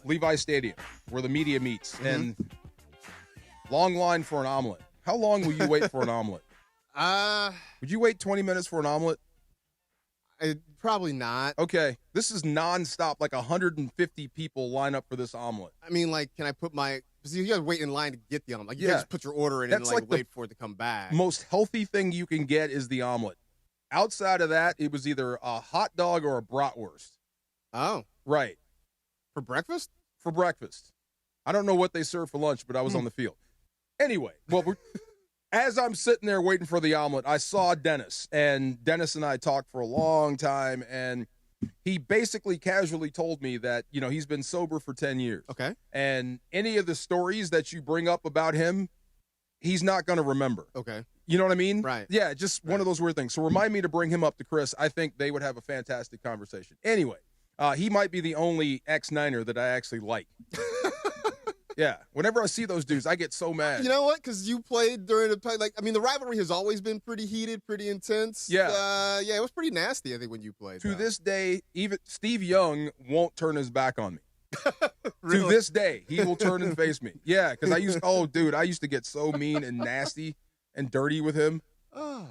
Levi Stadium, where the media meets, and long line for an omelet. How long will you wait for an omelet? Would you wait 20 minutes for an omelet? Probably not. Okay. This is nonstop, like 150 people line up for this omelet. I mean, like, can I put my – because you got to wait in line to get the omelet. Like, you can't just put your order in and wait for it to come back. Most healthy thing you can get is the omelet. Outside of that, it was either a hot dog or a bratwurst. Oh. Right. For breakfast? For breakfast. I don't know what they served for lunch, but I was on the field. Anyway, as I'm sitting there waiting for the omelet, I saw Dennis, and Dennis and I talked for a long time, and he basically casually told me that, he's been sober for 10 years. Okay. And any of the stories that you bring up about him, he's not going to remember. Okay. You know what I mean? Right. Yeah, just one of those weird things. So remind me to bring him up to Chris. I think they would have a fantastic conversation. Anyway, he might be the only ex-Niner that I actually like. Yeah. Whenever I see those dudes, I get so mad. You know what? Because you played during the rivalry has always been pretty heated, pretty intense. Yeah. It was pretty nasty, I think, when you played. To this day, even Steve Young won't turn his back on me. Really? To this day, he will turn and face me. Yeah, because I used to get so mean and nasty and dirty with him.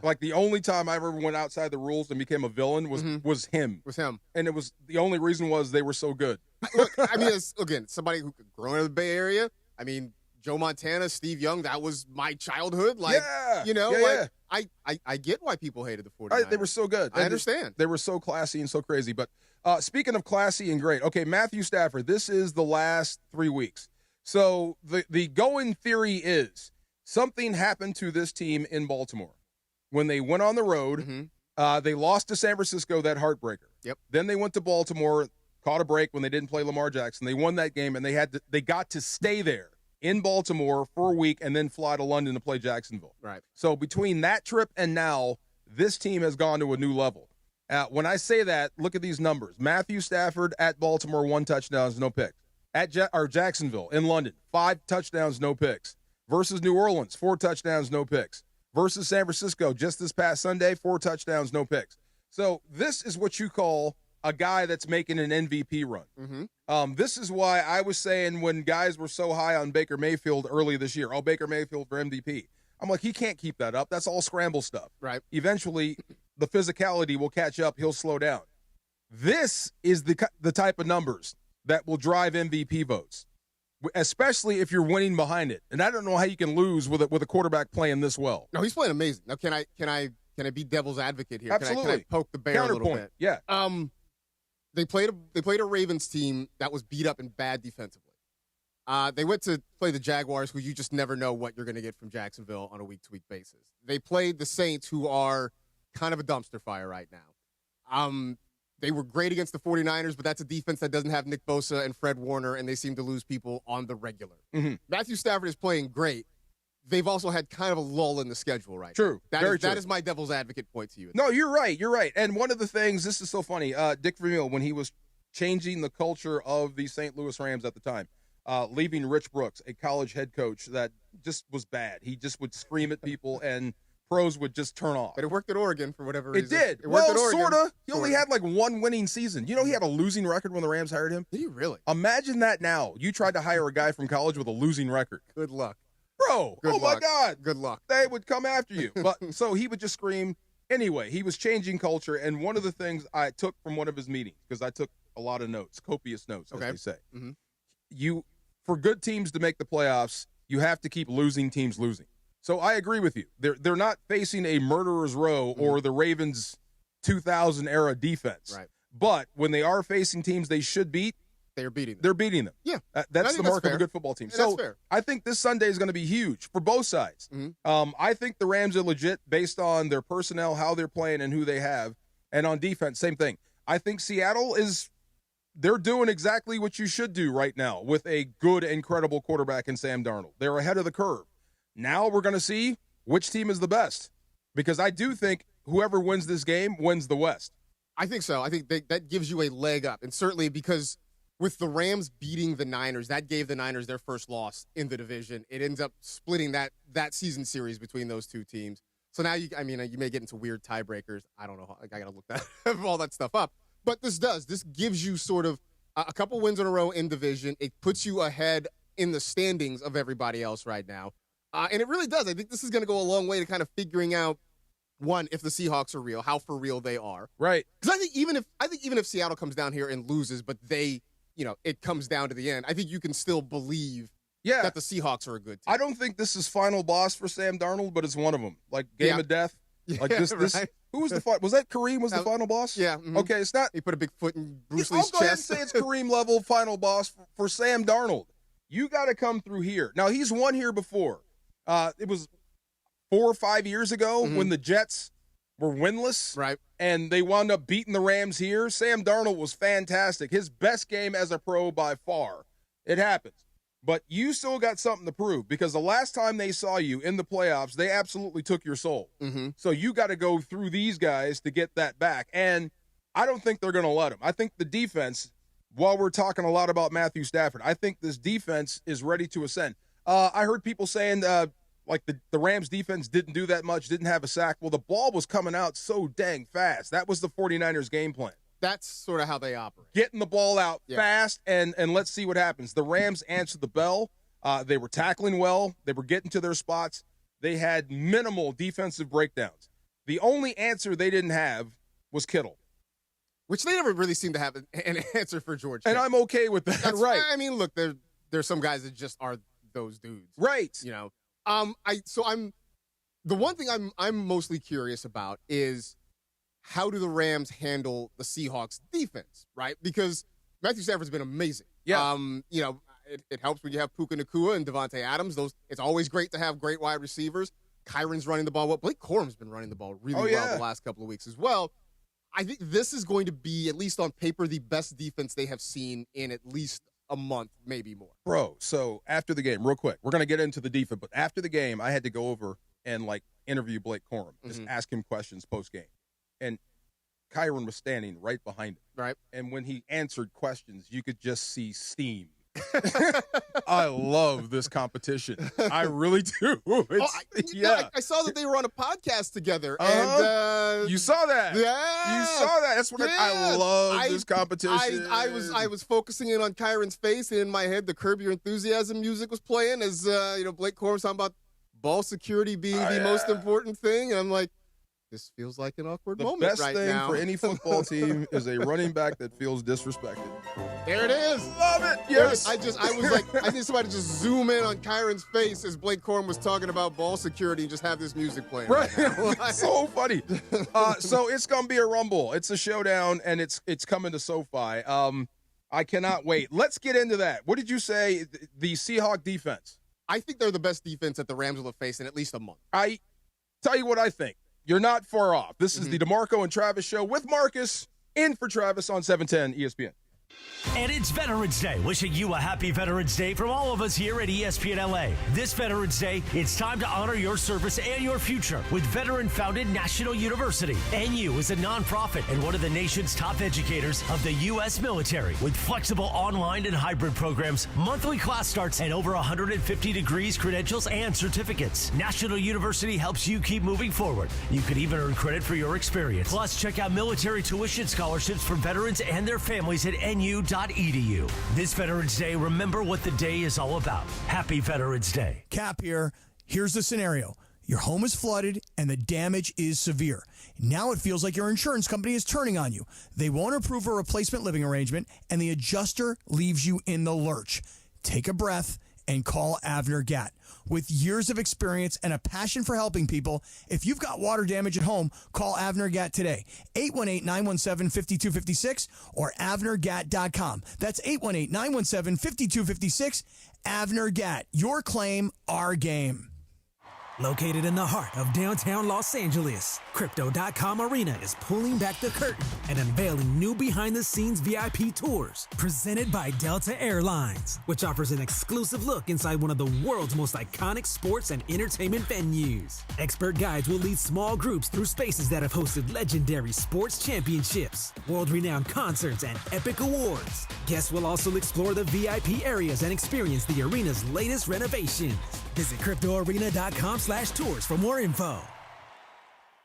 Like, the only time I ever went outside the rules and became a villain was him. Was him. And the only reason was they were so good. Look, I mean, again, somebody who grew up in the Bay Area. I mean, Joe Montana, Steve Young, that was my childhood. Like, I get why people hated the 49ers. They were so good. I understand. They were so classy and so crazy. But speaking of classy and great, okay, Matthew Stafford, this is the last 3 weeks. So the going theory is something happened to this team in Baltimore. When they went on the road, they lost to San Francisco, that heartbreaker. Yep. Then they went to Baltimore, caught a break when they didn't play Lamar Jackson. They won that game, and they got to stay there in Baltimore for a week and then fly to London to play Jacksonville. Right. So between that trip and now, this team has gone to a new level. When I say that, look at these numbers. Matthew Stafford at Baltimore, 1 touchdown, no picks. At Jacksonville in London, 5 touchdowns, no picks. Versus New Orleans, 4 touchdowns, no picks. Versus San Francisco, just this past Sunday, 4 touchdowns, no picks. So this is what you call a guy that's making an MVP run. This is why I was saying when guys were so high on Baker Mayfield early this year, Baker Mayfield for MVP. I'm like, he can't keep that up. That's all scramble stuff. Right. Eventually, the physicality will catch up. He'll slow down. This is the type of numbers that will drive MVP votes, especially if you're winning behind it. And I don't know how you can lose with a quarterback playing this well. No, he's playing amazing. Now, can I be devil's advocate here? Absolutely. Can I poke the bear a little bit? Yeah. They played a Ravens team that was beat up and bad defensively. They went to play the Jaguars, who you just never know what you're going to get from Jacksonville on a week-to-week basis. They played the Saints, who are kind of a dumpster fire right now. They were great against the 49ers, but that's a defense that doesn't have Nick Bosa and Fred Warner, and they seem to lose people on the regular. Matthew Stafford is playing great. They've also had kind of a lull in the schedule right now. True. That is my devil's advocate point to you. No, you're right. And one of the things, this is so funny, Dick Vermeil, when he was changing the culture of the St. Louis Rams at the time, leaving Rich Brooks, a college head coach that just was bad. He just would scream at people, and pros would just turn off. But it worked at Oregon for whatever reason. It did. It worked at Oregon. Sort of. He only had like 1 winning season. He had a losing record when the Rams hired him? Did he really? Imagine that now. You tried to hire a guy from college with a losing record. Good luck. Bro, my God. Good luck. They would come after you. But so he would just scream. Anyway, he was changing culture, and one of the things I took from one of his meetings, because I took a lot of notes, copious notes, as they say. For good teams to make the playoffs, you have to keep losing teams losing. So I agree with you. They're not facing a murderer's row or the Ravens 2000 era defense. Right. But when they are facing teams they should beat, they're beating them. They're beating them. Yeah. That's the mark of a good football team. Yeah, so that's fair. I think this Sunday is going to be huge for both sides. I think the Rams are legit based on their personnel, how they're playing, and who they have. And on defense, same thing. I think Seattle they're doing exactly what you should do right now with a good, incredible quarterback in Sam Darnold. They're ahead of the curve. Now we're going to see which team is the best, because I do think whoever wins this game wins the West. I think so. I think that gives you a leg up, and certainly because with the Rams beating the Niners, that gave the Niners their first loss in the division. It ends up splitting that season series between those two teams. So now you may get into weird tiebreakers. I don't know. I got to look all that stuff up. But this gives you sort of a couple wins in a row in division. It puts you ahead in the standings of everybody else right now. And it really does. I think this is going to go a long way to kind of figuring out, one, if the Seahawks are real, how for real they are. Right. Because I think even if Seattle comes down here and loses, but they, it comes down to the end, I think you can still believe that the Seahawks are a good team. I don't think this is final boss for Sam Darnold, but it's one of them. Like game of death. Like this. Right. Who was was that Kareem was the final boss? Yeah. Mm-hmm. Okay, it's not. He put a big foot in Bruce Lee's chest. I'll go ahead and say it's Kareem level final boss for Sam Darnold. You got to come through here. Now, he's won here before. It was 4 or 5 years ago when the Jets were winless. Right. And they wound up beating the Rams here. Sam Darnold was fantastic. His best game as a pro by far. It happens. But you still got something to prove because the last time they saw you in the playoffs, they absolutely took your soul. Mm-hmm. So you got to go through these guys to get that back. And I don't think they're going to let them. I think the defense, while we're talking a lot about Matthew Stafford, I think this defense is ready to ascend. I heard people saying like the Rams defense didn't do that much, didn't have a sack. Well, the ball was coming out so dang fast. That was the 49ers game plan. That's sort of how they operate. Getting the ball out fast, and let's see what happens. The Rams answered the bell. They were tackling well. They were getting to their spots. They had minimal defensive breakdowns. The only answer they didn't have was Kittle. Which they never really seem to have an answer for George. And I'm okay with that. That's right. I mean, look, there's some guys that just are those dudes. Right. The one thing I'm mostly curious about is how do the Rams handle the Seahawks defense, right? Because Matthew Stafford's been amazing. Yeah. It helps when you have Puka Nacua and Devontae Adams. It's always great to have great wide receivers. Kyron's running the ball well. Blake Corum's been running the ball really well the last couple of weeks as well. I think this is going to be, at least on paper, the best defense they have seen in at least a month, maybe more. Bro, so after the game, real quick, we're going to get into the defense, but after the game, I had to go over and, interview Blake Corum, just ask him questions post-game. And Kyron was standing right behind him. Right. And when he answered questions, you could just see steam. I love this competition. I really do. I saw that they were on a podcast together. And you saw that. Yeah. You saw that. That's what I love this competition. I was focusing in on Kyron's face, and in my head, the Curb Your Enthusiasm music was playing as Blake Corum's talking about ball security being the most important thing. And I'm like, this feels like an awkward moment right now. The best thing for any football team is a running back that feels disrespected. There it is. Love it. Yes. I was like, I need somebody to just zoom in on Kyron's face as Blake Corum was talking about ball security and just have this music playing. Right. So funny. So it's going to be a rumble. It's a showdown, and it's coming to SoFi. I cannot wait. Let's get into that. What did you say? The Seahawks defense. I think they're the best defense that the Rams will have faced in at least a month. I tell you what I think. You're not far off. This is the DeMarco and Travis show with Marcus in for Travis on 710 ESPN. And it's Veterans Day. Wishing you a happy Veterans Day from all of us here at ESPN LA. This Veterans Day, it's time to honor your service and your future with veteran-founded National University. NU is a nonprofit and one of the nation's top educators of the U.S. military. With flexible online and hybrid programs, monthly class starts, and over 150 degrees, credentials, and certificates. National University helps you keep moving forward. You could even earn credit for your experience. Plus, check out military tuition scholarships for veterans and their families at NU.edu. This Veterans Day, remember what the day is all about. Happy Veterans Day. Cap here. Here's the scenario. Your home is flooded and the damage is severe. Now it feels like your insurance company is turning on you. They won't approve a replacement living arrangement and the adjuster leaves you in the lurch. Take a breath and call Avner Gatt. With years of experience and a passion for helping people, if you've got water damage at home, call Avner Gatt today. 818-917-5256 or avnergatt.com. That's 818-917-5256. Avner Gatt. Your claim, our game. Located in the heart of downtown Los Angeles, Crypto.com Arena is pulling back the curtain and unveiling new behind-the-scenes VIP tours presented by Delta Airlines, which offers an exclusive look inside one of the world's most iconic sports and entertainment venues. Expert guides will lead small groups through spaces that have hosted legendary sports championships, world-renowned concerts, and epic awards. Guests will also explore the VIP areas and experience the arena's latest renovations. Visit CryptoArena.com/tours for more info.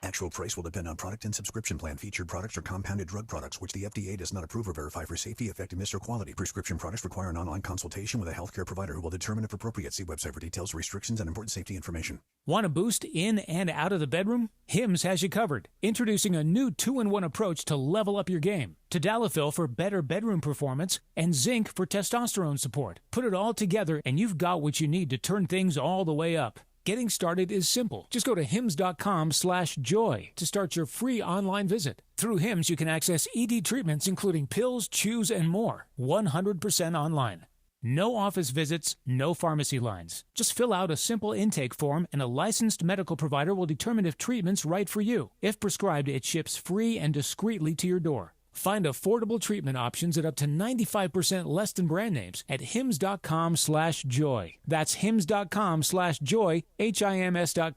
Actual price will depend on product and subscription plan. Featured products are compounded drug products, which the FDA does not approve or verify for safety, effectiveness, or quality. Prescription products require an online consultation with a healthcare provider who will determine if appropriate. See website for details, restrictions, and important safety information. Want a boost in and out of the bedroom? Hims has you covered. Introducing a new 2-in-1 approach to level up your game. Tadalafil for better bedroom performance and zinc for testosterone support. Put it all together and you've got what you need to turn things all the way up. Getting started is simple. Just go to hims.com/joy to start your free online visit. Through Hims, you can access ED treatments including pills, chews, and more. 100% online. No office visits, no pharmacy lines. Just fill out a simple intake form and a licensed medical provider will determine if treatment's right for you. If prescribed, it ships free and discreetly to your door. Find affordable treatment options at up to 95% less than brand names at hims.com/joy. That's hims.com/joy, hims.com/joy.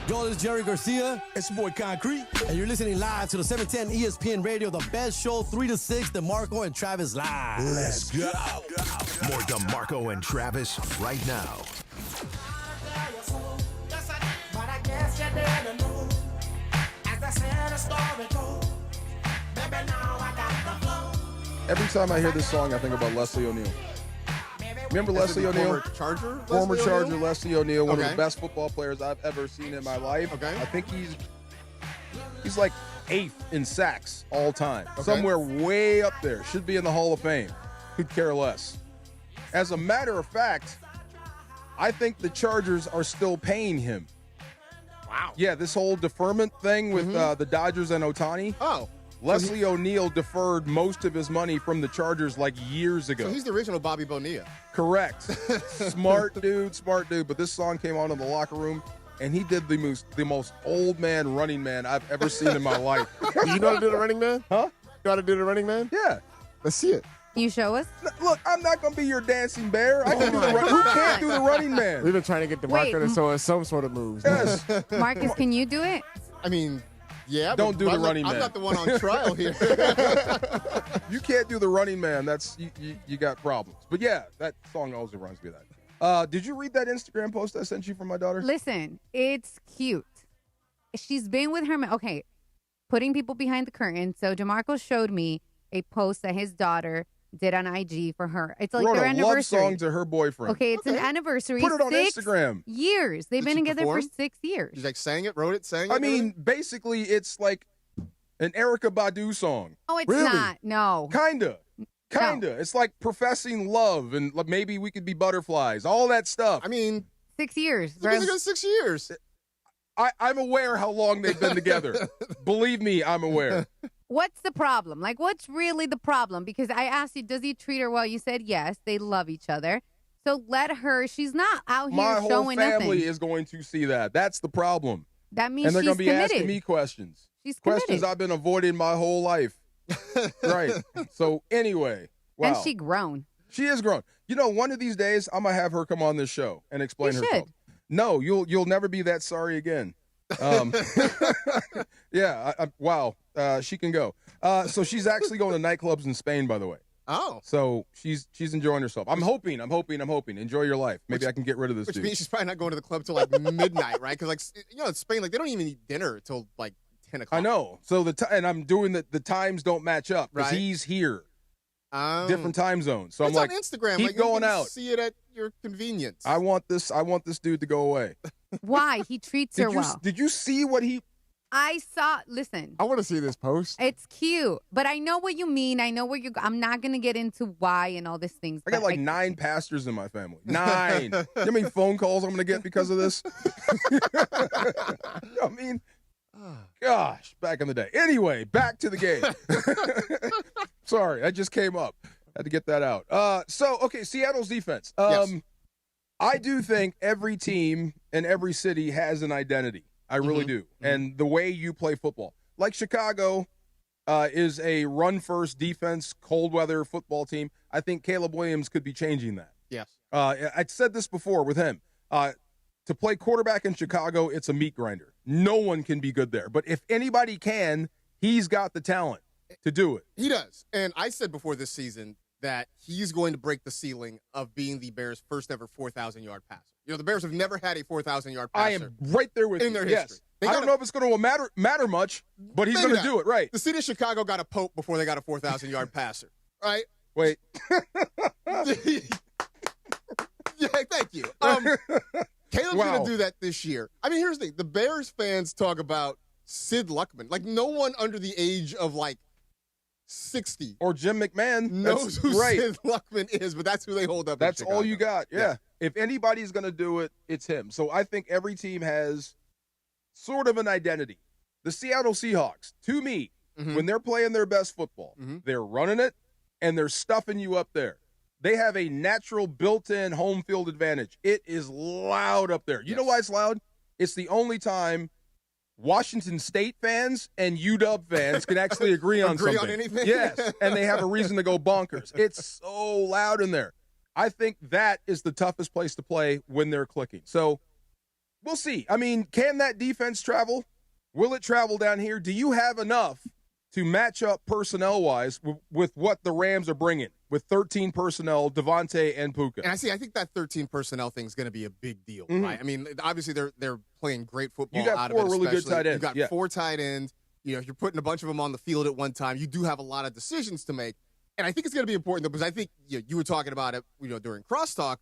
Yo, this is Jerry Garcia. It's your boy Concrete. And you're listening live to the 710 ESPN Radio, the best show, 3 to 6, DeMarco and Travis live. Let's go. More DeMarco and Travis right now. Every time I hear this song, I think about Leslie O'Neal. Remember Leslie O'Neal? Former Charger Leslie O'Neal, one of the best football players I've ever seen in my life. Okay. I think he's like 8th in sacks all time. Somewhere way up there. Should be in the Hall of Fame. Could care less. As a matter of fact, I think the Chargers are still paying him. Wow. Yeah, this whole deferment thing with the Dodgers and Ohtani. Oh. Leslie O'Neal deferred most of his money from the Chargers like years ago. So he's the original Bobby Bonilla. Correct. Smart dude. But this song came on in the locker room, and he did the most old man running man I've ever seen in my life. You know how to do the running man? Huh? You know how to do the running man? Yeah. Let's see it. Can you show us? Look, I'm not going to be your dancing bear. I can do the Who can't do the running man? We've been trying to get DeMarco to show us some sort of moves. Yes. Marcus, can you do it? I mean, yeah. Don't do the running man. I'm not the one on trial here. You can't do the running man. That's you got problems. But yeah, that song always reminds me of that. Did you read that Instagram post I sent you from my daughter? Listen, it's cute. She's been with her man. Okay, putting people behind the curtain. So DeMarco showed me a post that his daughter did on IG for her. It's like Wrote their a anniversary. love song to her boyfriend. Okay, it's an anniversary. Put it on 6 Instagram. years. They've been together for 6 years. She like sang it, wrote it, sang it. I mean, basically, it's like an Erykah Badu song. Oh, it's Really? not. No. Kinda. No. It's like professing love and like, maybe we could be butterflies. All that stuff. I mean, 6 years. they've been together 6 years. I'm aware how long they've been together. Believe me, I'm aware. What's the problem? Like, what's really the problem? Because I asked you, does he treat her well? You said yes. They love each other. So let her. She's not out here My whole showing family nothing. is going to see that. That's the problem. That means And they're she's going to be committed. asking me questions. She's Questions committed. I've been avoiding my whole life. Right. So anyway, wow. And she grown. She is grown. You know, one of these days I'm gonna have her come on this show and explain You herself. should. No, you'll never be that sorry again. Yeah. Wow. She can go. So she's actually going to nightclubs in Spain, by the way. Oh. So she's enjoying herself. I'm hoping. Enjoy your life. Maybe I can get rid of this Which dude. means she's probably not going to the club till like midnight, right? Because like in Spain, like they don't even eat dinner till like 10 o'clock. I know. So and I'm doing the times don't match up because Right. he's here. Different time zones. So it's I'm like, on Instagram. keep like, going you can out. See it at your convenience. I want this dude to go away. Why? He treats her well. Did you see what he? I saw. Listen. I want to see this post. It's cute, but I know what you mean. I know where you're. I'm not gonna get into why and all these things. I got but like 9 pastors in my family. 9. You know how many phone calls I'm going to get because of this? I mean, gosh, back in the day. Anyway, back to the game. Sorry, that just came up. Had to get that out. Okay, Seattle's defense. Yes. I do think every team and every city has an identity. I really do. And the way you play football. Like Chicago is a run-first defense, cold-weather football team. I think Caleb Williams could be changing that. Yes. I said this before with him. To play quarterback in Chicago, it's a meat grinder. No one can be good there. But if anybody can, he's got the talent to do it. He does. And I said before this season that he's going to break the ceiling of being the Bears' first ever 4,000-yard passer. The Bears have never had a 4,000-yard passer. I am right there with you. In their yes. history. I don't know if it's going to matter much, but he's going to do it, right? The city of Chicago got a Pope before they got a 4,000-yard passer, right? Wait. Yeah, thank you. Caleb's going to do that this year. I mean, here's the thing. The Bears fans talk about Sid Luckman. Like, no one under the age of, 60 or Jim McMahon knows who Sid Luckman is, but that's who they hold up. That's all you got. Yeah. If anybody's going to do it, it's him. So I think every team has sort of an identity. The Seattle Seahawks, to me, when they're playing their best football, they're running it and they're stuffing you up there. They have a natural built-in home field advantage. It is loud up there. You know why it's loud? It's the only time Washington State fans and UW fans can actually agree on something. On anything? Yes, and they have a reason to go bonkers. It's so loud in there. I think that is the toughest place to play when they're clicking. So we'll see. I mean, can that defense travel? Will it travel down here? Do you have enough to match up personnel-wise with what the Rams are bringing with 13 personnel, Devontae and Puka? And I think that 13 personnel thing is going to be a big deal, right? I mean, obviously they're playing great football out of it. You got 4 really good tight ends. You got 4 tight ends. You're putting a bunch of them on the field at one time. You do have a lot of decisions to make. And I think it's going to be important, though, because I think you were talking about it during crosstalk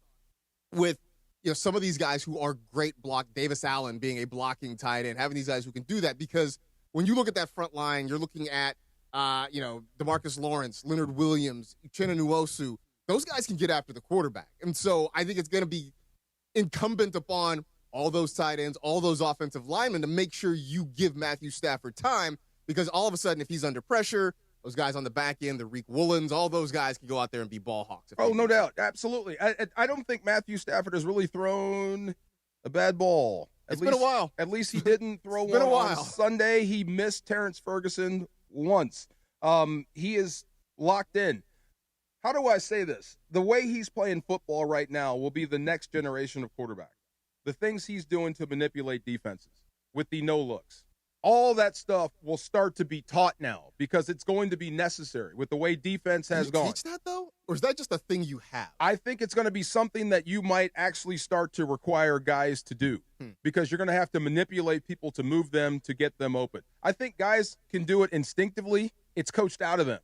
with some of these guys who are great block, Davis Allen being a blocking tight end, having these guys who can do that, because when you look at that front line, you're looking at, DeMarcus Lawrence, Leonard Williams, Uchenna Nwosu. Those guys can get after the quarterback. And so I think it's going to be incumbent upon all those tight ends, all those offensive linemen to make sure you give Matthew Stafford time, because all of a sudden, if he's under pressure, those guys on the back end, the Reek Woolens, all those guys can go out there and be ball hawks. Oh, no doubt. Absolutely. I don't think Matthew Stafford has really thrown a bad ball. It's been a while. At least he didn't throw one on Sunday. He missed Terrence Ferguson once. He is locked in. How do I say this? The way he's playing football right now will be the next generation of quarterback. The things he's doing to manipulate defenses with the no looks. All that stuff will start to be taught now because it's going to be necessary with the way defense has gone. Teach that, though? Or is that just a thing you have? I think it's going to be something that you might actually start to require guys to do because you're going to have to manipulate people to move them to get them open. I think guys can do it instinctively. It's coached out of them.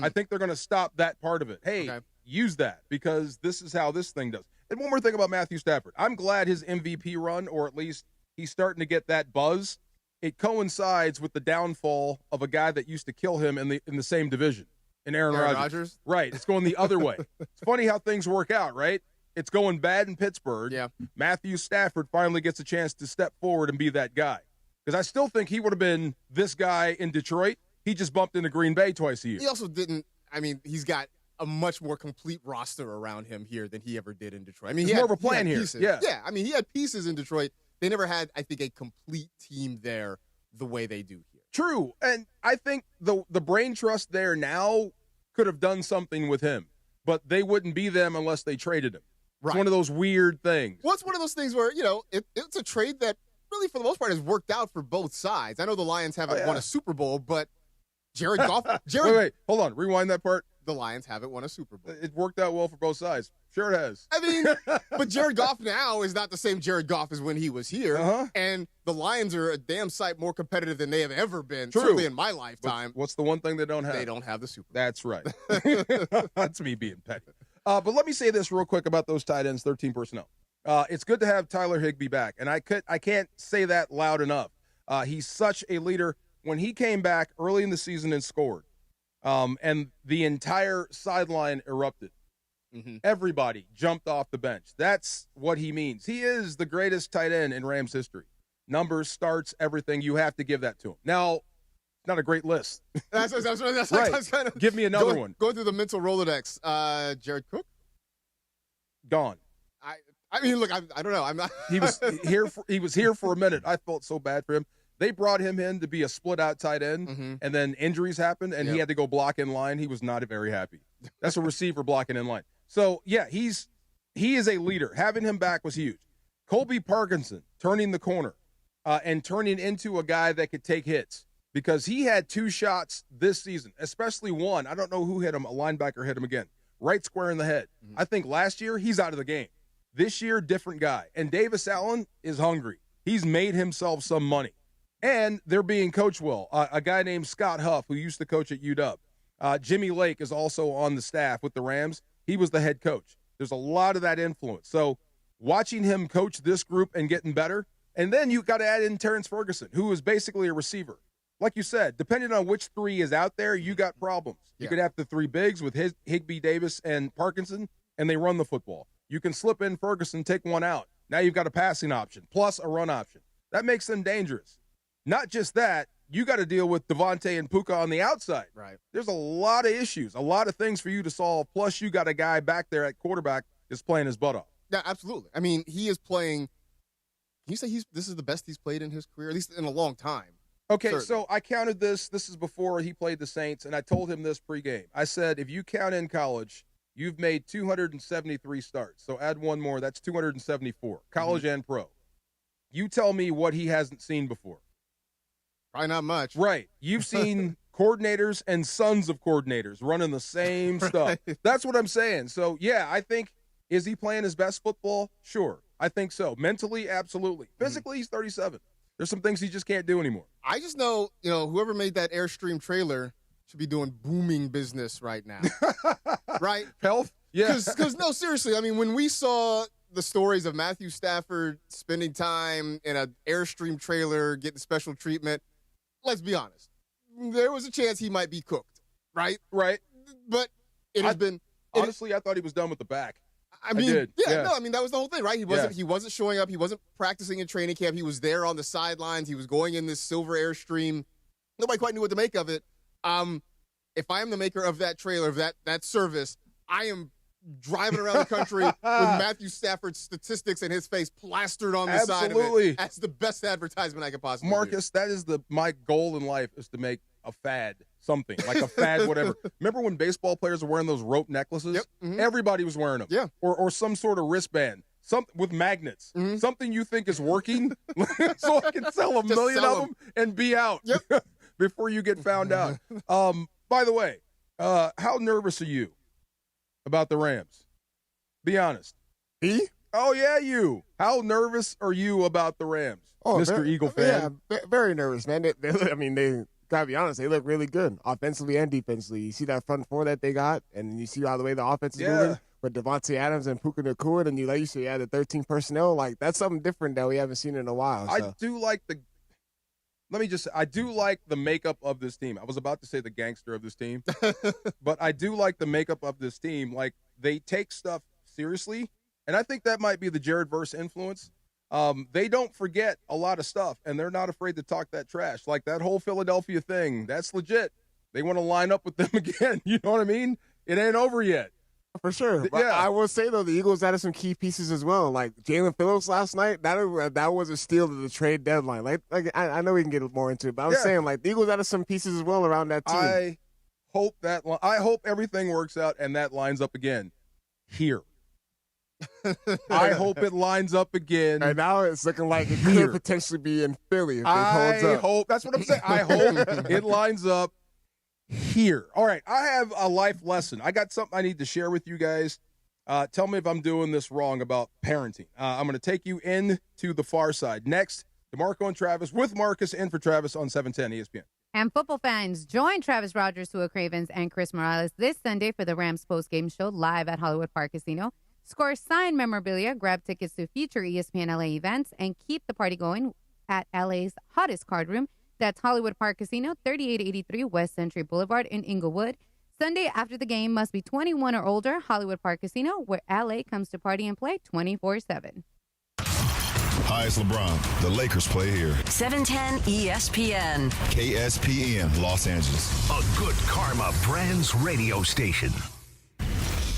I think they're going to stop that part of it. Hey, use that because this is how this thing does. And one more thing about Matthew Stafford. I'm glad his MVP run, or at least he's starting to get that buzz. It coincides with the downfall of a guy that used to kill him in the same division, in Aaron Rodgers. Right. It's going the other way. It's funny how things work out, right? It's going bad in Pittsburgh. Yeah. Matthew Stafford finally gets a chance to step forward and be that guy. Because I still think he would have been this guy in Detroit. He just bumped into Green Bay twice a year. He also didn't – I mean, he's got a much more complete roster around him here than he ever did in Detroit. I mean, he had more of a plan here. Pieces. Yeah. I mean, he had pieces in Detroit. They never had, I think, a complete team there the way they do here. True. And I think the brain trust there now could have done something with him, but they wouldn't be them unless they traded him. Right. It's one of those weird things. Well, it's one of those things where, it's a trade that really, for the most part, has worked out for both sides. I know the Lions haven't won a Super Bowl, but Jared Goff. Wait, hold on. Rewind that part. The Lions haven't won a Super Bowl. It worked out well for both sides. Sure it has. I mean, but Jared Goff now is not the same Jared Goff as when he was here. And the Lions are a damn sight more competitive than they have ever been, certainly in my lifetime. What's the one thing they don't have? They don't have the Super Bowl. That's right. That's me being petty. But let me say this real quick about those tight ends, 13 personnel. It's good to have Tyler Higbee back, and I can't say that loud enough. He's such a leader. When he came back early in the season and scored, and the entire sideline erupted. Everybody jumped off the bench. That's what he means. He is the greatest tight end in Rams history. Numbers, starts, everything. You have to give that to him. Now, not a great list. That's right. Kind of give me another one. Going through the mental Rolodex. Jared Cook? Gone. I mean, look, I don't know. I'm not. He was here for a minute. I felt so bad for him. They brought him in to be a split-out tight end, and then injuries happened, and he had to go block in line. He was not very happy. That's a receiver blocking in line. So, yeah, he is a leader. Having him back was huge. Colby Parkinson turning the corner and turning into a guy that could take hits because he had 2 shots this season, especially one. I don't know who hit him. A linebacker hit him again. Right square in the head. I think last year he's out of the game. This year, different guy. And Davis Allen is hungry. He's made himself some money. And they're being coached well. A guy named Scott Huff, who used to coach at UW. Jimmy Lake is also on the staff with the Rams. He was the head coach. There's a lot of that influence. So watching him coach this group and getting better, and then you got to add in Terrence Ferguson, who is basically a receiver. Like you said, depending on which three is out there, you got problems. You could have the three bigs with Higbee, Davis, and Parkinson, and they run the football. You can slip in Ferguson, take one out. Now you've got a passing option plus a run option. That makes them dangerous. Not just that, you got to deal with Devontae and Puka on the outside. Right. There's a lot of issues, a lot of things for you to solve, plus you got a guy back there at quarterback is playing his butt off. Yeah, absolutely. I mean, he is playing – can you say this is the best he's played in his career, at least in a long time? Okay, Certainly. So I counted this. This is before he played the Saints, and I told him this pregame. I said, if you count in college, you've made 273 starts. So add one more. That's 274, college and pro. You tell me what he hasn't seen before. Probably not much. Right. You've seen coordinators and sons of coordinators running the same stuff. That's what I'm saying. So, yeah, I think, is he playing his best football? Sure. I think so. Mentally, absolutely. Physically, he's 37. There's some things he just can't do anymore. I just know, whoever made that Airstream trailer should be doing booming business right now. Right? Health? Yeah. Because, no, seriously, I mean, when we saw the stories of Matthew Stafford spending time in an Airstream trailer, getting special treatment, let's be honest. There was a chance he might be cooked, right? Right. But it has been. Honestly, I thought he was done with the back. I mean, did. Yeah, no, I mean, that was the whole thing, right? He wasn't showing up. He wasn't practicing in training camp. He was there on the sidelines. He was going in this silver Airstream. Nobody quite knew what to make of it. If I am the maker of that trailer, of that service, I am driving around the country with Matthew Stafford's statistics and his face plastered on the side of it. That's the best advertisement I could possibly Marcus, do. that is my goal in life, is to make a fad, something like a fad, whatever. Remember when baseball players were wearing those rope necklaces? Yep. Mm-hmm. Everybody was wearing them. Yeah. Or some sort of wristband, something with magnets, something you think is working, so I can sell a million of them and be out before you get found out. By the way, how nervous are you about the Rams? Be honest. Me? Oh, yeah, you. How nervous are you about the Rams, Mr. Eagle fan? Yeah, very nervous, man. They got to be honest, they look really good, offensively and defensively. You see that front four that they got, and you see how the way the offense is moving with Devontae Adams and Puka Nacua, and you said you had the 13 personnel. Like, that's something different that we haven't seen in a while. So. I do like I do like the makeup of this team. I was about to say the gangster of this team, but I do like the makeup of this team. Like, they take stuff seriously, and I think that might be the Jared Verse influence. They don't forget a lot of stuff, and they're not afraid to talk that trash. Like that whole Philadelphia thing, that's legit. They want to line up with them again. You know what I mean? It ain't over yet. For sure. But I will say, though, the Eagles added some key pieces as well. Like Jalen Phillips last night, that was a steal of the trade deadline. Like I know we can get more into it, but I'm saying, like, the Eagles added some pieces as well around that team. I hope everything works out and that lines up again here. I hope it lines up again. And now it's looking like it could potentially be in Philly if it holds up. I hope. That's what I'm saying. I hope it lines up here. All right. I have a life lesson. I got something I need to share with you guys. Tell me if I'm doing this wrong about parenting. I'm going to take you into the far side. Next, DeMarco and Travis with Marcus in for Travis on 710 ESPN. And football fans, join Travis Rogers, Tua Cravens, and Chris Morales this Sunday for the Rams postgame show live at Hollywood Park Casino. Score signed memorabilia, grab tickets to future ESPN LA events, and keep the party going at LA's hottest card room. That's Hollywood Park Casino, 3883 West Century Boulevard in Inglewood. Sunday after the game must be 21 or older. Hollywood Park Casino, where LA comes to party and play 24/7. Hi, it's LeBron. The Lakers play here. 710 ESPN. KSPN, Los Angeles. A good karma brands radio station.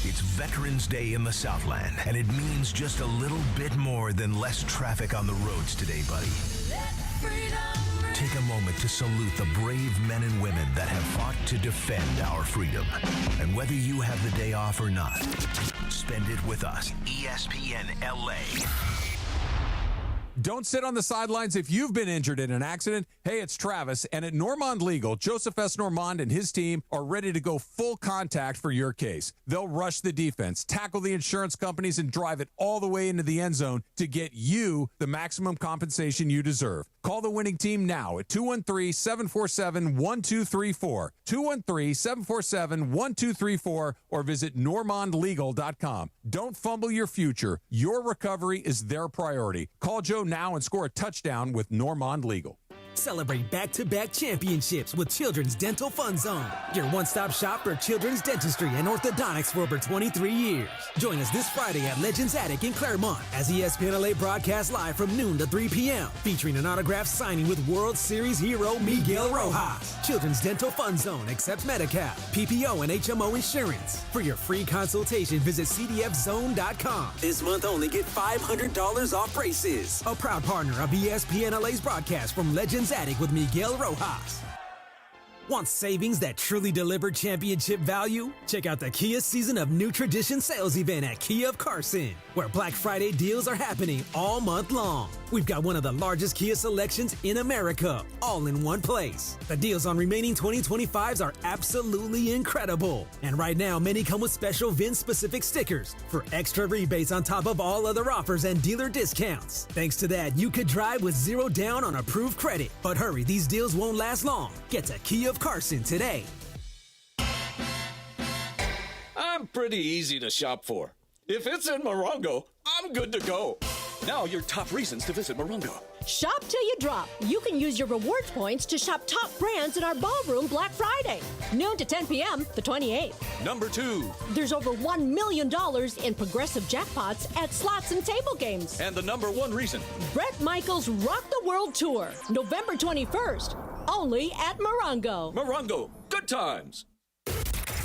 It's Veterans Day in the Southland, and it means just a little bit more than less traffic on the roads today, buddy. Take a moment to salute the brave men and women that have fought to defend our freedom. And whether you have the day off or not, spend it with us. ESPN LA. Don't sit on the sidelines if you've been injured in an accident. Hey, it's Travis, and at Normand Legal, Joseph S. Normand and his team are ready to go full contact for your case. They'll rush the defense, tackle the insurance companies, and drive it all the way into the end zone to get you the maximum compensation you deserve. Call the winning team now at 213-747-1234, 213-747-1234, or visit normandlegal.com. Don't fumble your future. Your recovery is their priority. Call Joe now and score a touchdown with Normand Legal. Celebrate back-to-back championships with Children's Dental Fun Zone, your one-stop shop for children's dentistry and orthodontics for over 23 years. Join us this Friday at Legends Attic in Claremont as ESPN LA broadcasts live from noon to 3 p.m., featuring an autograph signing with World Series hero Miguel Rojas. Children's Dental Fun Zone accepts Medi-Cal, PPO, and HMO insurance. For your free consultation, visit cdfzone.com. This month only, get $500 off braces. A proud partner of ESPN LA's broadcast from Legends Attic with Miguel Rojas. Want savings that truly deliver championship value? Check out the Kia Season of New Tradition sales event at Kia of Carson, where Black Friday deals are happening all month long. We've got one of the largest Kia selections in America, all in one place. The deals on remaining 2025s are absolutely incredible. And right now, many come with special VIN-specific stickers for extra rebates on top of all other offers and dealer discounts. Thanks to that, you could drive with zero down on approved credit. But hurry, these deals won't last long. Get to Kia of Carson today. I'm pretty easy to shop for. If it's in Morongo, I'm good to go. Now your top reasons to visit Morongo. Shop till you drop. You can use your rewards points to shop top brands in our ballroom Black Friday, noon to 10 p.m. the 28th. Number 2. There's over $1 million in progressive jackpots at slots and table games. And the number 1 reason. Bret Michaels Rock the World Tour, November 21st, only at Morongo. Morongo, good times.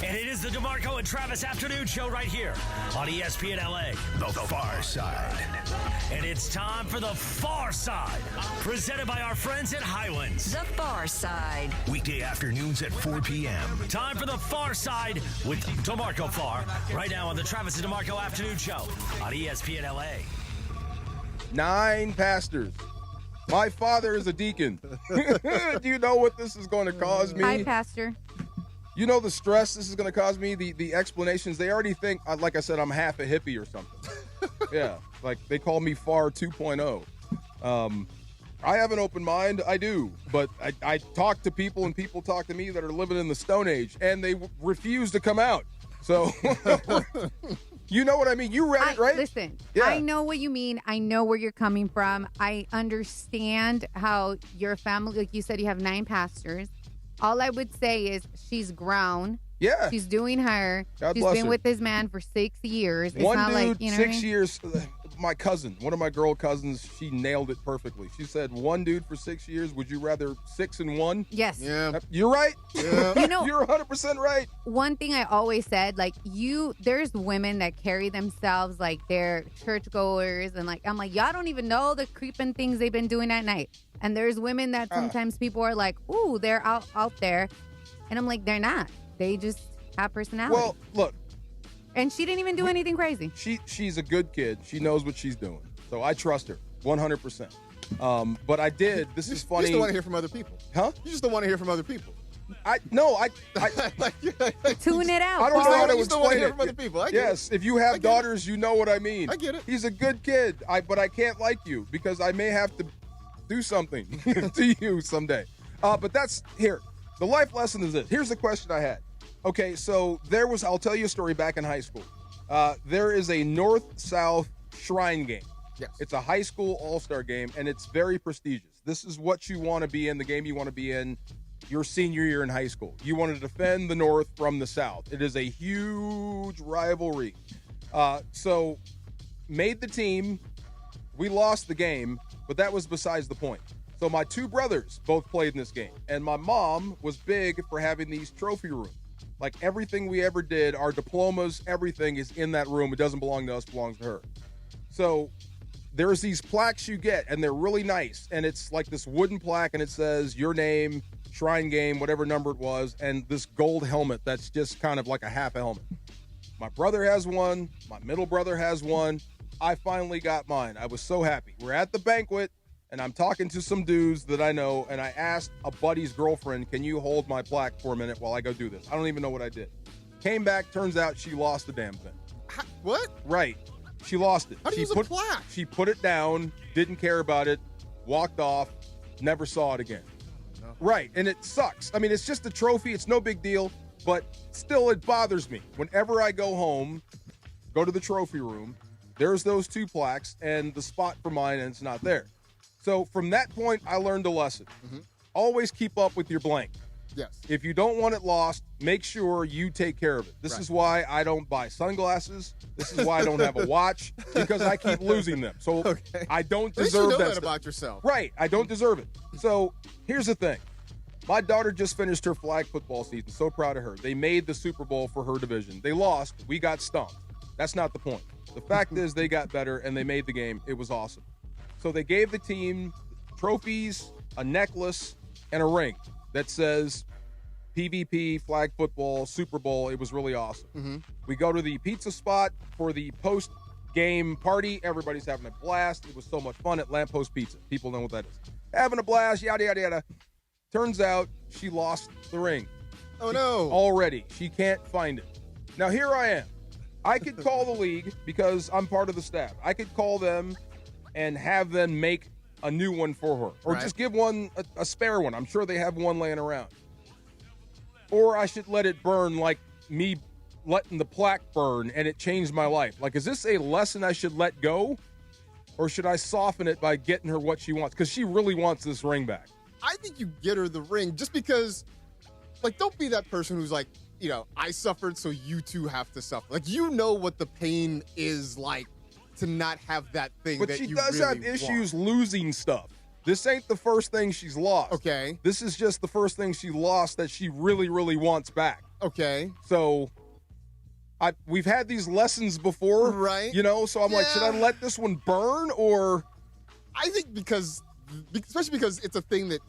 And it is the DeMarco and Travis Afternoon Show right here on ESPN LA. The Far Side. And it's time for The Far Side, presented by our friends at Highlands. The Far Side. Weekday afternoons at 4 p.m. Time for The Far Side with DeMarco Farr, right now on the Travis and DeMarco Afternoon Show on ESPN LA. 9 pastors. My father is a deacon. Do you know what this is going to cause me? Hi, Pastor. You know the stress this is going to cause me? The explanations. They already think, like I said, I'm half a hippie or something. Yeah, like they call me Far 2.0. I have an open mind. I do. But I talk to people, and people talk to me that are living in the Stone Age, and they refuse to come out. So, you know what I mean? You read it, right? Listen, yeah. I know what you mean. I know where you're coming from. I understand how your family, like you said, you have 9 pastors. All I would say is she's grown. Yeah. She's doing her. God She's bless been her. with this man for 6 years. It's One not dude, like, you know 6 what I mean? years. My cousin, one of my girl cousins, she nailed it perfectly. She said, one dude for 6 years. Would you rather 6 and 1? Yes. Yeah. You're right. Yeah. You know, You're 100% right. one thing I always said, like, there's women that carry themselves like they're churchgoers, and like, I'm like, y'all don't even know the creeping things they've been doing at night. And there's women that sometimes people are like, ooh, they're out there. And I'm like, they're not. They just have personality. Well, look. And she didn't even do anything crazy. She's a good kid. She knows what she's doing. So I trust her 100%. But I did. This is funny. You just don't want to hear from other people. Huh? You just don't want to hear from other people. No. Tune it out. I don't know how to You just don't want explain to hear it. from other people. I get Yes, if you have daughters, you know what I mean. I get it. He's a good kid, but I can't like you because I may have to do something to you someday. But that's here. The life lesson is this. Here's the question I had. Okay, so I'll tell you a story back in high school. There is a North-South shrine game. Yes. It's a high school all-star game, and it's very prestigious. This is what you want to be in, the game you want to be in your senior year in high school. You want to defend the North from the South. It is a huge rivalry. So made the team. We lost the game, but that was besides the point. So my 2 brothers both played in this game, and my mom was big for having these trophy rooms. Like everything we ever did, our diplomas, everything is in that room. It doesn't belong to us, it belongs to her. So there's these plaques you get, and they're really nice. And it's like this wooden plaque, and it says your name, shrine game, whatever number it was, and this gold helmet that's just kind of like a half helmet. My brother has one. My middle brother has one. I finally got mine. I was so happy. We're at the banquet, and I'm talking to some dudes that I know, and I asked a buddy's girlfriend, can you hold my plaque for a minute while I go do this? I don't even know what I did. Came back, turns out she lost the damn thing. What? Right. She lost it. How do you use a plaque? She put it down, didn't care about it, walked off, never saw it again. No. Right, and it sucks. I mean, it's just a trophy. It's no big deal, but still it bothers me. Whenever I go home, go to the trophy room, there's those 2 plaques and the spot for mine, and it's not there. So from that point, I learned a lesson. Mm-hmm. Always keep up with your blank. Yes. If you don't want it lost, make sure you take care of it. This is why I don't buy sunglasses. This is why I don't have a watch, because I keep losing them. So I don't deserve you know that about yourself. Right. I don't deserve it. So here's the thing. My daughter just finished her flag football season. So proud of her. They made the Super Bowl for her division. They lost. We got stumped. That's not the point. The fact is they got better and they made the game. It was awesome. So they gave the team trophies, a necklace, and a ring that says PVP, flag football, Super Bowl. It was really awesome. Mm-hmm. We go to the pizza spot for the post-game party. Everybody's having a blast. It was so much fun at Lamppost Pizza. People know what that is. Having a blast, yada, yada, yada. Turns out she lost the ring. Oh, no. Already. She can't find it. Now, here I am. I could call the league because I'm part of the staff. I could call them and have them make a new one for her. Or just give one a spare one. I'm sure they have one laying around. Or I should let it burn like me letting the plaque burn and it changed my life. Like, is this a lesson I should let go? Or should I soften it by getting her what she wants? Because she really wants this ring back. I think you get her the ring just because, like, don't be that person who's like, you know, I suffered, so you too have to suffer. Like, you know what the pain is like to not have that thing but that she you does really have issues want. losing stuff. This ain't the first thing she's lost. Okay. This is just the first thing she lost that she really, really wants back. Okay. So we've had these lessons before. Right. You know, so I'm like, should I let this one burn or? I think especially because it's a thing that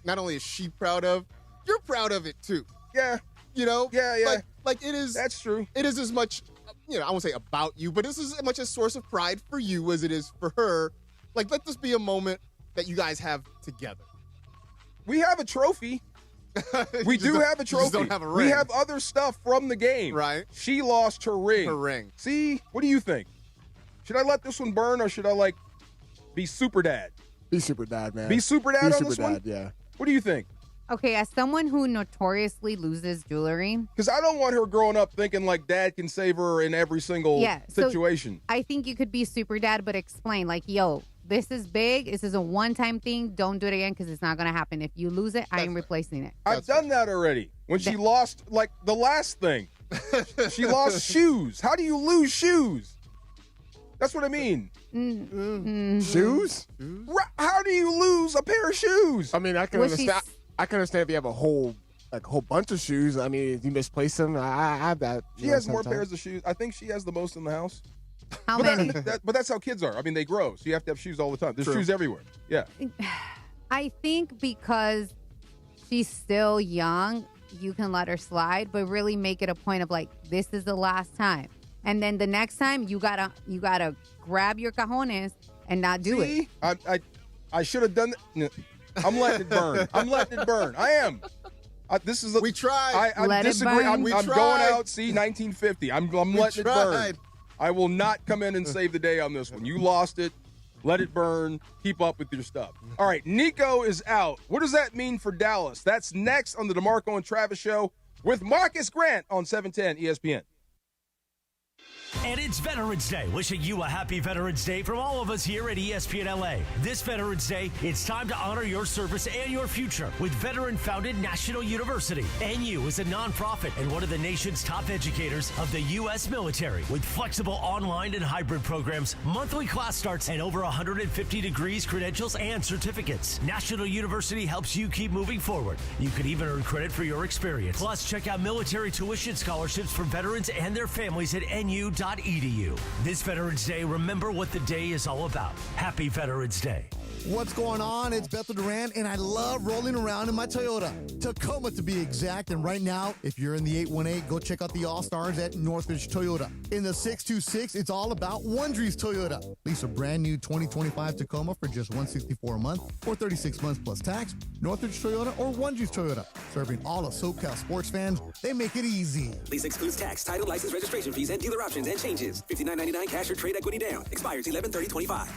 not only is she proud of, you're proud of it too. Yeah. You know? Yeah. Like it is. That's true. It is as much, you know, I won't say about you, but this is as much a source of pride for you as it is for her. Like, let this be a moment that you guys have together. We have a trophy. We do have a trophy. You just don't have a ring. We have other stuff from the game. Right. She lost her ring. Her ring. See? What do you think? Should I let this one burn or should I, like, be super dad? Be super dad, man. Be super dad on super this dad, one? Yeah. What do you think? Okay, as someone who notoriously loses jewelry. Because I don't want her growing up thinking like dad can save her in every single situation. So I think you could be super dad, but explain like, yo, this is big. This is a one-time thing. Don't do it again because it's not going to happen. If you lose it, I am replacing it. I've done that already. When she lost, like, the last thing. She lost shoes. How do you lose shoes? That's what I mean. Shoes? How do you lose a pair of shoes? I mean, I can understand. I can understand if you have a whole bunch of shoes. I mean, if you misplace them, I have that. She has more pairs of shoes. I think she has the most in the house. How many? But that's how kids are. I mean, they grow, so you have to have shoes all the time. There's shoes everywhere. Yeah. I think because she's still young, you can let her slide, but really make it a point of like, this is the last time. And then the next time, you gotta grab your cajones and not do it. I should have done that. I'm letting it burn. I am. This is. We tried. I disagree. I'm going out. See, 1950. I'm letting it burn. I will not come in and save the day on this one. You lost it. Let it burn. Keep up with your stuff. All right, Nico is out. What does that mean for Dallas? That's next on the DeMarco and Travis Show with Marcus Grant on 710 ESPN. And it's Veterans Day. Wishing you a happy Veterans Day from all of us here at ESPN LA. This Veterans Day, it's time to honor your service and your future with veteran-founded National University. NU is a nonprofit and one of the nation's top educators of the U.S. military. With flexible online and hybrid programs, monthly class starts, and over 150 degrees, credentials, and certificates. National University helps you keep moving forward. You can even earn credit for your experience. Plus, check out military tuition scholarships for veterans and their families at NU.edu. This Veterans Day, remember what the day is all about. Happy Veterans Day. What's going on? It's Bethel Durant, and I love rolling around in my Toyota. Tacoma, to be exact. And right now, if you're in the 818, go check out the All-Stars at Northridge Toyota. In the 626, it's all about Wondries Toyota. Lease a brand new 2025 Tacoma for just $164 a month or 36 months plus tax. Northridge Toyota or Wondries Toyota. Serving all of SoCal sports fans, they make it easy. Lease excludes tax, title, license, registration fees, and dealer options and changes. $59.99 cash or trade equity down. Expires 11/30/25.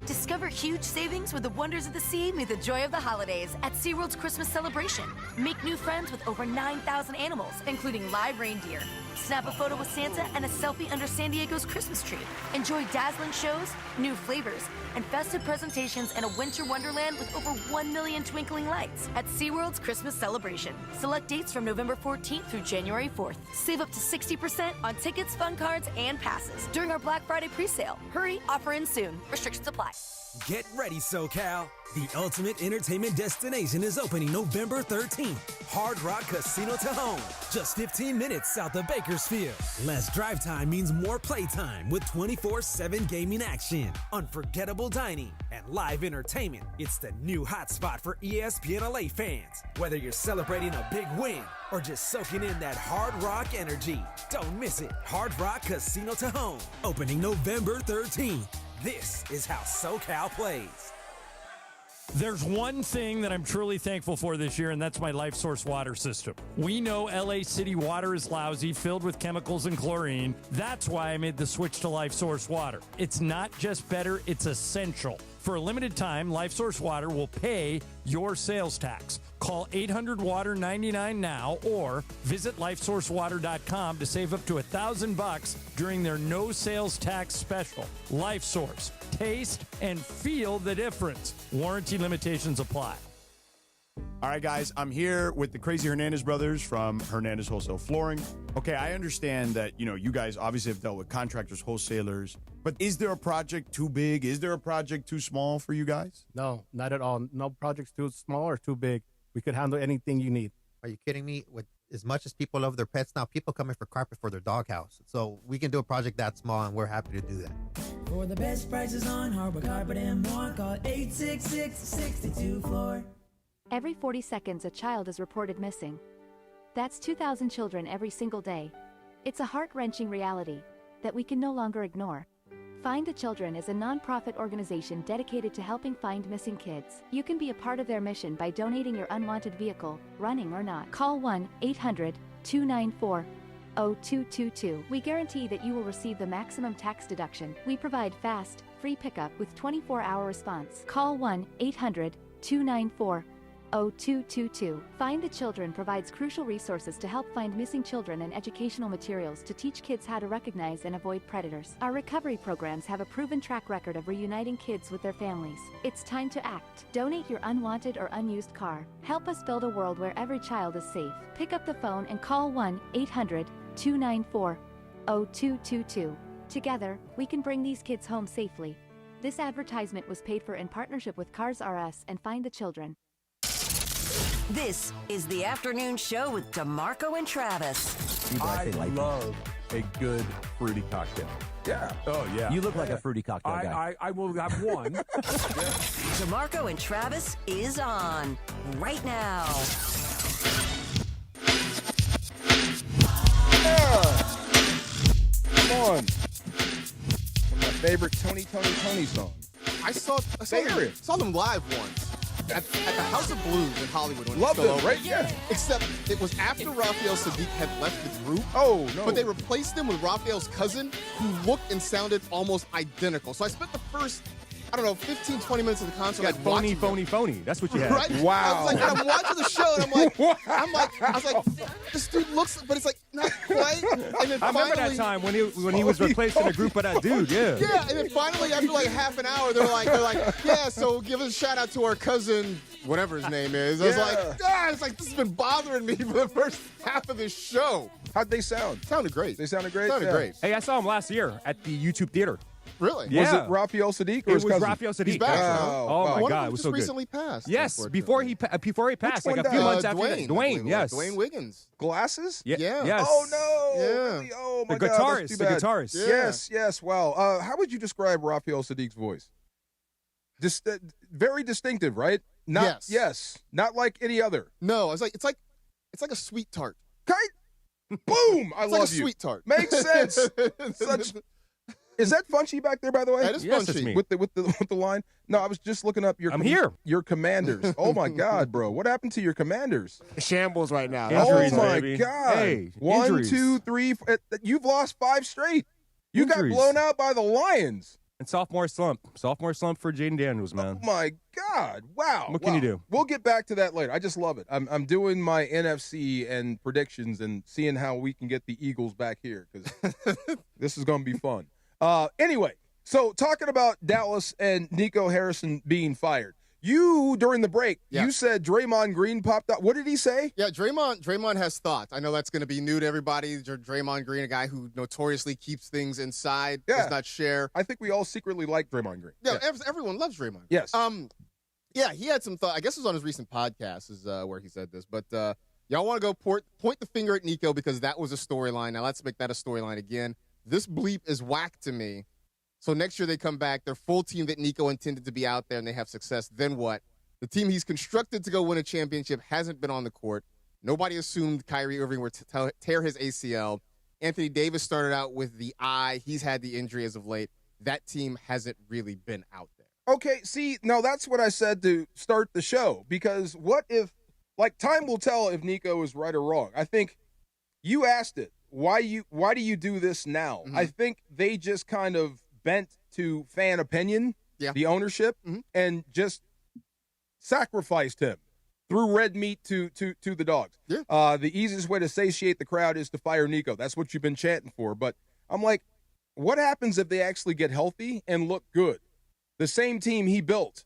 Discover huge savings with the wonders of the sea. Meet the joy of the holidays at SeaWorld's Christmas celebration. Make new friends with over 9,000 animals, including live reindeer. Snap a photo with Santa and a selfie under San Diego's Christmas tree. Enjoy dazzling shows, new flavors, and festive presentations in a winter wonderland with over 1 million twinkling lights at SeaWorld's Christmas celebration. Select dates from November 14th through January 4th. Save up to 60% on tickets, fun cards, and passes during our Black Friday presale. Hurry, offer ends soon. Restrictions apply. Get ready, SoCal. The ultimate entertainment destination is opening November 13th. Hard Rock Casino Tahoe. Just 15 minutes south of Bakersfield. Less drive time means more playtime with 24/7 gaming action, unforgettable dining, and live entertainment. It's the new hotspot for ESPN LA fans. Whether you're celebrating a big win or just soaking in that Hard Rock energy, don't miss it. Hard Rock Casino Tahoe. Opening November 13th. This is how SoCal plays. There's one thing that I'm truly thankful for this year, and that's my Life Source water system. We know LA City water is lousy, filled with chemicals and chlorine. That's why I made the switch to Life Source water. It's not just better, it's essential. For a limited time, Life Source water will pay your sales tax. Call 800-WATER-99 now or visit lifesourcewater.com to save up to $1,000 during their no sales tax special. Life Source. Taste and feel the difference. Warranty limitations apply. All right, guys, I'm here with the crazy Hernandez brothers from Hernandez Wholesale Flooring. Okay, I understand that, you guys obviously have dealt with contractors, wholesalers, but is there a project too big? Is there a project too small for you guys? No, not at all. No project's too small or too big. We could handle anything you need. Are you kidding me? With as much as people love their pets now, people come in for carpet for their doghouse. So we can do a project that small, and we're happy to do that. For the best prices on hardwood carpet and more, call 866-62-FLOOR. Every 40 seconds, a child is reported missing. That's 2,000 children every single day. It's a heart-wrenching reality that we can no longer ignore. Find the Children is a nonprofit organization dedicated to helping find missing kids. You can be a part of their mission by donating your unwanted vehicle, running or not. Call 1-800-294-0222. We guarantee that you will receive the maximum tax deduction. We provide fast, free pickup with 24-hour response. Call 1-800-294-0222. Find the Children provides crucial resources to help find missing children and educational materials to teach kids how to recognize and avoid predators. Our recovery programs have a proven track record of reuniting kids with their families. It's time to act. Donate your unwanted or unused car. Help us build a world where every child is safe. Pick up the phone and call 1-800-294-0222. Together, we can bring these kids home safely. This advertisement was paid for in partnership with Cars R Us and Find the Children. This is the afternoon show with DeMarco and Travis. I love a good fruity cocktail. Yeah. Oh, yeah. You look like a fruity cocktail guy. I will have one. DeMarco and Travis is on right now. Come on. One of my favorite Tony songs. I saw them live once. At the House of Blues in Hollywood when Love it was still them, open. right? Yeah. Except it was after Raphael Sadiq had left the group. Oh, no. But they replaced him with Raphael's cousin who looked and sounded almost identical. So I spent the first, 15, 20 minutes of the concert Like phony. That's what you had. Right? Wow. And I'm watching the show and I was like, this dude looks, but it's like not quite. And then I remember that time when he was replaced in a group of that dude. Yeah. Yeah, and then finally after like half an hour, they're like, yeah. So give a shout out to our cousin, whatever his name is. I was like, this has been bothering me for the first half of this show. How'd they sound? Sounded great. They sounded great. Great. Hey, I saw him last year at the YouTube Theater. Really? Yeah. Was it Raphael Sadiq or It his was cousin? Raphael Sadiq. He's back. Oh my God, it was so good. Recently passed. Yes, before he passed, like a few months after that. Dwayne, yes. Dwayne Wiggins. Glasses? Yeah. Yeah. Yes. Oh, no. Really? Oh, my the God. guitarist. That's too The bad. guitarist. Yes. Wow. How would you describe Raphael Sadiq's voice? Just very distinctive, right? Yes. Not like any other. No, it's like a sweet tart. Boom! I It's love like a you. sweet tart. Makes sense. Is that Funchy back there, by the way? That is Funchy. That's me. With the line. No, I was just looking up I'm here. Your commanders. Oh my God, bro! What happened to your commanders? Shambles right now. Injuries, oh my baby. God! Hey, 1, injuries. 2, 3. You've lost 5 straight. You Injuries. got blown out by the Lions. And sophomore slump for Jaden Daniels, man. Oh my God! Wow. What can you do? We'll get back to that later. I just love it. I'm doing my NFC and predictions and seeing how we can get the Eagles back here because this is going to be fun. Anyway, so talking about Dallas and Nico Harrison being fired. You, during the break, you said Draymond Green popped up. What did he say? Yeah, Draymond has thoughts. I know that's going to be new to everybody. Draymond Green, a guy who notoriously keeps things inside, does not share. I think we all secretly like Draymond Green. Yeah, everyone loves Draymond. Yes. Yeah, he had some thought. I guess it was on his recent podcast is where he said this. But y'all want to go point the finger at Nico because that was a storyline. Now let's make that a storyline again. This bleep is whack to me. So next year they come back, their full team that Nico intended to be out there, and they have success. Then what? The team he's constructed to go win a championship hasn't been on the court. Nobody assumed Kyrie Irving would tear his ACL. Anthony Davis started out with the eye. He's had the injury as of late. That team hasn't really been out there. Okay, see, now that's what I said to start the show. Because what if, like, time will tell if Nico is right or wrong. I think you asked it. Why do you do this now? Mm-hmm. I think they just kind of bent to fan opinion, the ownership, and just sacrificed him, threw red meat to the dogs. Yeah. The easiest way to satiate the crowd is to fire Nico. That's what you've been chanting for. But I'm like, what happens if they actually get healthy and look good? The same team he built.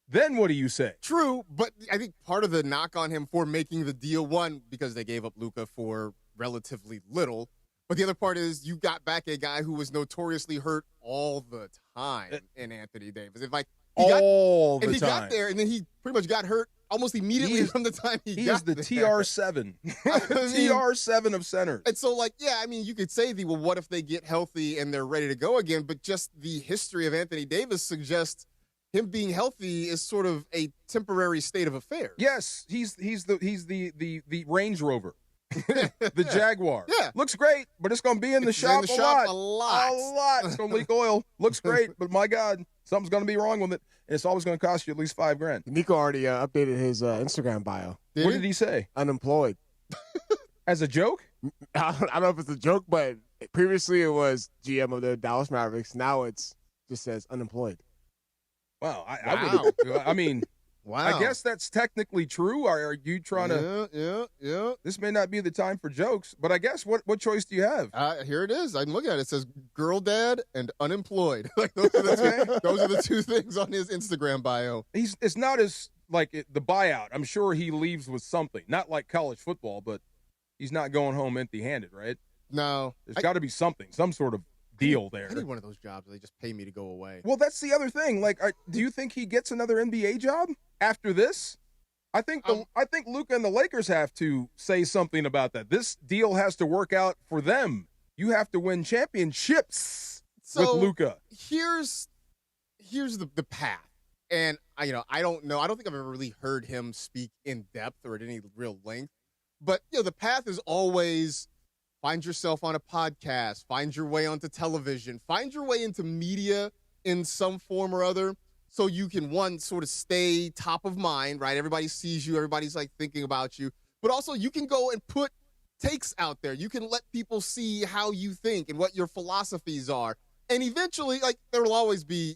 Then what do you say? True, but I think part of the knock on him for making the deal, one, because they gave up Luka for relatively little. But the other part is you got back a guy who was notoriously hurt all the time in Anthony Davis. If like he got there, and then he pretty much got hurt almost immediately from the time he got there. He's the TR7. TR7 of centers. And so, like, yeah, I mean, you could say well, what if they get healthy and they're ready to go again? But just the history of Anthony Davis suggests him being healthy is sort of a temporary state of affairs. Yes, he's the Range Rover. The Jaguar. Yeah. Looks great, but it's going to be in the shop a lot. lot. It's going to leak oil. Looks great, but my God, something's going to be wrong with it. And it's always going to cost you at least $5,000. Nico already updated his Instagram bio. What did he say? Unemployed. As a joke? I don't know if it's a joke, but previously it was GM of the Dallas Mavericks. Now it's just says unemployed. Wow. I mean, wow. I guess that's technically true. Are you trying to? Yeah. This may not be the time for jokes, but I guess what choice do you have? Here it is. I'm looking at it. It says girl dad and unemployed. Like those are the two things on his Instagram bio. It's not as like the buyout. I'm sure he leaves with something. Not like college football, but he's not going home empty-handed, right? No. There's got to be something, some sort of deal there. I need one of those jobs where they just pay me to go away. Well, that's the other thing. Like, do you think he gets another NBA job after this? I think Luka and the Lakers have to say something about that. This deal has to work out for them. You have to win championships with Luka. Here's the path. And I don't know. I don't think I've ever really heard him speak in depth or at any real length. But the path is always find yourself on a podcast, find your way onto television, find your way into media in some form or other so you can, one, sort of stay top of mind, right? Everybody sees you. Everybody's, like, thinking about you. But also you can go and put takes out there. You can let people see how you think and what your philosophies are. And eventually, like, that'll always be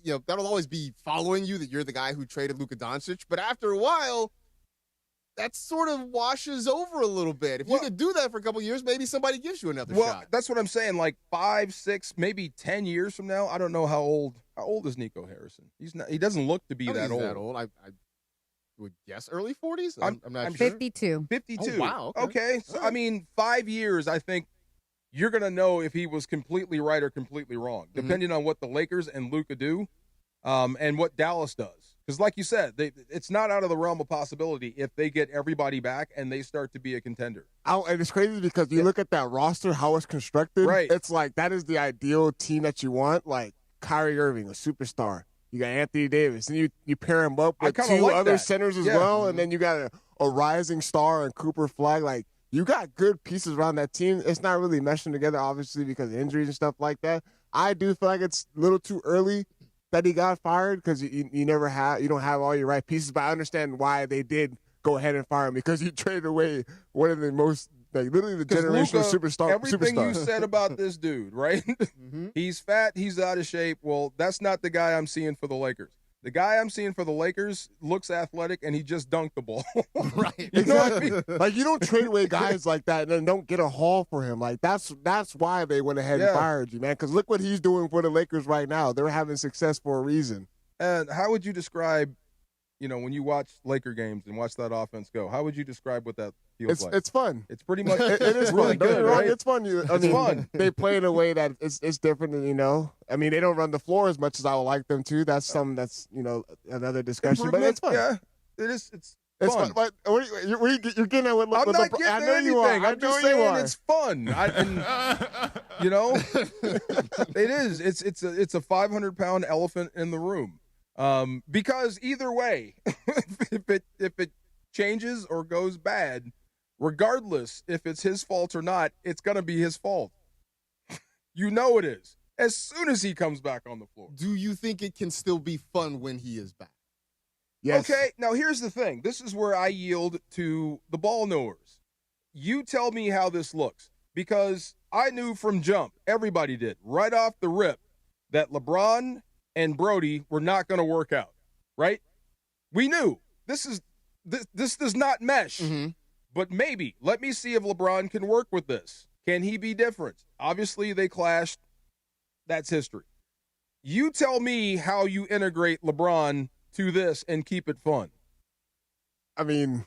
following you that you're the guy who traded Luka Doncic. But after a while, that sort of washes over a little bit. If you could do that for a couple of years, maybe somebody gives you another shot. Well, that's what I'm saying. Like 5, 6, maybe 10 years from now, I don't know how old. How old is Nico Harrison? He's not. He doesn't look to be that old. I would guess early 40s. I'm not sure. 52. 52. Oh, wow. Okay. So, I mean, 5 years, I think you're going to know if he was completely right or completely wrong. Depending on what the Lakers and Luka do, and what Dallas does. Because like you said, it's not out of the realm of possibility if they get everybody back and they start to be a contender. And it's crazy because you look at that roster, how it's constructed. Right. It's like that is the ideal team that you want. Like Kyrie Irving, a superstar. You got Anthony Davis, and you pair him up with two other centers as well, and then you got a rising star and Cooper Flag. Like, you got good pieces around that team. It's not really meshing together, obviously, because of injuries and stuff like that. I do feel like it's a little too early that he got fired because you don't have all your right pieces. But I understand why they did go ahead and fire him, because you traded away one of the most, like, literally the generational superstar. Everything you said about this dude, right? He's fat, he's out of shape. Well, that's not the guy I'm seeing for the Lakers. The guy I'm seeing for the Lakers looks athletic, and he just dunked the ball. Right. You know what I mean? Like, you don't trade away guys like that and then don't get a haul for him. Like, that's why they went ahead and fired you, man. Because look what he's doing for the Lakers right now. They're having success for a reason. And how would you describe, when you watch Laker games and watch that offense go, how would you describe what that feels like? It's fun. It's pretty much it is really fun. Don't get good, me wrong, right? it's fun. It's fun. They play in a way that it's different than, I mean, they don't run the floor as much as I would like them to. That's something that's, another discussion. But it's fun. Yeah, it is. It's fun. But you're getting at what I'm not getting I know anything. you are. I'm just saying it's fun. It is. It's a 500-pound elephant in the room. Because either way, if it changes or goes bad, regardless if it's his fault or not, it's going to be his fault. It is. As soon as he comes back on the floor. Do you think it can still be fun when he is back? Yes. Okay, now here's the thing. This is where I yield to the ball knowers. You tell me how this looks, because I knew from jump, everybody did, right off the rip, that LeBron and Brody were not going to work out, right? We knew this does not mesh, but maybe. Let me see if LeBron can work with this. Can he be different? Obviously, they clashed. That's history. You tell me how you integrate LeBron to this and keep it fun. I mean,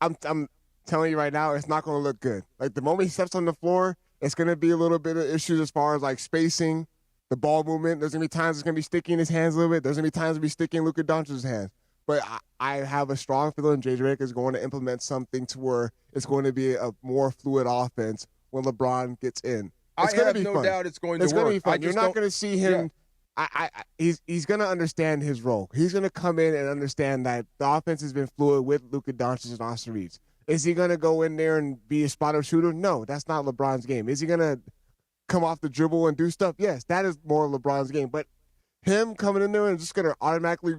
I'm telling you right now, it's not going to look good. Like, the moment he steps on the floor, it's going to be a little bit of issues as far as, like, spacing, the ball movement. There's going to be times it's going to be sticky in his hands a little bit. There's going to be times it'll be sticky in Luka Doncic's hands. But I have a strong feeling J.J. Redick is going to implement something to where it's going to be a more fluid offense when LeBron gets in. It's I have no doubt it's going to work. It's going to be fun. You're not going to see him. Yeah. He's going to understand his role. He's going to come in and understand that the offense has been fluid with Luka Doncic and Austin Reeves. Is he going to go in there and be a spot-up shooter? No, that's not LeBron's game. Is he going to come off the dribble and do stuff? Yes, that is more LeBron's game. But him coming in there and just going to automatically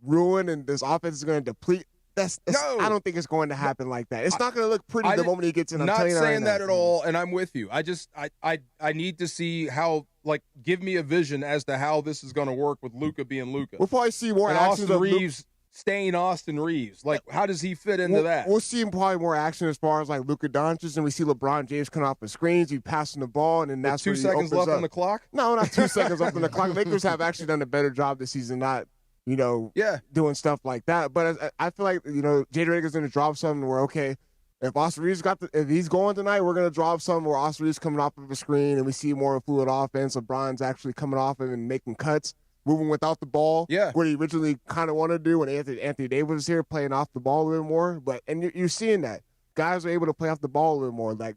ruin and this offense is going to deplete, I don't think it's going to happen like that. It's not going to look pretty the moment he gets in. I'm not telling you saying right that now. at all, and I'm with you. I need to see how, give me a vision as to how this is going to work with Luka being Luka. We'll probably see more and actions Austin of Reeves staying Austin Reeves. How does he fit into that? We'll see probably more action as far as Luka Doncic, and we see LeBron James coming off the screens, he passing the ball, and then that's 2 where he seconds opens left up. on the clock? No, not 2 seconds left on the clock. Lakers have actually done a better job this season, not doing stuff like that. But I feel like J.J. Redick is going to drop something where if Austin Reeves if he's going tonight, we're going to drop something where Austin Reeves coming off of a screen and we see more fluid offense. LeBron's actually coming off of and making cuts, moving without the ball. Yeah, what he originally kind of wanted to do when Anthony Davis was here, playing off the ball a little more. And you're seeing that guys are able to play off the ball a little more. Like,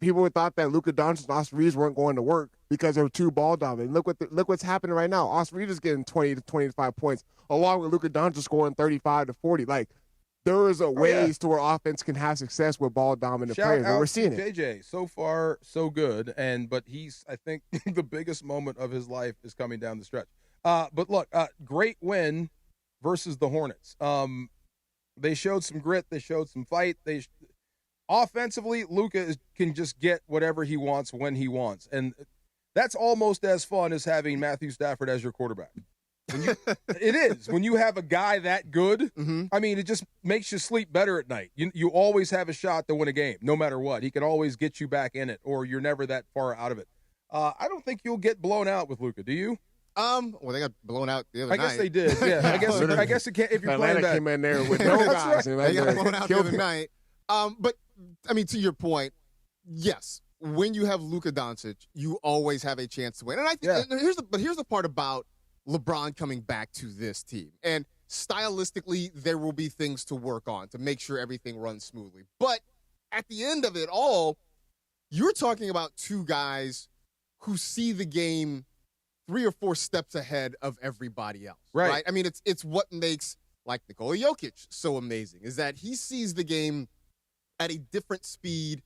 people thought that Luka Doncic and Austin Reeves weren't going to work because they were too ball dominant. Look what's happening right now. Austin Reeves is getting 20 to 25 points, along with Luka Doncic scoring 35 to 40. Like, there is ways to where offense can have success with ball dominant players, and we're seeing it. JJ, so far so good, but I think the biggest moment of his life is coming down the stretch. But look, great win versus the Hornets. They showed some grit. They showed some fight. Offensively, Luka can just get whatever he wants when he wants. And that's almost as fun as having Matthew Stafford as your quarterback. It is. When you have a guy that good, I mean, it just makes you sleep better at night. You always have a shot to win a game, no matter what. He can always get you back in it, or you're never that far out of it. I don't think you'll get blown out with Luka, do you? Well, they got blown out the other night. I guess they did. Yeah, I guess it can't. If you're Atlanta playing that, came in there with no guys. Right. They got blown out the other night. But I mean, to your point, yes, when you have Luka Doncic, you always have a chance to win. And here's the part about LeBron coming back to this team. And stylistically, there will be things to work on to make sure everything runs smoothly. But at the end of it all, you're talking about two guys who see the game 3 or 4 steps ahead of everybody else. Right? I mean, it's what makes, like, Nikola Jokic so amazing, is that he sees the game at a different speed,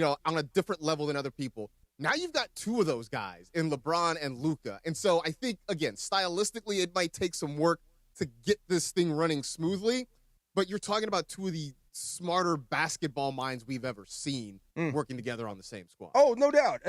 on a different level than other people. Now you've got two of those guys in LeBron and Luka. And so I think, again, stylistically, it might take some work to get this thing running smoothly. But you're talking about two of the smarter basketball minds we've ever seen working together on the same squad. Oh, no doubt.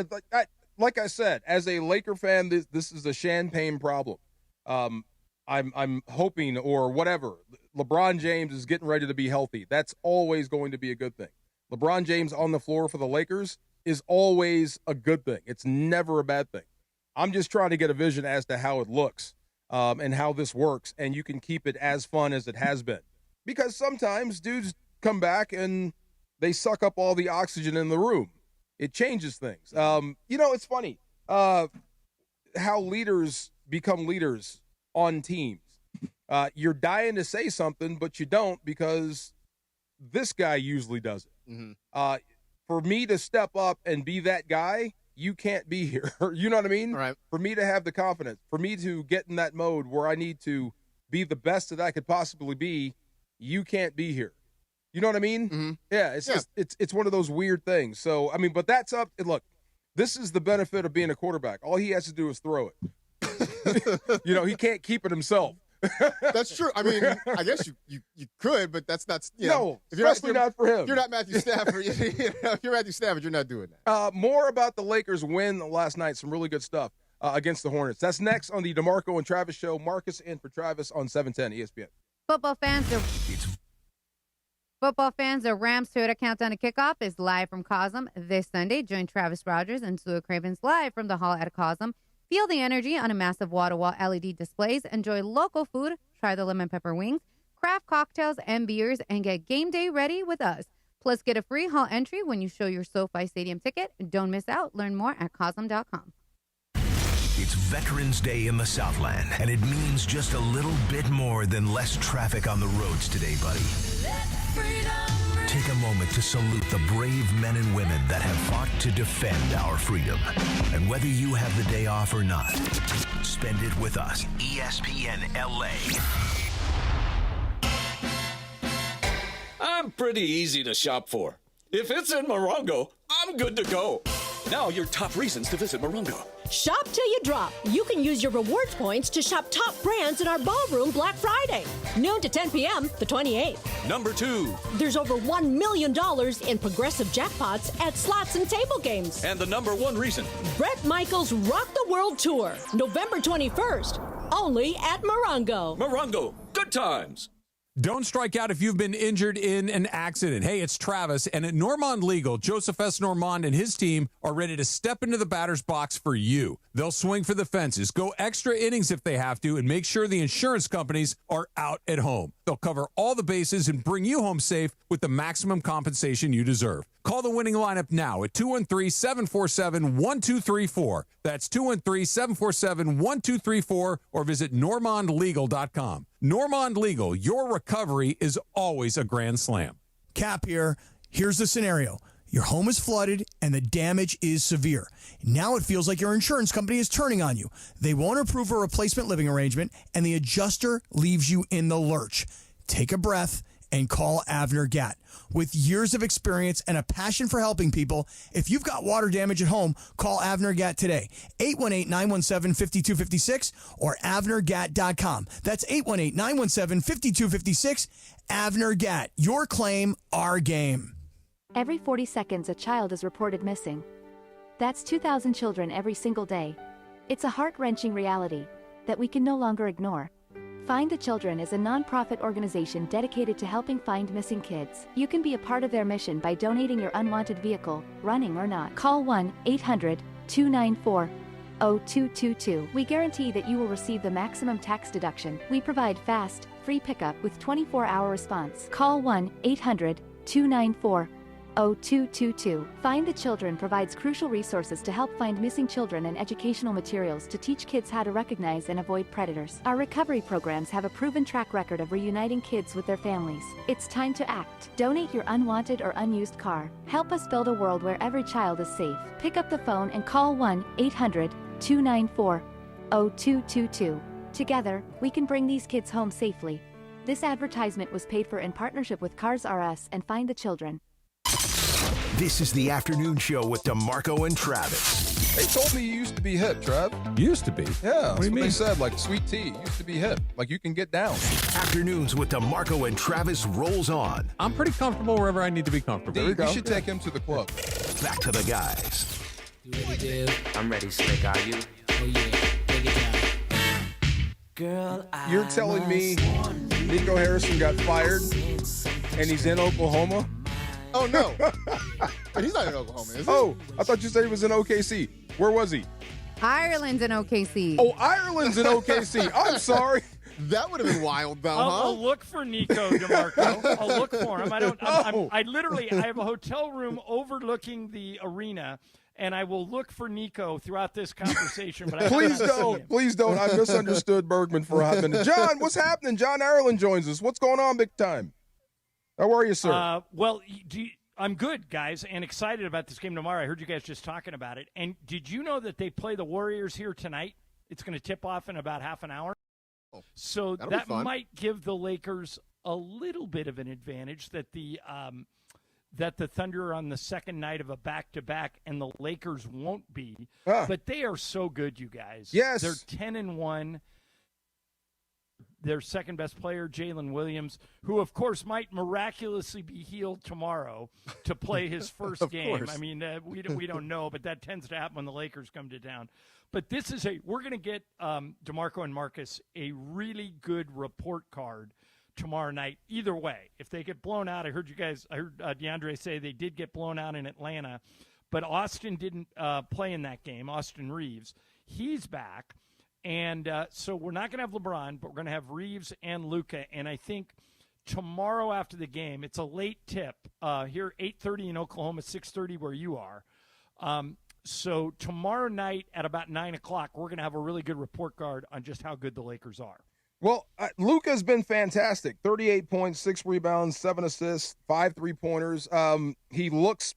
Like I said, as a Laker fan, this is a champagne problem. I'm hoping, or whatever, LeBron James is getting ready to be healthy. That's always going to be a good thing. LeBron James on the floor for the Lakers is always a good thing. It's never a bad thing. I'm just trying to get a vision as to how it looks and how this works, and you can keep it as fun as it has been. Because sometimes dudes come back and they suck up all the oxygen in the room. It changes things. It's funny how leaders become leaders on teams. You're dying to say something, but you don't because this guy usually does it. Mm-hmm. For me to step up and be that guy, you can't be here. You know what I mean? Right. For me to have the confidence, for me to get in that mode where I need to be the best that I could possibly be, you can't be here. You know what I mean? Mm-hmm. Yeah, it's one of those weird things. So, I mean, but that's up. Look, this is the benefit of being a quarterback. All he has to do is throw it. He can't keep it himself. That's true. I mean, I guess you could, but that's not. No, especially not for him. If you're not Matthew Stafford. If you're Matthew Stafford, you're not doing that. More about the Lakers win last night. Some really good stuff against the Hornets. That's next on the DeMarco and Travis show. Marcus in for Travis on 710 ESPN. Football fans, the Rams Toyota Countdown to Kickoff is live from Cosm this Sunday. Join Travis Rogers and Sua Cravens live from the hall at Cosm. Feel the energy on a massive wall-to-wall LED displays. Enjoy local food, try the lemon pepper wings, craft cocktails and beers, and get game day ready with us. Plus, get a free hall entry when you show your SoFi Stadium ticket. Don't miss out. Learn more at Cosm.com. It's Veterans Day in the Southland, and it means just a little bit more than less traffic on the roads today, buddy. Take a moment to salute the brave men and women that have fought to defend our freedom. And whether you have the day off or not, spend it with us. ESPN LA. I'm pretty easy to shop for. If it's in Morongo, I'm good to go. Now your top reasons to visit Morongo. Shop till you drop. You can use your rewards points to shop top brands in our ballroom Black Friday, noon to 10 p.m. the 28th. Number 2. There's over $1 million in progressive jackpots at slots and table games. And the number 1 reason. Bret Michaels Rock the World Tour, November 21st, only at Morongo. Morongo, good times. Don't strike out if you've been injured in an accident. Hey, it's Travis, and at Normand Legal, Joseph S. Normand and his team are ready to step into the batter's box for you. They'll swing for the fences, go extra innings if they have to, and make sure the insurance companies are out at home. They'll cover all the bases and bring you home safe with the maximum compensation you deserve. Call the winning lineup now at 213-747-1234. That's 213-747-1234, or visit normandlegal.com. Normand Legal, your recovery is always a grand slam. Cap here. Here's the scenario. Your home is flooded and the damage is severe. Now it feels like your insurance company is turning on you. They won't approve a replacement living arrangement, and the adjuster leaves you in the lurch. Take a breath and call Avner Gatt. With years of experience and a passion for helping people, if you've got water damage at home, call Avner Gatt today. 818-917-5256 or avnergatt.com. That's 818-917-5256. Avner Gatt. Your claim, our game. Every 40 seconds, a child is reported missing. That's 2,000 children every single day. It's a heart-wrenching reality that we can no longer ignore. Find the Children is a nonprofit organization dedicated to helping find missing kids. You can be a part of their mission by donating your unwanted vehicle, running or not. Call 1-800-294-0222. We guarantee that you will receive the maximum tax deduction. We provide fast, free pickup with 24-hour response. Call 1-800-294-0222. 0222. Find the Children provides crucial resources to help find missing children and educational materials to teach kids how to recognize and avoid predators. Our recovery programs have a proven track record of reuniting kids with their families. It's time to act. Donate your unwanted or unused car. Help us build a world where every child is safe. Pick up the phone and call 1-800-294-0222. Together, we can bring these kids home safely. This advertisement was paid for in partnership with Cars R Us and Find the Children. This is the afternoon show with DeMarco and Travis. They told me you used to be hip, Trav. Used to be? Yeah, What do you mean? They said, like sweet tea. Used to be hip. Like you can get down. Afternoons with DeMarco and Travis rolls on. I'm pretty comfortable wherever I need to be comfortable. You should take him to the club. Back to the guys. You ready, dude? I'm ready, Slick. Are you? Oh, yeah. Take it down. Girl, You're telling me Nico Harrison got fired and he's in Oklahoma? Oh, no. He's not in Oklahoma, is he? Oh, I thought you said he was in OKC. Where was he? Ireland's in OKC. Oh, Ireland's in OKC. I'm sorry. That would have been wild, though, I'll look for Nico DeMarco. I'll look for him. I have a hotel room overlooking the arena, and I will look for Nico throughout this conversation. But Please don't. I misunderstood Bergman for a hot minute. John, what's happening? John Ireland joins us. What's going on, big time? How are you, sir? I'm good, guys, and excited about this game tomorrow. I heard you guys just talking about it. And did you know that they play the Warriors here tonight? It's going to tip off in about half an hour. So that might give the Lakers a little bit of an advantage that the Thunder are on the second night of a back-to-back and the Lakers won't be. But they are so good, you guys. Yes. They're 10-1. Their second-best player, Jalen Williams, who, of course, might miraculously be healed tomorrow to play his first game. Course. I mean, we don't know, but that tends to happen when the Lakers come to town. But we're going to get DeMarco and Marcus a really good report card tomorrow night. Either way, if they get blown out, I heard DeAndre say they did get blown out in Atlanta, but Austin didn't play in that game. Austin Reeves, he's back. And so we're not going to have LeBron, but we're going to have Reeves and Luka. And I think tomorrow after the game, it's a late tip. Here, 8:30 in Oklahoma, 6:30 where you are. So tomorrow night at about 9 o'clock, we're going to have a really good report card on just how good the Lakers are. Well, Luka's been fantastic. 38 points, 6 rebounds, 7 assists, 5 3-pointers. He looks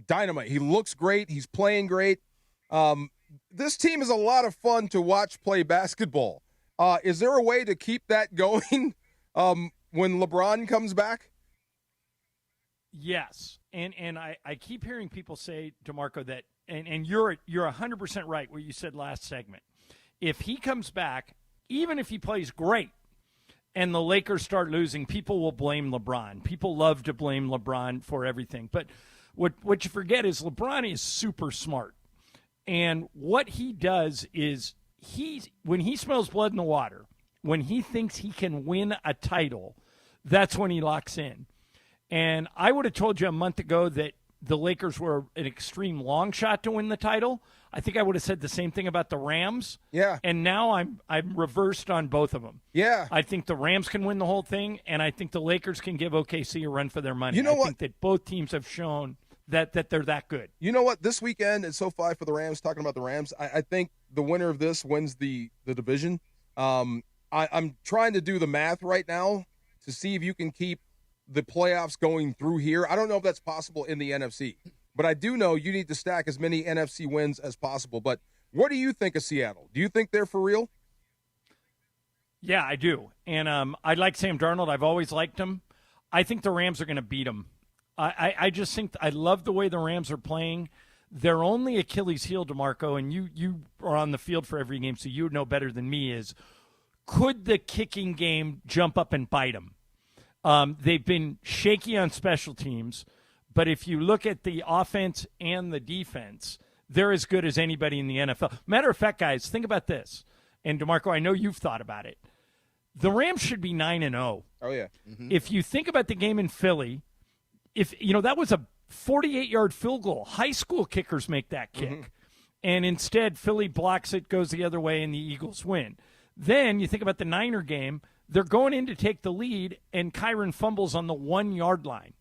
dynamite. He looks great. He's playing great. This team is a lot of fun to watch play basketball. Is there a way to keep that going when LeBron comes back? Yes. And I keep hearing people say, DeMarco, that and you're 100% right what you said last segment. If he comes back, even if he plays great and the Lakers start losing, people will blame LeBron. People love to blame LeBron for everything. But what you forget is LeBron is super smart. And what he does is when he smells blood in the water, when he thinks he can win a title, that's when he locks in. And I would have told you a month ago that the Lakers were an extreme long shot to win the title. I think I would have said the same thing about the Rams. Yeah. And now I'm reversed on both of them. Yeah. I think the Rams can win the whole thing, and I think the Lakers can give OKC a run for their money. You know I what? think that both teams have shown that they're that good. You know what? This weekend is so fly for the Rams. Talking about the Rams, I think the winner of this wins the division. I'm trying to do the math right now to see if you can keep the playoffs going through here. I don't know if that's possible in the NFC, but I do know you need to stack as many NFC wins as possible. But what do you think of Seattle? Do you think they're for real? Yeah, I do. And I like Sam Darnold. I've always liked him. I think the Rams are going to beat him. I just think I love the way the Rams are playing. Their only Achilles heel, DeMarco, and you are on the field for every game, so you know better than me, is could the kicking game jump up and bite them? They've been shaky on special teams, but if you look at the offense and the defense, they're as good as anybody in the NFL. Matter of fact, guys, think about this. And, DeMarco, I know you've thought about it. The Rams should be 9-0. Oh, yeah. Mm-hmm. If you think about the game in Philly, that was a 48-yard field goal. High school kickers make that kick. Mm-hmm. And instead, Philly blocks it, goes the other way, and the Eagles win. Then you think about the Niner game. They're going in to take the lead, and Kyron fumbles on the 1 yard line.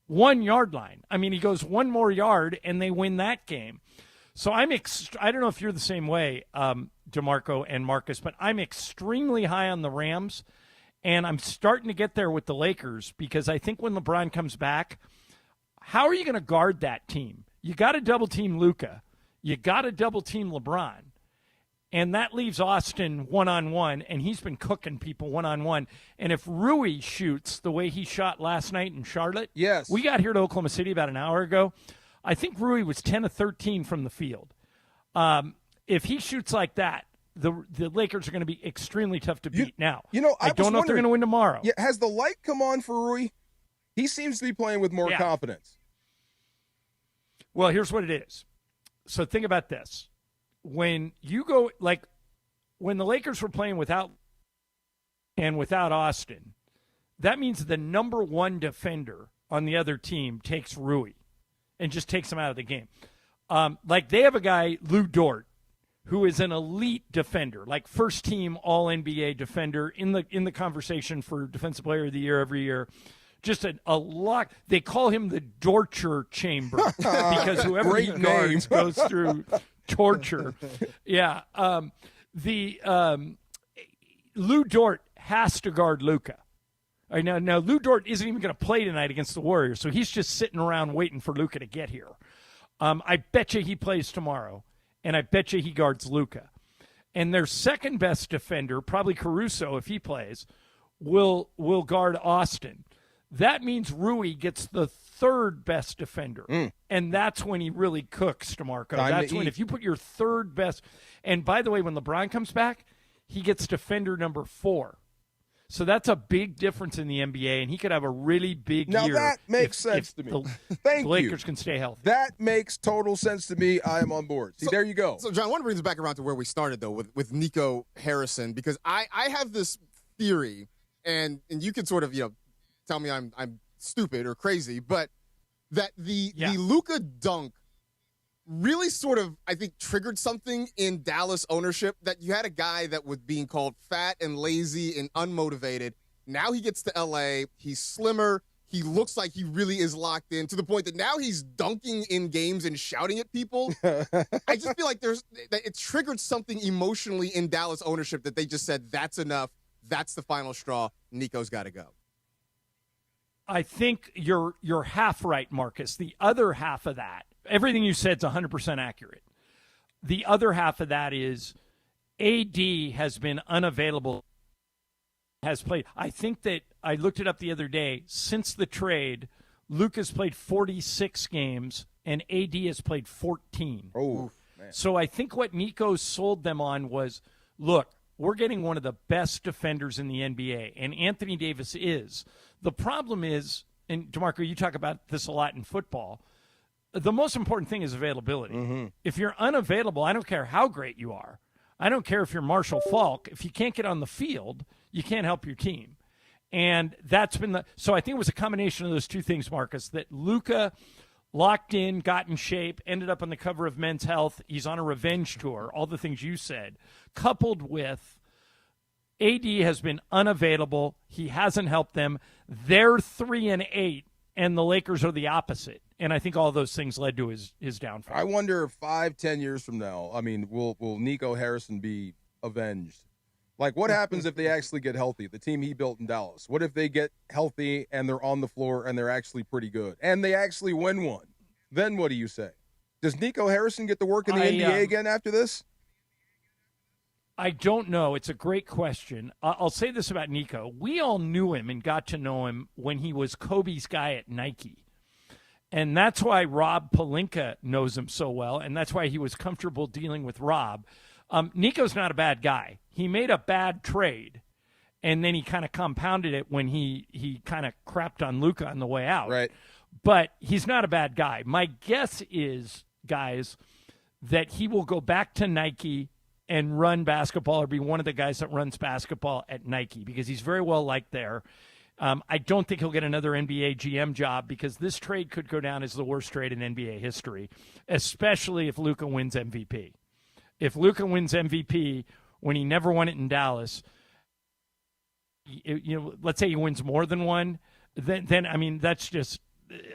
1 yard line. I mean, he goes one more yard, and they win that game. So I don't know if you're the same way, DeMarco and Marcus, but I'm extremely high on the Rams, and I'm starting to get there with the Lakers because I think when LeBron comes back, how are you going to guard that team? You got to double-team Luka. You got to double-team LeBron. And that leaves Austin one-on-one, and he's been cooking people one-on-one. And if Rui shoots the way he shot last night in Charlotte, yes, we got here to Oklahoma City about an hour ago. I think Rui was 10 of 13 from the field. If he shoots like that, the Lakers are going to be extremely tough to beat. Now, I don't know if they're going to win tomorrow. Yeah, has the light come on for Rui? He seems to be playing with more confidence. Well, here's what it is. So think about this. When you go, when the Lakers were playing without Austin, that means the number one defender on the other team takes Rui and just takes him out of the game. They have a guy, Lou Dort, who is an elite defender, like first-team All-NBA defender in the conversation for Defensive Player of the Year every year. Just a lot. They call him the Dorture Chamber because whoever he guards goes through torture. Yeah. Lou Dort has to guard Luka. All right, now Lou Dort isn't even going to play tonight against the Warriors, so he's just sitting around waiting for Luka to get here. I bet you he plays tomorrow, and I bet you he guards Luka. And their second best defender, probably Caruso if he plays, will guard Austin. That means Rui gets the third best defender, and that's when he really cooks, DeMarco. That's when if you put your third best – and by the way, when LeBron comes back, he gets defender number 4. So that's a big difference in the NBA, and he could have a really big year. Now that makes sense to me. Thank the Lakers can stay healthy. That makes total sense to me. I am on board. See, there you go. So, John, I want to bring this back around to where we started, though, with Nico Harrison, because I have this theory, and you can sort of, tell me I'm stupid or crazy, but that the Luka dunk really sort of, I think, triggered something in Dallas ownership, that you had a guy that was being called fat and lazy and unmotivated. Now he gets to L.A., he's slimmer, he looks like he really is locked in, to the point that now he's dunking in games and shouting at people. I just feel like it triggered something emotionally in Dallas ownership that they just said, that's enough, that's the final straw, Nico's got to go. I think you're half right, Marcus. The other half of that, everything you said is 100% accurate. The other half of that is AD has been unavailable, has played. I think that I looked it up the other day. Since the trade, Luka's played 46 games and AD has played 14. Oh, man. So I think what Nico sold them on was, look, we're getting one of the best defenders in the NBA, and Anthony Davis is. The problem is, and DeMarco, you talk about this a lot in football, the most important thing is availability. Mm-hmm. If you're unavailable, I don't care how great you are. I don't care if you're Marshall Faulk. If you can't get on the field, you can't help your team. And that's been so I think it was a combination of those two things, Marcus, that Luka locked in, got in shape, ended up on the cover of Men's Health. He's on a revenge tour, all the things you said, coupled with AD has been unavailable. He hasn't helped them. They're 3-8, and the Lakers are the opposite. And I think all those things led to his downfall. I wonder if 5-10 years from now, will Nico Harrison be avenged? Like, what happens if they actually get healthy, the team he built in Dallas? What if they get healthy and they're on the floor and they're actually pretty good and they actually win one? Then what do you say? Does Nico Harrison get to work in the NBA again after this? I don't know. It's a great question. I'll say this about Nico. We all knew him and got to know him when he was Kobe's guy at Nike. And that's why Rob Pelinka knows him so well, and that's why he was comfortable dealing with Rob. Nico's not a bad guy. He made a bad trade, and then he kind of compounded it when he kind of crapped on Luka on the way out. Right. But he's not a bad guy. My guess is, guys, that he will go back to Nike and run basketball or be one of the guys that runs basketball at Nike because he's very well liked there. I don't think he'll get another NBA GM job because this trade could go down as the worst trade in NBA history, especially if Luka wins MVP. If Luka wins MVP when he never won it in Dallas, let's say he wins more than one, then I mean, that's just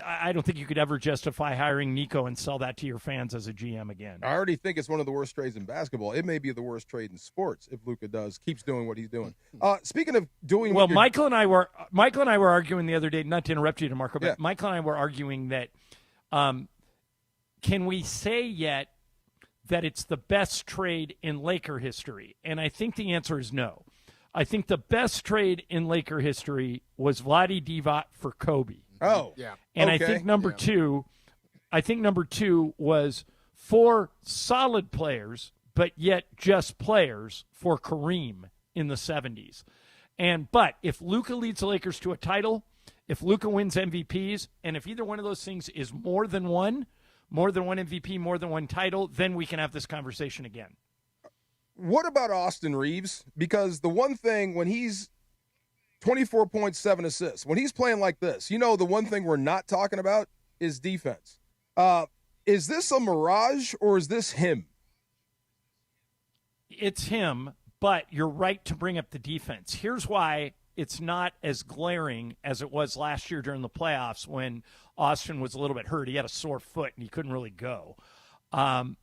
I don't think you could ever justify hiring Nico and sell that to your fans as a GM again. I already think it's one of the worst trades in basketball. It may be the worst trade in sports if Luka keeps doing what he's doing. Speaking of doing, well, Michael and I were arguing the other day. Not to interrupt you, DeMarco, but Yeah. Michael and I were arguing that can we say yet that it's the best trade in Laker history? And I think the answer is no. I think the best trade in Laker history was Vlade Divac for Kobe. Oh, yeah. And Okay. I think number two was 4 solid players, but yet just players for Kareem in the 70s. But if Luka leads the Lakers to a title, if Luka wins MVPs, and if either one of those things is more than one MVP, more than one title, then we can have this conversation again. What about Austin Reeves? Because the one thing when he's 24.7 assists, when he's playing like this, the one thing we're not talking about is defense. Is this a mirage or is this him? It's him, but you're right to bring up the defense. Here's why it's not as glaring as it was last year during the playoffs when Austin was a little bit hurt. He had a sore foot and he couldn't really go.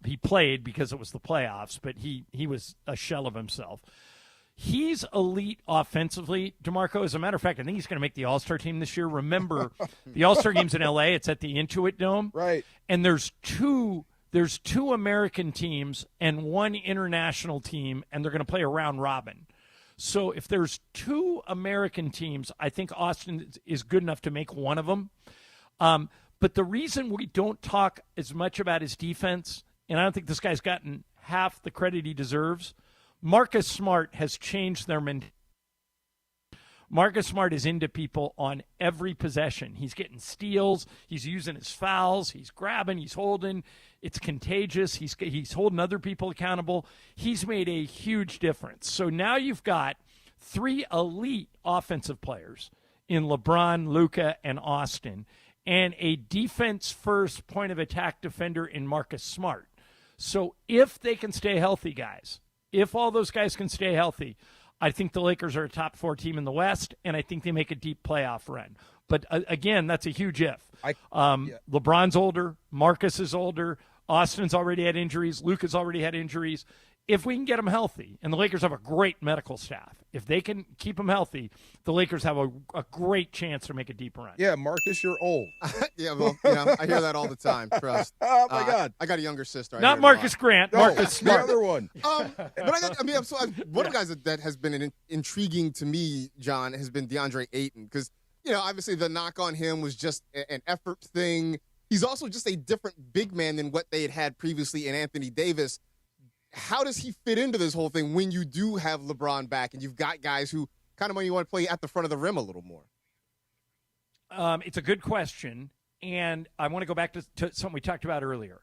He played because it was the playoffs, but he was a shell of himself. He's elite offensively, DeMarco. As a matter of fact, I think he's going to make the All-Star team this year. Remember, the All-Star game's in L.A. It's at the Intuit Dome. Right. And there's two American teams and 1 international team, and they're going to play a round robin. So if there's 2 American teams, I think Austin is good enough to make one of them. But the reason we don't talk as much about his defense, and I don't think this guy's gotten half the credit he deserves, Marcus Smart has changed their mentality. Marcus Smart is into people on every possession. He's getting steals. He's using his fouls. He's grabbing. He's holding. It's contagious. He's holding other people accountable. He's made a huge difference. So now you've got 3 elite offensive players in LeBron, Luka, and Austin, and a defense-first point-of-attack defender in Marcus Smart. So if they can stay healthy, guys, if all those guys can stay healthy, I think the Lakers are a top 4 team in the West, and I think they make a deep playoff run. But, again, that's a huge if. LeBron's older. Marcus is older. Austin's already had injuries. Luka's already had injuries. If we can get them healthy, and the Lakers have a great medical staff, if they can keep them healthy, the Lakers have a great chance to make a deep run. Yeah, Marcus, you're old. Yeah, well, I hear that all the time. Trust. Oh, my God. I got a younger sister. Not Marcus Grant. No, Marcus Smart. The other one. But one of the guys that has been intriguing to me, John, has been DeAndre Ayton. Because, obviously the knock on him was just an effort thing. He's also just a different big man than what they had previously in Anthony Davis. How does he fit into this whole thing when you do have LeBron back and you've got guys who kind of when you want to play at the front of the rim a little more? It's a good question, and I want to go back to something we talked about earlier.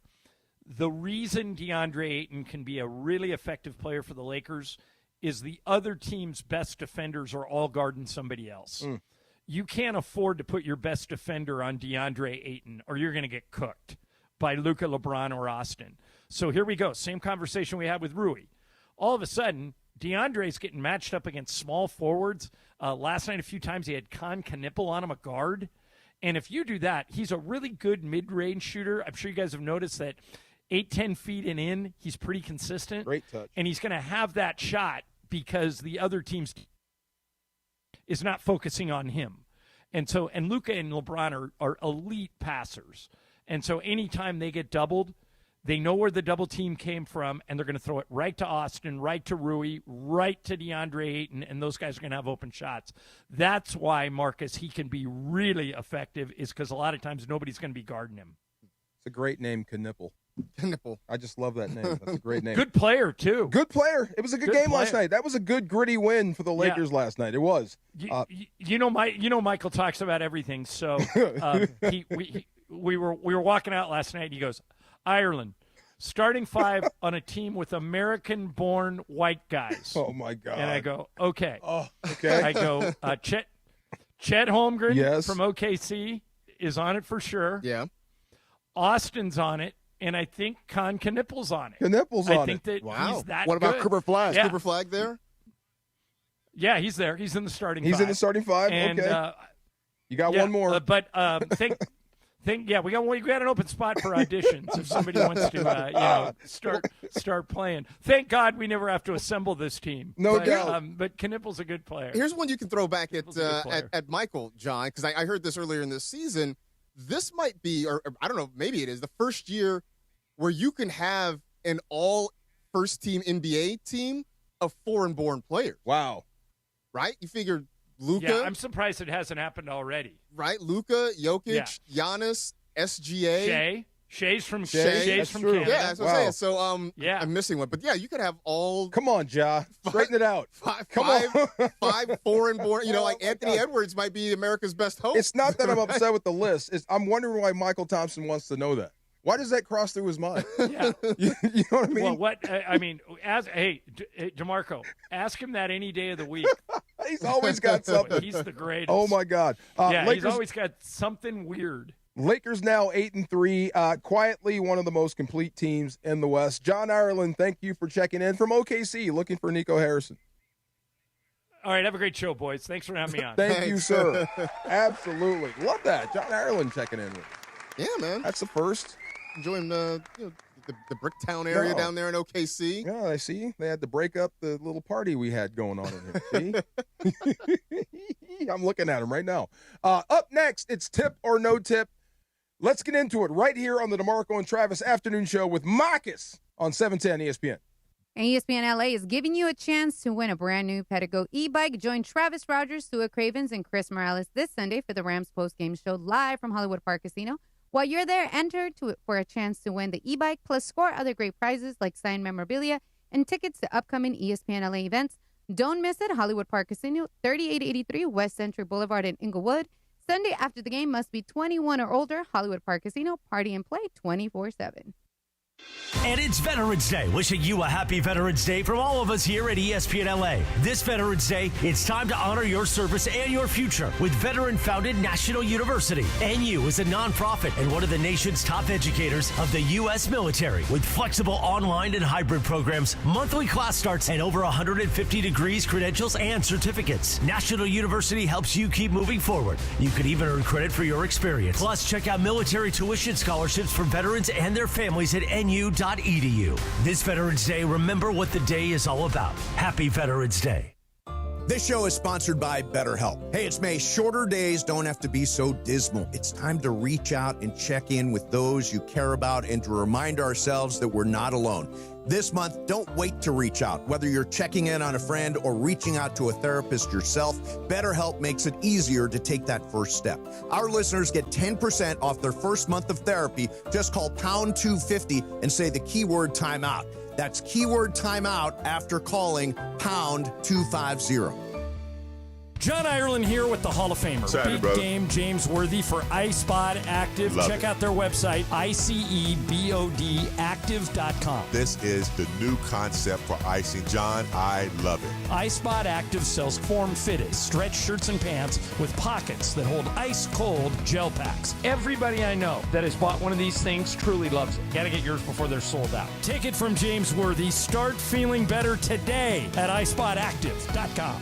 The reason DeAndre Ayton can be a really effective player for the Lakers is the other team's best defenders are all guarding somebody else. You can't afford to put your best defender on DeAndre Ayton or you're going to get cooked by Luka, LeBron, or Austin. So here we go. Same conversation we had with Rui. All of a sudden, DeAndre's getting matched up against small forwards. Last night, a few times, he had Knipple on him, a guard. And if you do that, he's a really good mid-range shooter. I'm sure you guys have noticed that 8-10 feet and in, he's pretty consistent. Great touch. And he's going to have that shot because the other team's is not focusing on him. And Luka and LeBron are elite passers. And so anytime they get doubled, they know where the double team came from, and they're going to throw it right to Austin, right to Rui, right to DeAndre Ayton, and those guys are going to have open shots. That's why, Marcus, he can be really effective, is because a lot of times nobody's going to be guarding him. It's a great name, Knipple. Knipple. I just love that name. That's a great name. Good player, too. Good player. It was a good game last night. That was a good, gritty win for the Lakers last night. It was. Michael talks about everything. So we were walking out last night, and he goes, Ireland, starting 5 on a team with American-born white guys. Oh, my God. And I go, okay. Oh, okay. I go, Chet Holmgren from OKC is on it for sure. Yeah. Austin's on it, and I think Knipple's on it. Knipple's on it. I think that he's that What about good. Cooper Flag? Yeah. Cooper Flag there? Yeah, he's there. He's in the starting 5. He's in the starting 5? And, okay. You got one more. We got an open spot for auditions if somebody wants to, start playing. Thank God we never have to assemble this team. No doubt. But Knippel's a good player. Here's one you can throw back at Michael, John, because I heard this earlier in this season. This might be, or I don't know, maybe it is the first year where you can have an all first-team NBA team of foreign-born players. Wow. Right? You figure Luka. Yeah, I'm surprised it hasn't happened already. Right? Luka, Jokic, Giannis, SGA. Shay's from Canada. Canada. Yeah, that's what I'm saying. So I'm missing one. But yeah, you could have all. Come on, Ja. Straighten it out. Five foreign-born. Like Anthony Edwards might be America's best host. It's not that I'm upset with the list. I'm wondering why Michael Thompson wants to know that. Why does that cross through his mind? Yeah. you know what I mean? Well, DeMarco, ask him that any day of the week. He's always got something. He's the greatest. Oh, my God. He's always got something weird. Lakers now 8-3, quietly one of the most complete teams in the West. John Ireland, thank you for checking in from OKC, looking for Nico Harrison. All right, have a great show, boys. Thanks for having me on. Thank you, sir. Absolutely. Love that. John Ireland checking in with us. Yeah, man. That's the first. Enjoying the Bricktown area down there in OKC. Yeah, I see. They had to break up the little party we had going on in here. See? I'm looking at him right now. Up next, it's Tip or No Tip. Let's get into it right here on the DeMarco and Travis Afternoon Show with Marcus on 710 ESPN. And ESPN LA is giving you a chance to win a brand new Pedego e-bike. Join Travis Rogers, Sua Cravens, and Chris Morales this Sunday for the Rams postgame show live from Hollywood Park Casino. While you're there, enter for a chance to win the e-bike, plus score other great prizes like signed memorabilia and tickets to upcoming ESPN LA events. Don't miss it. Hollywood Park Casino, 3883 West Century Boulevard in Inglewood. Sunday after the game must be 21 or older. Hollywood Park Casino, party and play 24/7. And it's Veterans Day. Wishing you a happy Veterans Day from all of us here at ESPN LA. This Veterans Day, it's time to honor your service and your future with veteran-founded National University. NU is a nonprofit and one of the nation's top educators of the U.S. military. With flexible online and hybrid programs, monthly class starts, and over 150 degrees, credentials, and certificates. National University helps you keep moving forward. You could even earn credit for your experience. Plus, check out military tuition scholarships for veterans and their families at nu.edu. This Veterans Day, remember what the day is all about. Happy Veterans Day. This show is sponsored by BetterHelp. Hey, it's May. Shorter days don't have to be so dismal. It's time to reach out and check in with those you care about and to remind ourselves that we're not alone. This month, don't wait to reach out. Whether you're checking in on a friend or reaching out to a therapist yourself, BetterHelp makes it easier to take that first step. Our listeners get 10% off their first month of therapy. Just call pound 250 and say the keyword timeout. That's keyword timeout after calling pound 250. John Ireland here with the Hall of Famer, Saturday, Big brother. Game James Worthy for iSpot Active. Love Check it. out their website, ICEBODactive.com. This is the new concept for icing. John, I love it. iSpot Active sells form-fitted stretch shirts and pants with pockets that hold ice-cold gel packs. Everybody I know that has bought one of these things truly loves it. Gotta get yours before they're sold out. Take it from James Worthy. Start feeling better today at iSpotActive.com.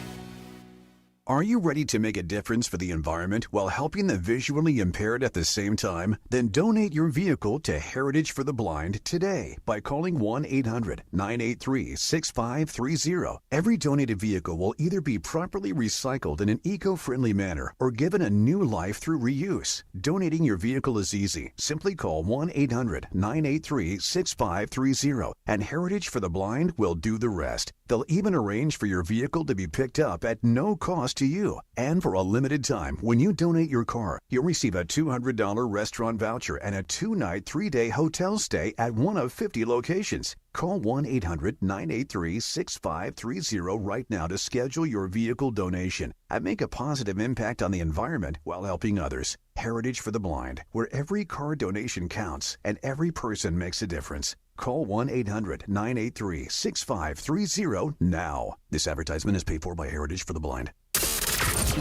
Are you ready to make a difference for the environment while helping the visually impaired at the same time? Then donate your vehicle to Heritage for the Blind today by calling 1-800-983-6530. Every donated vehicle will either be properly recycled in an eco-friendly manner or given a new life through reuse. Donating your vehicle is easy. Simply call 1-800-983-6530 and Heritage for the Blind will do the rest. They'll even arrange for your vehicle to be picked up at no cost to you. And for a limited time, when you donate your car, you'll receive a $200 restaurant voucher and a 2-night, 3-day hotel stay at one of 50 locations. Call 1-800-983-6530 right now to schedule your vehicle donation and make a positive impact on the environment while helping others. Heritage for the Blind, where every car donation counts and every person makes a difference. Call 1-800-983-6530 now. This advertisement is paid for by Heritage for the Blind.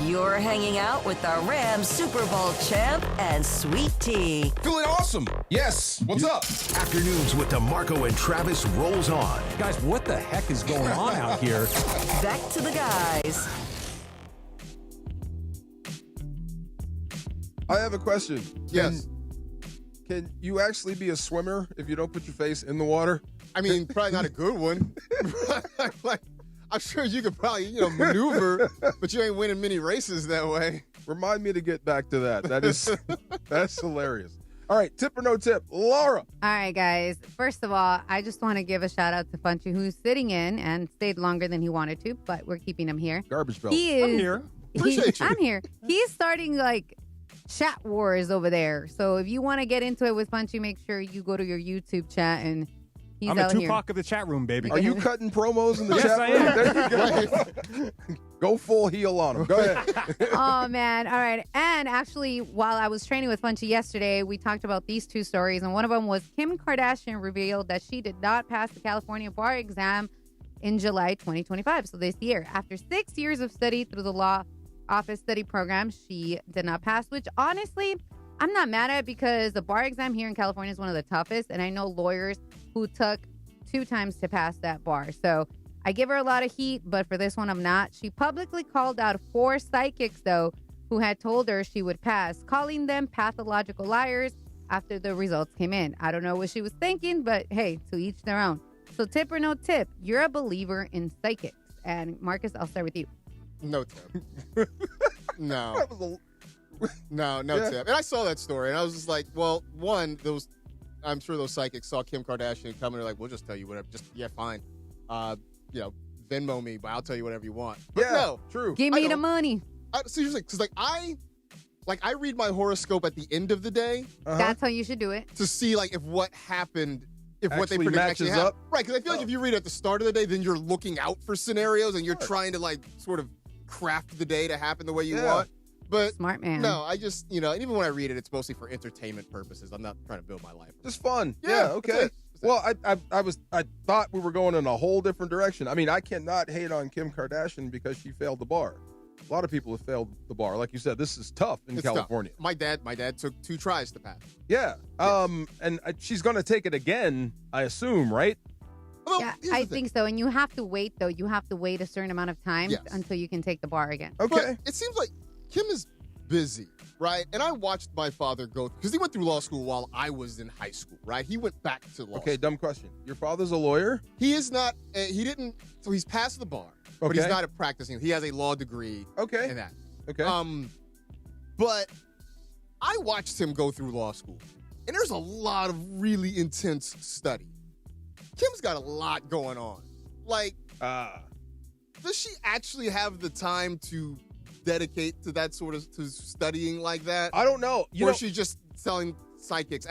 You're hanging out with the Rams Super Bowl champ and Sweet Tea. Feeling awesome. Yes. What's up? Afternoons with DeMarco and Travis rolls on. Guys, what the heck is going on out here? Back to the guys. I have a question. Yes. Can you actually be a swimmer if you don't put your face in the water? I mean, probably not a good one. Like, I'm sure you could probably, maneuver, but you ain't winning many races that way. Remind me to get back to that. That's hilarious. All right, tip or no tip, Laura. All right, guys. First of all, I just want to give a shout out to Funchy, who's sitting in and stayed longer than he wanted to, but we're keeping him here. Garbage belt. I'm here. Appreciate you. I'm here. He's starting chat wars over there. So if you want to get into it with Funchy, make sure you go to your YouTube chat and he's I'm out a here. Tupac of the chat room, baby. Are you cutting promos in the Yes, chat I room? am. There you go. Go full heel on him. Go ahead. Oh, man. All right. And actually, while I was training with Funchy yesterday, we talked about these two stories. And one of them was Kim Kardashian revealed that she did not pass the California bar exam in July 2025. So this year, after 6 years of study through the law office study program, she did not pass, which honestly, I'm not mad at because the bar exam here in California is one of the toughest. And I know lawyers who took 2 times to pass that bar. So I give her a lot of heat, but for this one, I'm not. She publicly called out 4 psychics, though, who had told her she would pass, calling them pathological liars after the results came in. I don't know what she was thinking, but hey, to each their own. So tip or no tip, you're a believer in psychics. And Marcus, I'll start with you. No tip. No. No tip. And I saw that story, and I was just like, well, one, I'm sure those psychics saw Kim Kardashian coming. They're like, we'll just tell you whatever. Fine. Venmo me, but I'll tell you whatever you want. But no, true. Give me the money. Seriously, because I read my horoscope at the end of the day. That's how you should do it. To see if what happened, if what they Actually predict matches actually happened. up? Right, because I feel like if you read at the start of the day, then you're looking out for scenarios and you're trying to sort of craft the day to happen the way you want. But smart man. No, I just, and even when I read it, it's mostly for entertainment purposes. I'm not trying to build my life. Just fun. Yeah, okay. Well, I thought we were going in a whole different direction. I mean, I cannot hate on Kim Kardashian because she failed the bar. A lot of people have failed the bar. Like you said, this is tough in California. Tough. My dad took 2 tries to pass. Yeah. And she's going to take it again, I assume, right? Well, yeah, I think so. And you have to wait, though. You have to wait a certain amount of time until you can take the bar again. Okay. But it seems like Kim is busy, right? And I watched my father go, because he went through law school while I was in high school, right? He went back to law school. Dumb question. Your father's a lawyer? He is not, so he's passed the bar, but he's not practicing. He has a law degree. Okay. In that. Okay. But I watched him go through law school, and there's a lot of really intense study. Kim's got a lot going on. Does she actually have the time to dedicate to that sort of to studying like that? I don't know. Or is she just asking psychics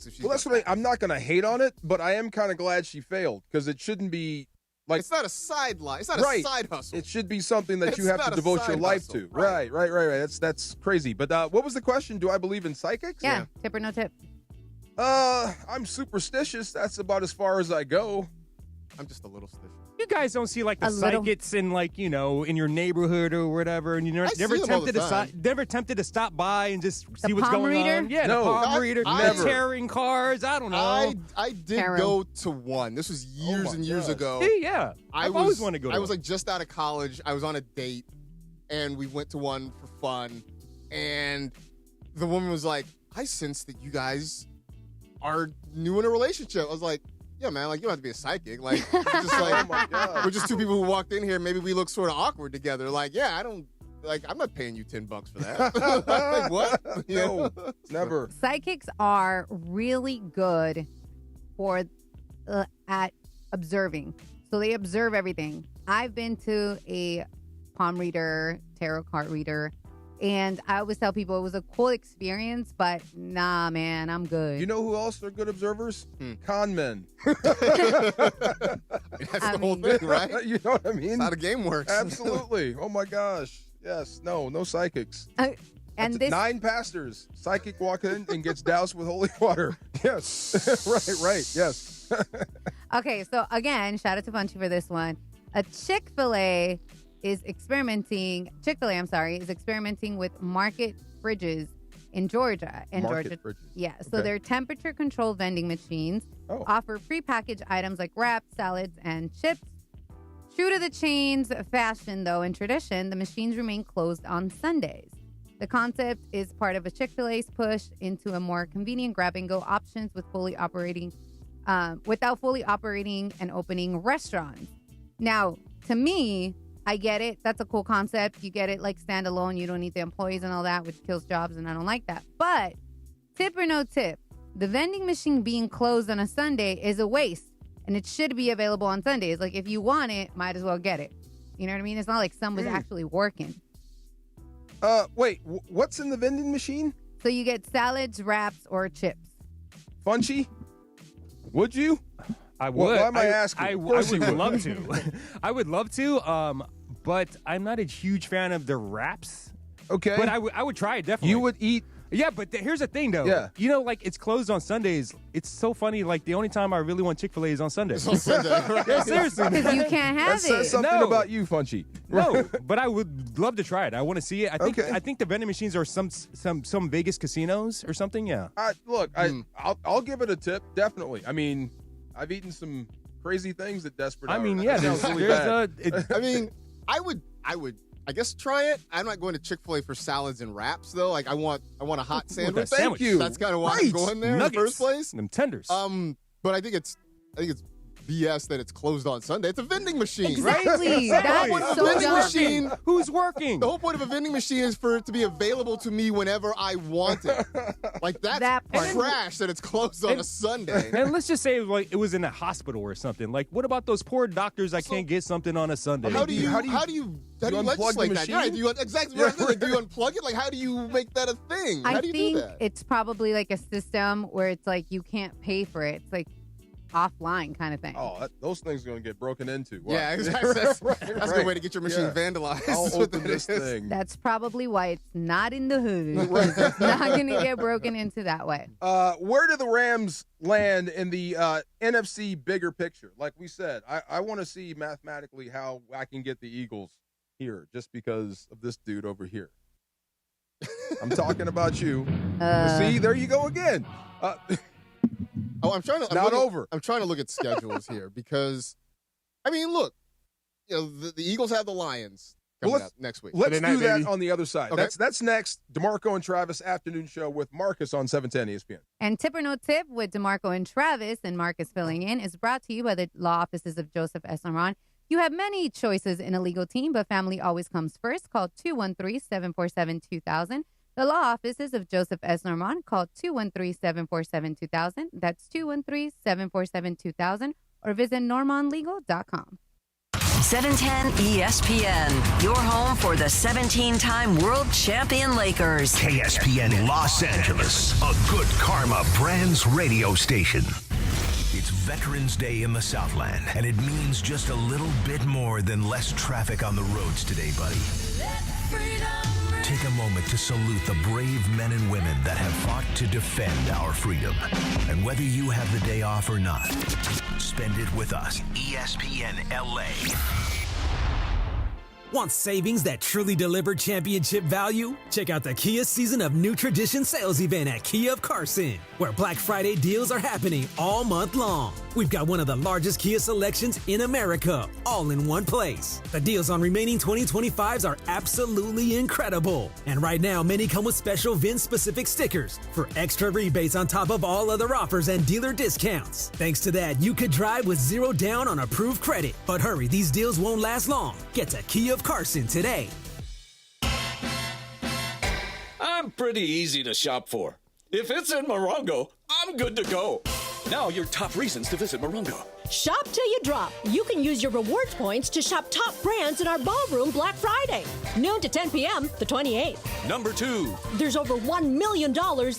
if she's... Well, that's what I'm not going to hate on it, but I am kind of glad she failed because it shouldn't be it's not a sideline. It's not a side hustle. It should be something that you have to devote your life to. Right. That's crazy. But what was the question? Do I believe in psychics? Yeah. Tip or no tip? I'm superstitious. That's about as far as I go. I'm just a little stitious. You guys don't see the psychics in in your neighborhood or whatever, and you're never tempted to stop by and just see what's going on. Yeah, no, the palm reader, never. Tearing cards. I don't know. I did go to one. This was years and years ago. Hey, yeah, I've always wanted to go. I was just out of college. I was on a date, and we went to one for fun. And the woman was like, "I sense that you guys are new in a relationship." I was like, yeah, man, you don't have to be a psychic. We're just oh my God. We're just 2 people who walked in here. Maybe we look sort of awkward together. I'm not paying you $10 for that. What? No, never. Psychics are really good for at observing. So they observe everything. I've been to a palm reader, tarot card reader, and I always tell people it was a cool experience, but nah, man, I'm good. You know who else are good observers? Con men. That's the whole thing, right? You know what I mean? That's how the game works. Absolutely. Oh my gosh. Yes. No psychics. And this 9 pastors. Psychic walks in and gets doused with holy water. Yes. Right. Yes. Okay, so again, shout out to Punchy for this one. Chick-fil-A is experimenting with market fridges in Georgia. Fridges. Yeah, so they're temperature-controlled vending machines offer prepackaged items like wraps, salads, and chips. True to the chain's fashion, though, and tradition, the machines remain closed on Sundays. The concept is part of a Chick-fil-A's push into a more convenient grab-and-go options without fully operating and opening restaurants. Now, to me, I get it. That's a cool concept. You get it like standalone. You don't need the employees and all that, which kills jobs, and I don't like that. But tip or no tip, the vending machine being closed on a Sunday is a waste, and it should be available on Sundays. Like, if you want it, might as well get it. You know what I mean? It's not like someone's actually working. Wait, what's in the vending machine? So you get salads, wraps, or chips. Funchy? Would you? I would. Why am I asking? I would love to. I would love to, but I'm not a huge fan of the wraps. Okay. But I would try it, definitely. You would eat? Yeah, but here's the thing, though. Yeah. You know, like, it's closed on Sundays. It's so funny. Like, the only time I really want Chick-fil-A is on Sundays. On Sunday, right? Yeah, seriously. Because you can't have That says something about you, Funchy. No, but I would love to try it. I want to see it. I think the vending machines are some Vegas casinos or something. Yeah. I'll give it a tip, definitely. I mean, I've eaten some crazy things at Desperate Hour. I mean, yeah, That sounds really bad. I mean, I would, I guess, try it. I'm not going to Chick-fil-A for salads and wraps, though. Like, I want a hot sandwich. Thank you. That's kind of why I'm going there Nuggets. in the first place. Them tenders. But I think it's BS that it's closed on Sunday. It's a vending machine, Exactly. right? That's The whole point of a so vending dumb. machine. Who's working? The whole point of a vending machine is for it to be available to me whenever I want it. Like, that's That part. trash that it's closed on a Sunday. And let's just say like it was in a hospital or something. Like, what about those poor doctors that can't get something on a Sunday? How do you unplug legislate the that? machine? Yeah, do you exactly right. Like, do you unplug it? Like, how do you make that a thing? How I do you think do that? it's probably like a system where it's like you can't pay for it. It's like offline kind of thing. Oh, those things are going to get broken into. Yeah, exactly. That's a good way to get your machine vandalized. I'll That's what open that this is. thing. That's probably why it's not in the hood. It's not going to get broken into that way. Where do the Rams land in the NFC bigger picture? Like we said, I want to see mathematically how I can get the Eagles here just because of this dude over here. I'm talking about you. See, there you go again. I'm trying to look at schedules here because, I mean, look, you know, the Eagles have the Lions coming up next week. Let's Friday do night, that baby. on the other side. Okay. That's next. DeMarco and Travis afternoon show with Marcus on 710 ESPN. And Tip or No Tip with DeMarco and Travis and Marcus filling in is brought to you by the law offices of Joseph S. Norman. You have many choices in a legal team, but family always comes first. Call 213-747-2000. The law offices of Joseph S. Norman. Call 213-747-2000. That's 213-747-2000. Or visit normanlegal.com. 710 ESPN, your home for the 17-time world champion Lakers. KSPN Los Angeles, a good karma brands radio station. It's Veterans Day in the Southland, and it means just a little bit more than less traffic on the roads today, buddy. Take a moment to salute the brave men and women that have fought to defend our freedom. And whether you have the day off or not, spend it with us. ESPN LA. Want savings that truly deliver championship value? Check out the Kia Season of New Tradition sales event at Kia of Carson, where Black Friday deals are happening all month long. We've got one of the largest Kia selections in America, all in one place. The deals on remaining 2025s are absolutely incredible. And right now, many come with special VIN-specific stickers for extra rebates on top of all other offers and dealer discounts. Thanks to that, you could drive with zero down on approved credit. But hurry, these deals won't last long. Get to Kia of Carson today. I'm pretty easy to shop for. If it's in Morongo, I'm good to go. Now your top reasons to visit Morongo. Shop till you drop. You can use your rewards points to shop top brands in our ballroom Black Friday. Noon to 10 p.m. the 28th. Number 2. There's over $1 million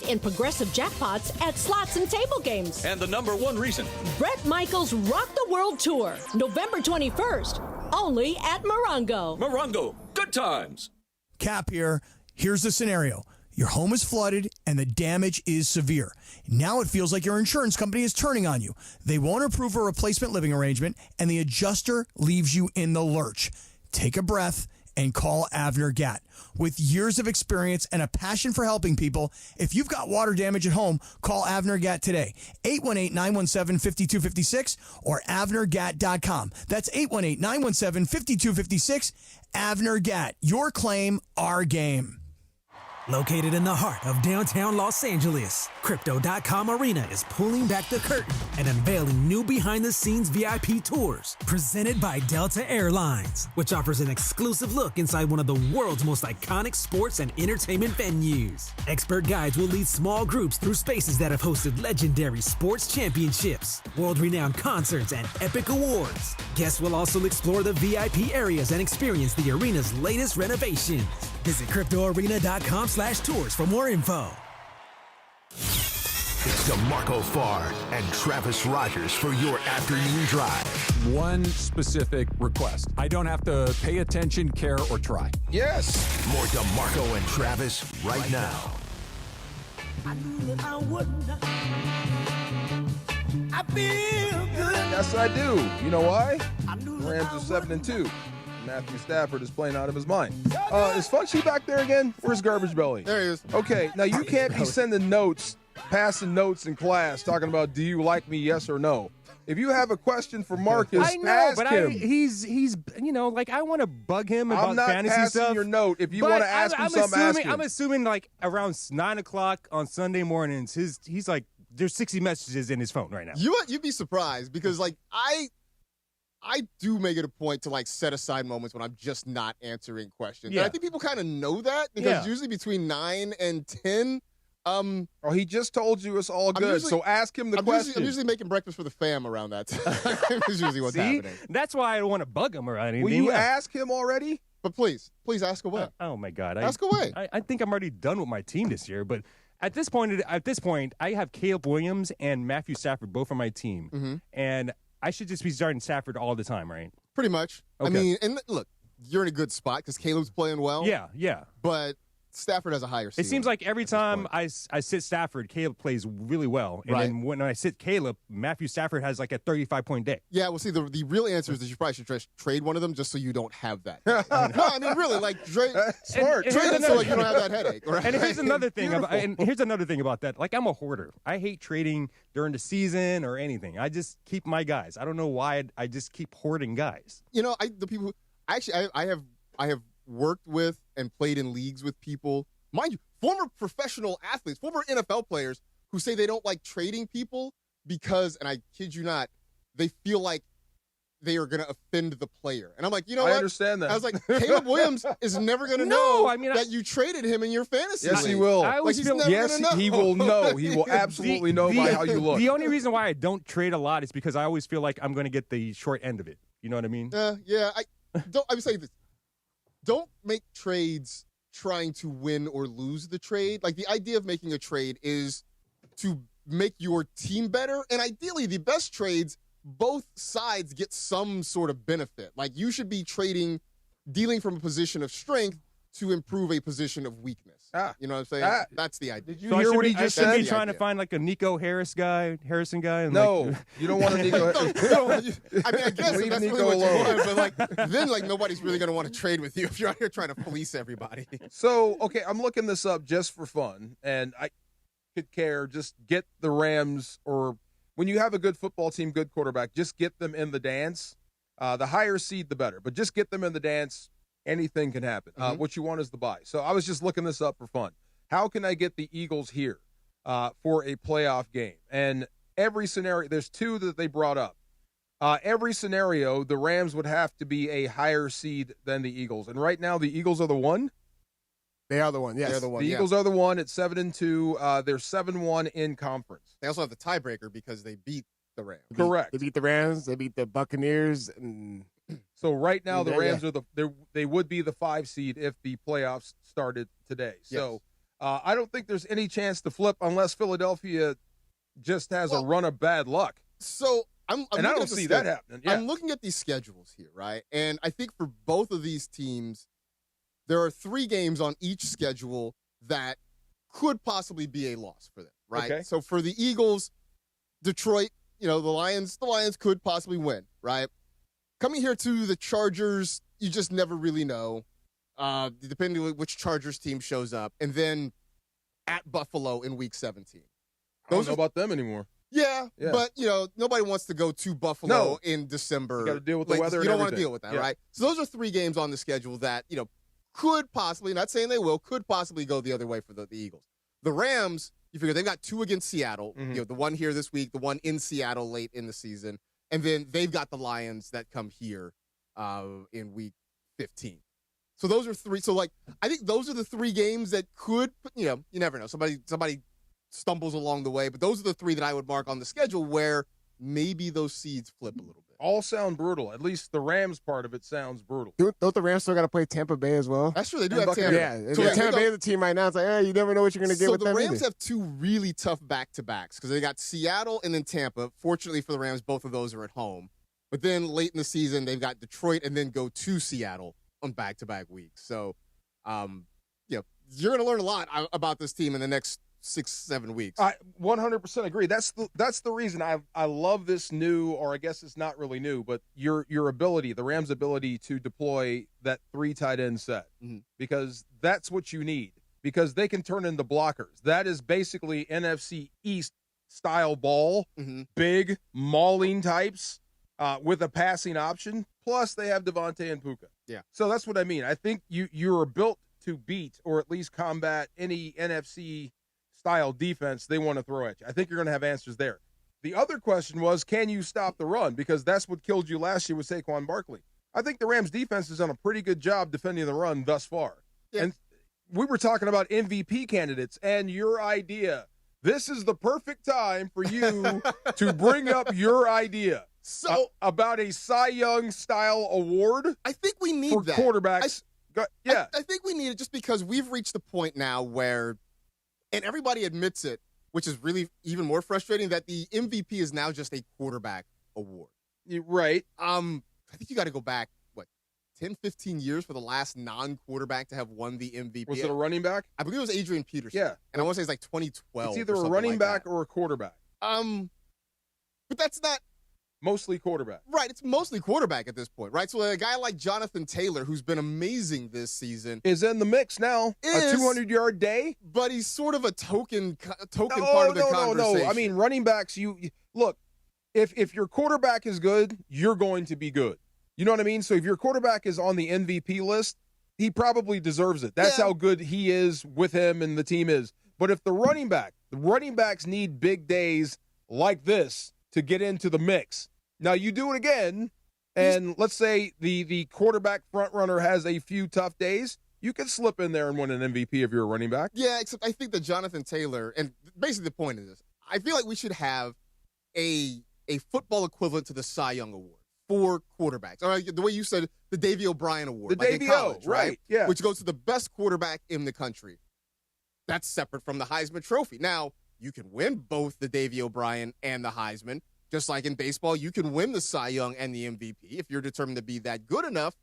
in progressive jackpots at slots and table games. And the number 1 reason. Bret Michaels Rock the World Tour. November 21st. Only at Morongo. Morongo. Good times. Cap here. Here's the scenario. Your home is flooded and the damage is severe. Now it feels like your insurance company is turning on you. They won't approve a replacement living arrangement and the adjuster leaves you in the lurch. Take a breath and call Avner Gatt. With years of experience and a passion for helping people, if you've got water damage at home, call Avner Gatt today. 818-917-5256 or avnergatt.com. That's 818-917-5256. Avner Gatt. Your claim, our game. Located in the heart of downtown Los Angeles, Crypto.com Arena is pulling back the curtain and unveiling new behind-the-scenes VIP tours presented by Delta Airlines, which offers an exclusive look inside one of the world's most iconic sports and entertainment venues. Expert guides will lead small groups through spaces that have hosted legendary sports championships, world-renowned concerts, and epic awards. Guests will also explore the VIP areas and experience the arena's latest renovations. Visit CryptoArena.com/tours for more info. It's DeMarco Farr and Travis Rogers for your afternoon drive. One specific request. I don't have to pay attention, care, or try. Yes. More DeMarco and Travis right now. I knew that I would not. I feel good. Yes, I do. You know why? Rams are 7-2. Matthew Stafford is playing out of his mind. Is Funchy back there again? Where's Garbage Belly? There he is. Okay, now you can't be sending notes, passing notes in class, talking about do you like me, yes or no. If you have a question for Marcus, I know, ask but him. He's like I want to bug him about I'm not fantasy passing stuff. your note. If you want to ask him something, ask him. I'm assuming like around 9 o'clock on Sunday mornings, he's like there's 60 messages in his phone right now. You'd be surprised because like I do make it a point to like set aside moments when I'm just not answering questions. Yeah. And I think people kind of know that because usually between 9 and 10. He just told you it's all good, so ask him the question. I'm usually making breakfast for the fam around that time. That's usually what's happening. That's why I don't want to bug him or anything. Will you ask him already? But please ask away. Oh my God, ask away. I think I'm already done with my team this year, but at this point, I have Caleb Williams and Matthew Stafford both on my team, and I should just be starting Stafford all the time, right? Pretty much. Okay. I mean, and look, you're in a good spot because Caleb's playing well. Yeah. But Stafford has a higher ceiling. It seems like every time I sit Stafford, Caleb plays really well. And then when I sit Caleb, Matthew Stafford has like a 35-point day. Yeah, well, see, the real answer is that you probably should trade one of them just so you don't have that. No, I mean, really, like, smart. Trade it so like, you don't have that headache. Right? And here's another thing. Here's another thing about that. Like, I'm a hoarder. I hate trading during the season or anything. I just keep my guys. I don't know why I just keep hoarding guys. You know, the people I have worked with and played in leagues with people, mind you, former professional athletes, former NFL players who say they don't like trading people because, and I kid you not, they feel like they are going to offend the player. And I'm like, you know what? I understand that. I was like, Caleb Williams is never going to know that you traded him in your fantasy Yes, league. he will. Yes, he will know. He will absolutely know by how you look. The only reason why I don't trade a lot is because I always feel like I'm going to get the short end of it. You know what I mean? Yeah. I would say this. Don't make trades trying to win or lose the trade. Like, the idea of making a trade is to make your team better. And ideally, the best trades, both sides get some sort of benefit. Like, you should be dealing from a position of strength to improve a position of weakness. You know what I'm saying? That's the idea. Did you hear what he just said? I should be trying to find like a Nico Harrison guy. And no, you don't want a Nico. I mean, I guess if that's really what you want, but like then like nobody's really going to want to trade with you if you're out here trying to police everybody. So, okay, I'm looking this up just for fun, and I could care. Just get the Rams, or when you have a good football team, good quarterback, just get them in the dance. The higher seed, the better. But just get them in the dance. Anything can happen. What you want is the bye. So I was just looking this up for fun. How can I get the Eagles here for a playoff game? And every scenario, there's two that they brought up. Every scenario, the Rams would have to be a higher seed than the Eagles. And right now, the Eagles are the one. They are the one, yes. They're the one, The Eagles are the one at 7-2. They're 7-1 in conference. They also have the tiebreaker because they beat the Rams. Correct. They beat the Rams. They beat the Buccaneers. And so right now, the Rams are they would be the 5 seed if the playoffs started today. So I don't think there's any chance to flip unless Philadelphia just has a run of bad luck. So I don't see that happening. Yeah. I'm looking at these schedules here, right? And I think for both of these teams, there are 3 games on each schedule that could possibly be a loss for them, right? Okay. So for the Eagles, Detroit, the Lions could possibly win, right? Coming here to the Chargers, you just never really know, depending on which Chargers team shows up. And then at Buffalo in Week 17. I don't know about them anymore. Yeah, but, nobody wants to go to Buffalo in December. You got to deal with the weather. You don't want to deal with that, right? So those are 3 games on the schedule that, could possibly, not saying they will, could possibly go the other way for the Eagles. The Rams, you figure they've got 2 against Seattle. Mm-hmm. You know, the one here this week, the one in Seattle late in the season, and then they've got the Lions that come here in week 15. So those are 3. So, like, I think those are the 3 games that could, you know, you never know. Somebody stumbles along the way, but those are the 3 that I would mark on the schedule where maybe those seeds flip a little bit. All sound brutal. At least the Rams part of it sounds brutal. Don't the Rams still got to play Tampa Bay as well? That's true. They do have Tampa. Yeah. So Tampa Bay is the team right now. It's like, you never know what you're going to get with them. So the Rams either. have 2 really tough back-to-backs because they got Seattle and then Tampa. Fortunately for the Rams, both of those are at home. But then late in the season, they've got Detroit and then go to Seattle on back-to-back weeks. So, you're going to learn a lot about this team in the next 6-7 weeks. I 100% agree. That's the reason I love this new, or I guess it's not really new, but your ability, the Rams' ability to deploy that 3 tight end set, because that's what you need, because they can turn into blockers. That is basically NFC East style ball, big mauling types with a passing option. Plus they have Devontae and Puka. Yeah. So that's what I mean. I think you're built to beat or at least combat any NFC style defense they want to throw at you. I think you're going to have answers there. The other question was, can you stop the run? Because that's what killed you last year with Saquon Barkley. I think the Rams defense has done a pretty good job defending the run thus far. Yeah. And we were talking about MVP candidates and your idea. This is the perfect time for you to bring up your idea. So about a Cy Young style award. I think we need for that. Quarterbacks. I think we need it just because we've reached the point now where, and everybody admits it, which is really even more frustrating, that the MVP is now just a quarterback award. Right. I think you got to go back, 10, 15 years for the last non-quarterback to have won the MVP. Was it a running back? I believe it was Adrian Peterson. Yeah. And I want to say it's like 2012. It's either a running back or a quarterback. But that's not. Mostly quarterback. Right, it's mostly quarterback at this point, right? So a guy like Jonathan Taylor, who's been amazing this season, is in the mix now. A 200-yard day, but he's sort of a token part of the conversation. No. I mean, running backs. You look, if your quarterback is good, you're going to be good. You know what I mean? So if your quarterback is on the MVP list, he probably deserves it. That's how good he is with him and the team is. But if the running backs need big days like this to get into the mix. Now you do it again, and let's say the quarterback front runner has a few tough days, you can slip in there and win an MVP if you're a running back. Yeah, except I think that Jonathan Taylor, and basically the point is this, I feel like we should have a football equivalent to the Cy Young Award for quarterbacks. All right, the way you said the Davey O'Brien Award. The Davey O, right, yeah. Which goes to the best quarterback in the country. That's separate from the Heisman Trophy. Now, you can win both the Davey O'Brien and the Heisman. Just like in baseball, you can win the Cy Young and the MVP if you're determined to be that good enough.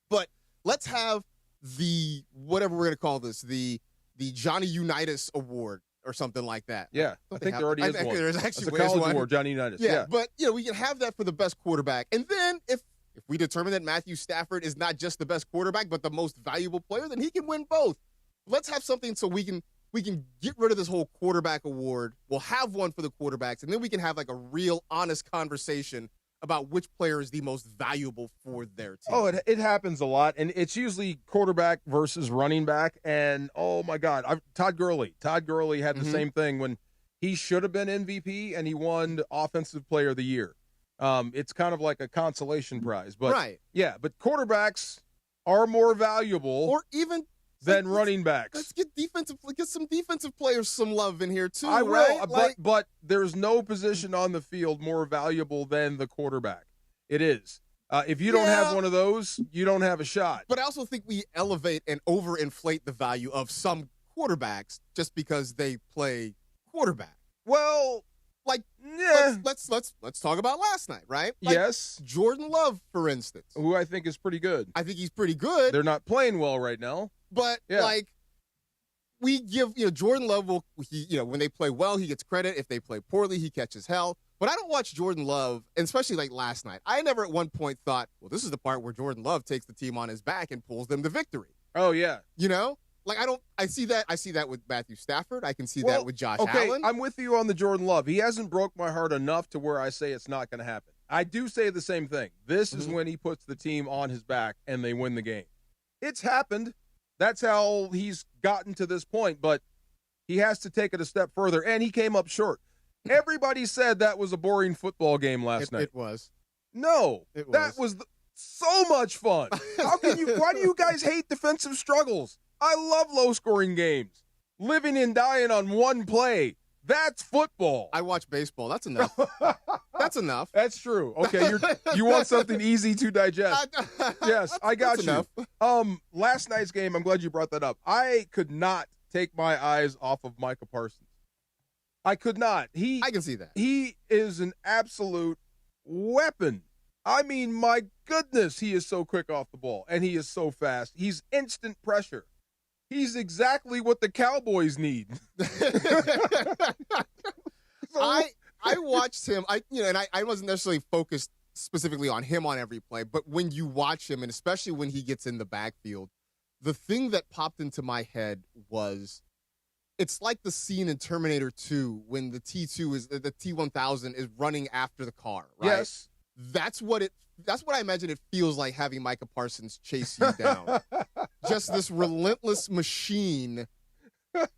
But let's have the, whatever we're going to call this, the Johnny Unitas Award or something like that. Yeah, I think there already is one. There's actually a college award, Johnny Unitas. Yeah, but we can have that for the best quarterback. And then if we determine that Matthew Stafford is not just the best quarterback, but the most valuable player, then he can win both. Let's have something so we can get rid of this whole quarterback award. We'll have one for the quarterbacks, and then we can have like a real honest conversation about which player is the most valuable for their team. Oh, it happens a lot, and it's usually quarterback versus running back. And, oh, my God, Todd Gurley. Todd Gurley had the same thing when he should have been MVP, and he won Offensive Player of the Year. It's kind of like a consolation prize. But, right. Yeah, but quarterbacks are more valuable. Or even – than running backs. Let's get some defensive players some love in here too. I will, right? but there's no position on the field more valuable than the quarterback. It is. If you don't have one of those, you don't have a shot. But I also think we elevate and overinflate the value of some quarterbacks just because they play quarterback. Well, let's talk about last night, right? Yes. Jordan Love, for instance, who I think is pretty good. I think he's pretty good. They're not playing well right now. But, we give, Jordan Love will, when they play well, he gets credit. If they play poorly, he catches hell. But I don't watch Jordan Love, and especially like last night. I never at one point thought, well, this is the part where Jordan Love takes the team on his back and pulls them to victory. Oh, yeah. I see that with Matthew Stafford. I can see that with Josh Allen. I'm with you on the Jordan Love. He hasn't broke my heart enough to where I say it's not going to happen. I do say the same thing. This is when he puts the team on his back and they win the game. It's happened. That's how he's gotten to this point, but he has to take it a step further, and he came up short. Everybody said that was a boring football game last night. It was. No, It that was so much fun. How can you? Why do you guys hate defensive struggles? I love low-scoring games. Living and dying on one play. That's football. I watch baseball. That's enough. That's enough. That's true. Okay, you want something easy to digest. Yes, I got you. Enough. Last night's game, I'm glad you brought that up. I could not take my eyes off of Micah Parsons. I could not. I can see that. He is an absolute weapon. I mean, my goodness, he is so quick off the ball, and he is so fast. He's instant pressure. He's exactly what the Cowboys need. I watched him. I wasn't necessarily focused specifically on him on every play, but when you watch him, and especially when he gets in the backfield, the thing that popped into my head was, it's like the scene in Terminator 2 when the T-1000 is running after the car, right? Yes. That's what I imagine it feels like having Micah Parsons chase you down. Just this relentless machine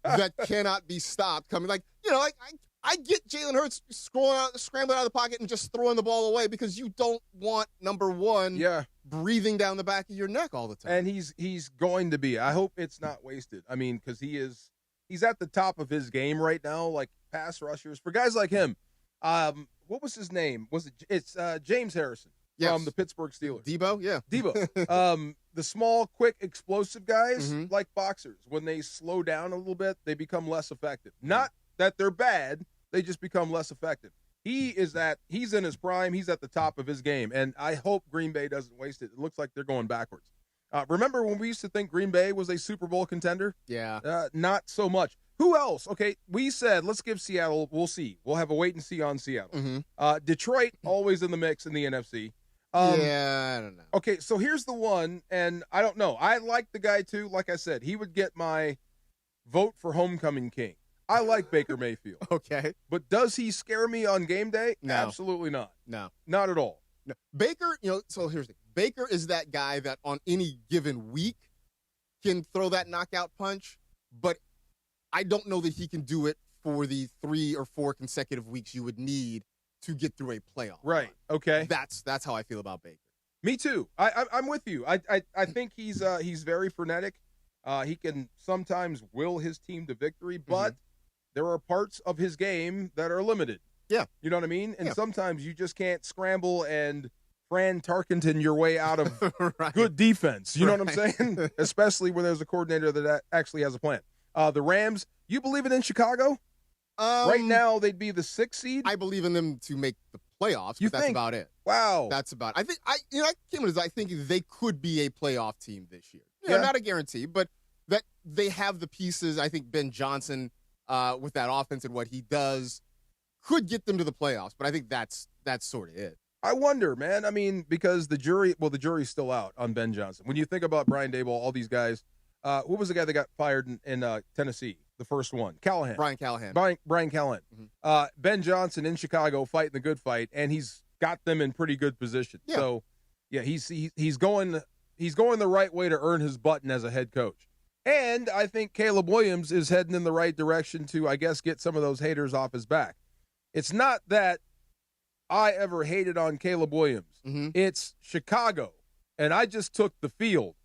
that cannot be stopped coming. I get Jalen Hurts scrambling out of the pocket and just throwing the ball away because you don't want number one breathing down the back of your neck all the time. And he's going to be. I hope it's not wasted. I mean, because he's at the top of his game right now, like pass rushers. For guys like him, what was his name? It's James Harrison from the Pittsburgh Steelers. Debo, yeah. Debo. The small, quick, explosive guys, like boxers, when they slow down a little bit, they become less effective. Not that they're bad, they just become less effective. He's in his prime, he's at the top of his game, and I hope Green Bay doesn't waste it. It looks like they're going backwards. Remember when we used to think Green Bay was a Super Bowl contender? Yeah. Not so much. Who else? Okay, we said let's give Seattle, we'll see. We'll have a wait and see on Seattle. Detroit, always in the mix in the NFC. I don't know. Okay, so here's the one, and I don't know. I like the guy, too. Like I said, he would get my vote for homecoming king. I like Baker Mayfield. Okay. But does he scare me on game day? No. Absolutely not. No. Not at all. No. Baker, so here's the thing. Baker is that guy that on any given week can throw that knockout punch, but I don't know that he can do it for the 3 or 4 consecutive weeks you would need to get through a playoff. Right. Okay. That's how I feel about Baker. Me too. I'm with you. I think he's very frenetic. He can sometimes will his team to victory, but there are parts of his game that are limited. Yeah. You know what I mean? And sometimes you just can't scramble and Fran Tarkenton your way out of good defense. You know what I'm saying? Especially when there's a coordinator that actually has a plan. The Rams, you believe it in Chicago? Right now, they'd be the 6th seed. I believe in them to make the playoffs, but that's about it. Wow. That's about it. I think they could be a playoff team this year. Not a guarantee, but that they have the pieces. I think Ben Johnson, with that offense and what he does, could get them to the playoffs, but I think that's sort of it. I wonder, man. I mean, because the jury's still out on Ben Johnson. When you think about Brian Daboll, all these guys, what was the guy that got fired in Tennessee? The first one, Callahan. Brian Callahan. Brian Callahan. Ben Johnson in Chicago fighting the good fight, and he's got them in pretty good position. Yeah. So, yeah, he's going the right way to earn his button as a head coach. And I think Caleb Williams is heading in the right direction to, I guess, get some of those haters off his back. It's not that I ever hated on Caleb Williams. It's Chicago, and I just took the field.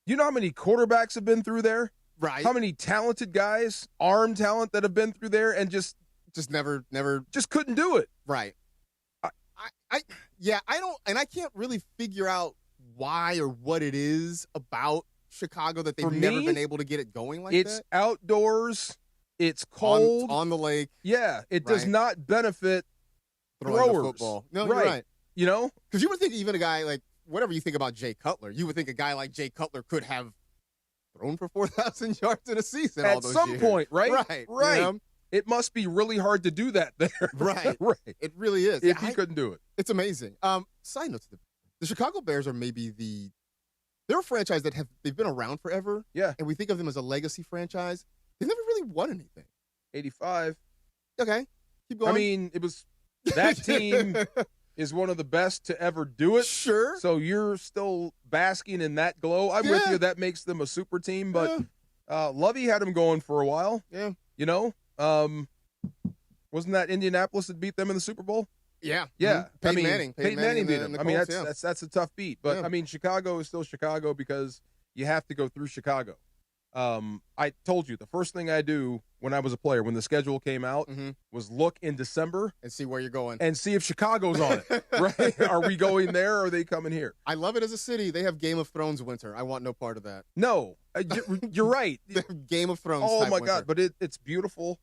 You know how many quarterbacks have been through there? Right. How many talented guys, arm talent that have been through there and just never just couldn't do it. Right. I don't, and I can't really figure out why or what it is about Chicago that they've never been able to get it going like that. It's outdoors. It's cold. On the lake. Yeah. It does not benefit throwing throwers. The football. No, you're right. You know? Because you would think even a guy like, whatever you think about Jay Cutler, you would think a guy like Jay Cutler could have thrown for 4,000 yards in a season all those years. At some point, right? Right. Right. You know? It must be really hard to do that there. Right. Right. It really is. If he couldn't do it. It's amazing. Side note to the Chicago Bears are maybe they're a franchise they've been around forever. Yeah. And we think of them as a legacy franchise. They've never really won anything. 85. Okay. Keep going. I mean, it was that team is one of the best to ever do it. Sure. So you're still basking in that glow. I'm with you. That makes them a super team. But Lovey had them going for a while. Yeah. You know, wasn't that Indianapolis that beat them in the Super Bowl? Yeah. Yeah. Peyton Manning. Peyton Manning beat in them. the I mean, Colts, that's a tough beat. But, Yeah. I mean, Chicago is still Chicago because you have to go through Chicago. I told you the first thing I do when I was a player, when the schedule came out, was look in December and see where you're going and see if Chicago's on it. Right? Are we going there or are they coming here? I love it as a city. They have Game of Thrones winter. I want no part of that. No, you're right. Game of Thrones. Oh type my winter. God! But it's beautiful.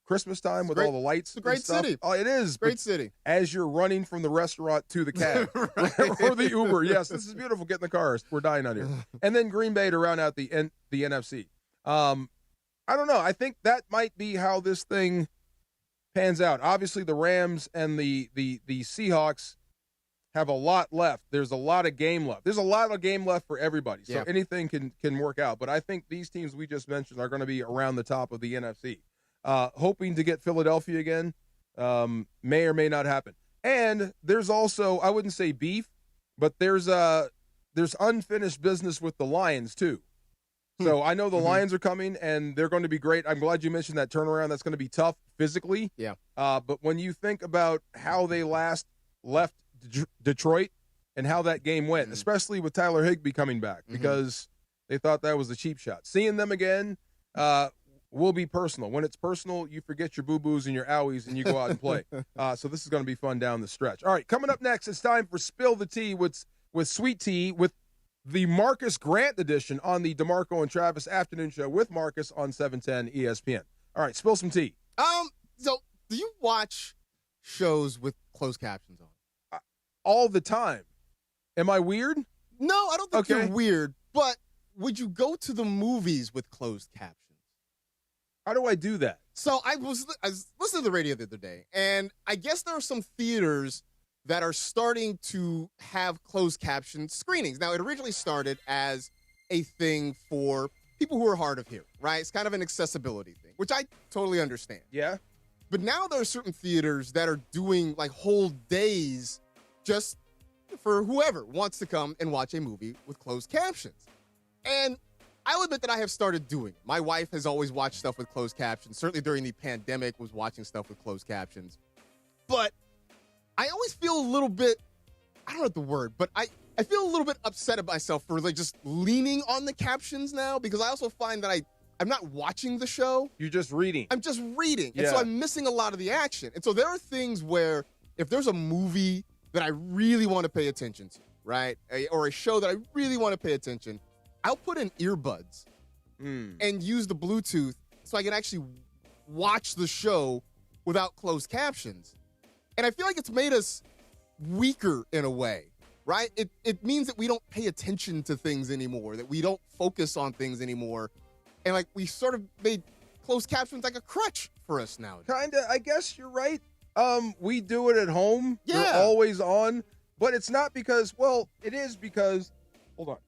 Christmas time with great. all the lights. It's a great and stuff. city. Oh, it is. Great But city. As you're running from the restaurant to the cab or the Uber, yes, this is beautiful. Get in the cars. We're dying out here. And then Green Bay to round out the NFC. I don't know. I think that might be how this thing pans out. Obviously, the Rams and the Seahawks have a lot left. There's a lot of game left. There's a lot of game left for everybody. So anything can work out. But I think these teams we just mentioned are going to be around the top of the NFC. Hoping to get Philadelphia again may or may not happen. And there's also, I wouldn't say beef, but there's unfinished business with the Lions too. So I know the Lions are coming, and they're going to be great. I'm glad you mentioned that turnaround. That's going to be tough physically. Yeah. But when you think about how they left Detroit and how that game went, especially with Tyler Higbee coming back, because they thought that was a cheap shot. Seeing them again will be personal. When it's personal, you forget your boo-boos and your owies, and you go out and play. So this is going to be fun down the stretch. All right, coming up next, it's time for Spill the Tea with Sweet Tea with the Marcus Grant edition on the DeMarco and Travis afternoon show with Marcus on 710 ESPN. All right, spill some tea. So do you watch shows with closed captions on? All the time. Am I weird? No, I don't think you're weird, but would you go to the movies with closed captions? How do I do that? So I was listening to the radio the other day, and I guess there are some theaters that are starting to have closed caption screenings. Now, it originally started as a thing for people who are hard of hearing, right? It's kind of an accessibility thing, which I totally understand. Yeah. But now there are certain theaters that are doing like whole days just for whoever wants to come and watch a movie with closed captions. And I'll admit that I have started doing it. My wife has always watched stuff with closed captions. Certainly during the pandemic was watching stuff with closed captions. But I always feel a little bit, I don't know the word, but I feel a little bit upset at myself for like just leaning on the captions now, because I also find that I'm not watching the show. You're just reading. I'm just reading. And so I'm missing a lot of the action. And so there are things where if there's a movie that I really want to pay attention to, right, or a show that I really want to pay attention, I'll put in earbuds and use the Bluetooth so I can actually watch the show without closed captions. And I feel like it's made us weaker in a way, right? It means that we don't pay attention to things anymore, that we don't focus on things anymore. And like we sort of made closed captions like a crutch for us now. Kinda, I guess you're right. We do it at home. Yeah. They're always on. But it's not because, well, it is because, hold on.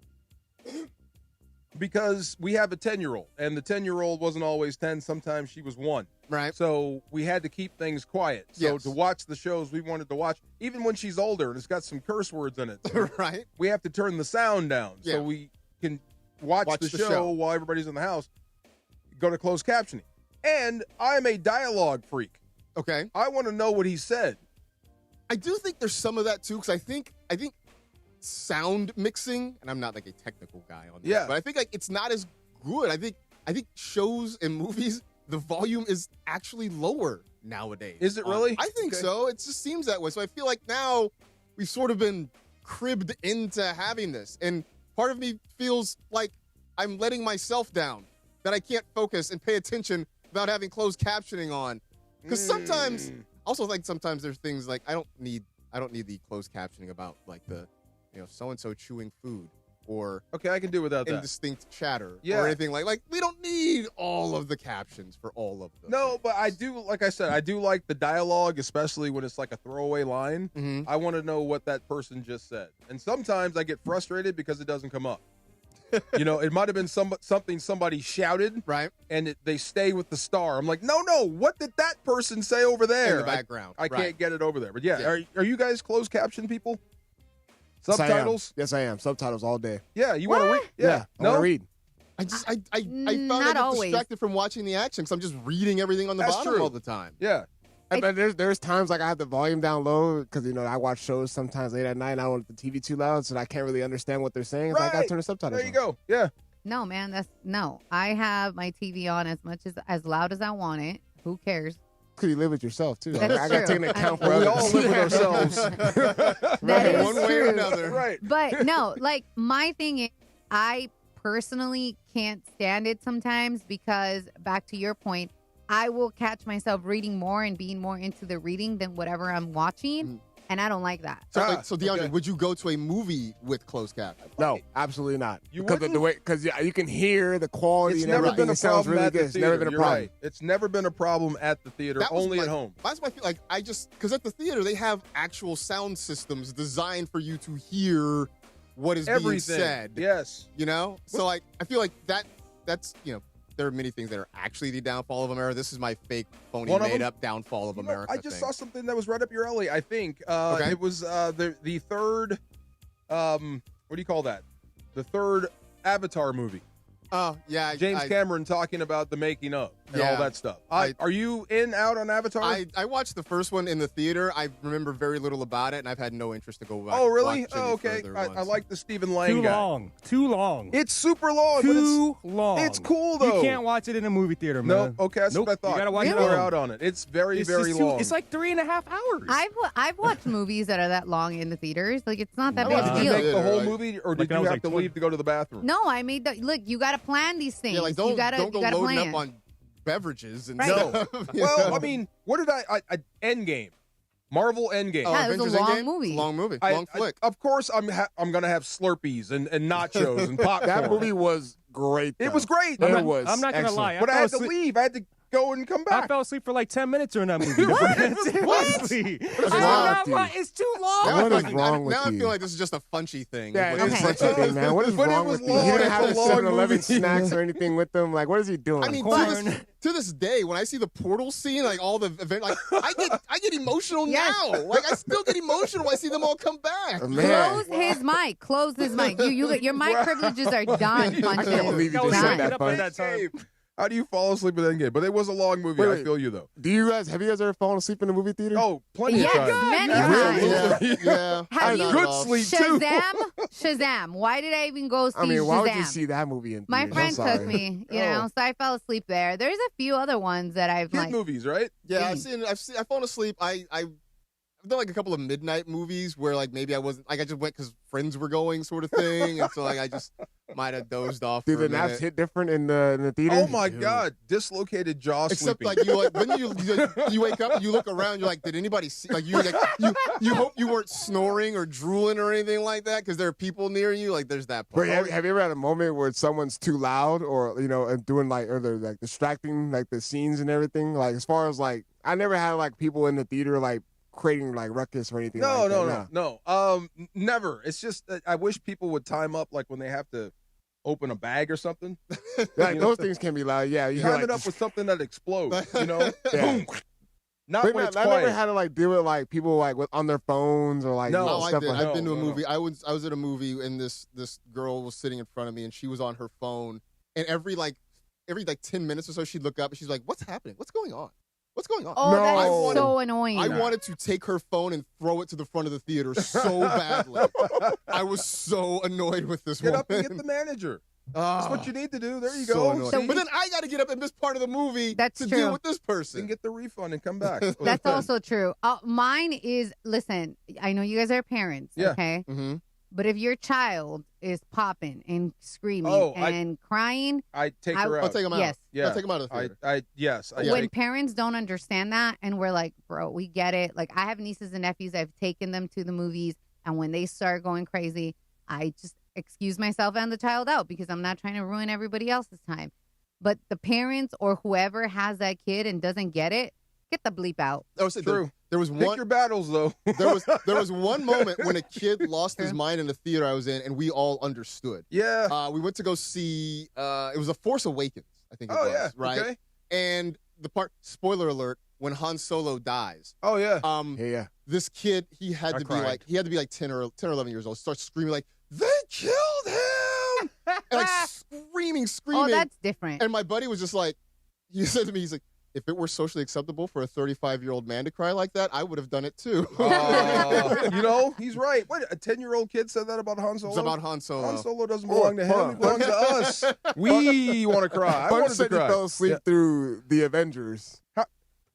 Because we have a 10-year-old, and the 10-year-old wasn't always 10. Sometimes she was 1. Right. So we had to keep things quiet. So to watch the shows we wanted to watch, even when she's older and it's got some curse words in it, right? We have to turn the sound down so we can watch the show while everybody's in the house. Go to closed captioning. And I'm a dialogue freak. Okay. I want to know what he said. I do think there's some of that too, because I think sound mixing, and I'm not like a technical guy on that, but I think like it's not as good. I think shows and movies, the volume is actually lower nowadays. Is it really? I think so. It just seems that way. So I feel like now we've sort of been cribbed into having this, and part of me feels like I'm letting myself down, that I can't focus and pay attention without having closed captioning on. Because sometimes, also like sometimes there's things like I don't need the closed captioning about like the, so-and-so chewing food or okay, I can do without that. Indistinct chatter or anything like we don't need all of the captions for all of them. No, but I do, like I said, I do like the dialogue, especially when it's like a throwaway line. I want to know what that person just said. And sometimes I get frustrated because it doesn't come up. It might have been something somebody shouted, right? And they stay with the star. I'm like, no, what did that person say over there? In the background. I Right. can't get it over there. But yeah. Are you guys closed caption people? Subtitles? Yes, I am. Subtitles all day. Yeah, you want to read? Yeah, I want to read. I found I Not get always. distracted from watching the action because I'm just reading everything on the That's bottom true. all the time. Yeah. But there's times like I have the volume down low because I watch shows sometimes late at night and I don't want the TV too loud, so I can't really understand what they're saying. So I gotta turn the subtitles. There you go. Yeah. No, man, no. I have my TV on as loud as I want it. Who cares? Because you live with yourself too. That's I gotta take true. into account for We others. all live with ourselves. That is One way or true. another. Right. But no, like my thing is, I personally can't stand it sometimes because, back to your point, I will catch myself reading more and being more into the reading than whatever I'm watching, and I don't like that. So DeAndre, would you go to a movie with closed caption? No, absolutely not. You because of wouldn't? the way, because you can hear the quality It's and never everything. been a It sounds problem really at the good. It's theater. never been a You're problem. right. It's never been a problem at the theater, That was only my- at home. That's why I feel like because at the theater they have actual sound systems designed for you to hear what is being Everything. said. Yes. So like I feel like that's there are many things that are actually the downfall of America. This is my fake, phony, One of made them? up downfall of America. I just thing. saw something that was right up your alley, I think. Okay. It was the third, what do you call that? The third Avatar movie. Oh, yeah. James Cameron talking about the making of and all Yeah. that stuff. Are you out on Avatar? I watched the first one in the theater. I remember very little about it, and I've had no interest to go back. Oh, really? watch Oh, any okay. further I ones. like the Stephen Lang guy. Too long. It's super long. Too but long. It's cool, though. You can't watch it in a movie theater, man. No, okay, that's what I thought. You gotta watch it People are alone. out on it. It's very, It's very just too- long. It's like 3.5 hours. I've watched movies that are that long in the theaters. Like, it's not that Did big a you deal. make the whole movie, or did Like, I you was have like to 20. leave to go to the bathroom? No, I made the look. You got to plan these things. Yeah, like you gotta don't go plan. loading up on beverages and Right. stuff. you Well, know? I mean, what did I Endgame. Marvel Endgame. Yeah, it was a Avengers long Endgame? movie. It's a long movie. Long flick. Of course, I'm gonna have Slurpees and nachos and popcorn. That movie was great. It was great. It was. I'm not gonna excellent. lie. But I fell had to asleep- leave. I had to go and come I back. fell asleep for like 10 minutes during that movie. Honestly. What's I wrong don't with know, you? it's too long. Now What I is feel wrong with now I you? feel like this is just a funchy thing. Yeah, it Like, is Okay. such a thing, man. What is But it wrong was with you? long. You didn't It's have a the long 7-Eleven movie. snacks or anything with them. Like, what is he doing? I mean, Corn. to this day, when I see the portal scene, like all the event, like I get emotional Yes. now. Like I still get emotional when I see them all come back. Oh, man. Close his mic. Close his mic. Your mic privileges are done. I can't believe you That was just Done. said that, up at Punch. that time. How do you fall asleep with Endgame? But it was a long movie. Wait, I wait. feel you though. Have you guys ever fallen asleep in a movie theater? Oh, plenty Yes, of times. many Really? times. Yeah. Have not you- at all. Good sleep too. Shazam. Why did I even go see I mean, why would you Shazam? see that movie in My theaters? friend I'm sorry. took me, so I fell asleep there. There's a few other ones that I've Kid like. movies, right? Yeah, I've fallen asleep. I've done like a couple of midnight movies where like maybe I wasn't like I just went because friends were going sort of thing, and so like I just might have dozed off. Do for the a naps minute. hit different in the theater? Oh my God! Dislocated jaw Except sleeping. like you wake up, you look around, you're like, did anybody see? Like you hope you weren't snoring or drooling or anything like that because there are people near you. Like there's that part. But have you ever had a moment where someone's too loud or and doing or they're like distracting like the scenes and everything? Like as far as like I never had like people in the theater like creating like ruckus or anything. No, like that. no. Never. It's just that I wish people would time up like when they have to open a bag or something. Like those things can be loud. Yeah, you hear, Time like, it up with something that explodes. You know, Yeah. boom. Not But when no, it's I quiet. never had to like deal with like people like on their phones or like No. Oh, I stuff did. like I've been to a No. movie. I was at a movie and this girl was sitting in front of me and she was on her phone and every 10 minutes or so she'd look up and she's like, "What's happening? What's going on? What's going on?" Oh, No. that's I so annoying. I wanted to take her phone and throw it to the front of the theater so badly. I was so annoyed with this Get woman. up and get the manager. That's what you need to do. There you So go. annoying. See? But then I got to get up and miss part of the movie That's to true. deal with this Then person. get the refund and come back. That's also true. Mine is, listen, I know you guys are parents, Yeah. okay? Mm-hmm. But if your child is popping and screaming and crying, I take her out. I'll take them out. Yes. Yeah. I'll take them out of the theater. Yes. I when take- parents don't understand that and we're like, bro, we get it. Like, I have nieces and nephews. I've taken them to the movies. And when they start going crazy, I just excuse myself and the child out because I'm not trying to ruin everybody else's time. But the parents or whoever has that kid and doesn't get it, Get the bleep out. Oh, so True. There was Pick one. your battles, though. There was one moment when a kid lost his mind in the theater I was in, and we all understood. Yeah. We went to go see. It was A Force Awakens, I think it was. Yeah. Right. Okay. And the part. Spoiler alert: when Han Solo dies. Oh yeah. Yeah. This kid, he had to cried. be like 10 or 11 years old. Starts screaming like, "They killed him!" and like screaming. Oh, that's different. And my buddy was just like, he said to me, he's like, if it were socially acceptable for a 35-year-old man to cry like that, I would have done it too. He's right. What, a 10-year-old kid said that about Han Solo? It's about Han Solo. Han Solo doesn't belong to him. He belongs to us. We want to cry. I Punch wanted to said cry. he fell asleep through the Avengers.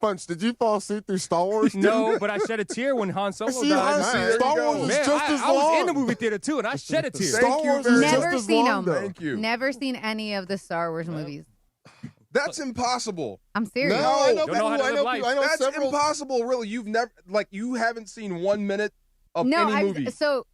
Punch, did you fall asleep through Star Wars? No, but I shed a tear when Han Solo See, died. Star Wars is just as I long. was in the movie theater too, and I shed a tear. Star Wars is just Never as seen long, them. though. Thank you. Never seen any of the Star Wars movies. That's impossible. I'm serious. No, I know Don't know how to live life. I know That's several. impossible, really. You've never, you haven't seen 1 minute of any movie. So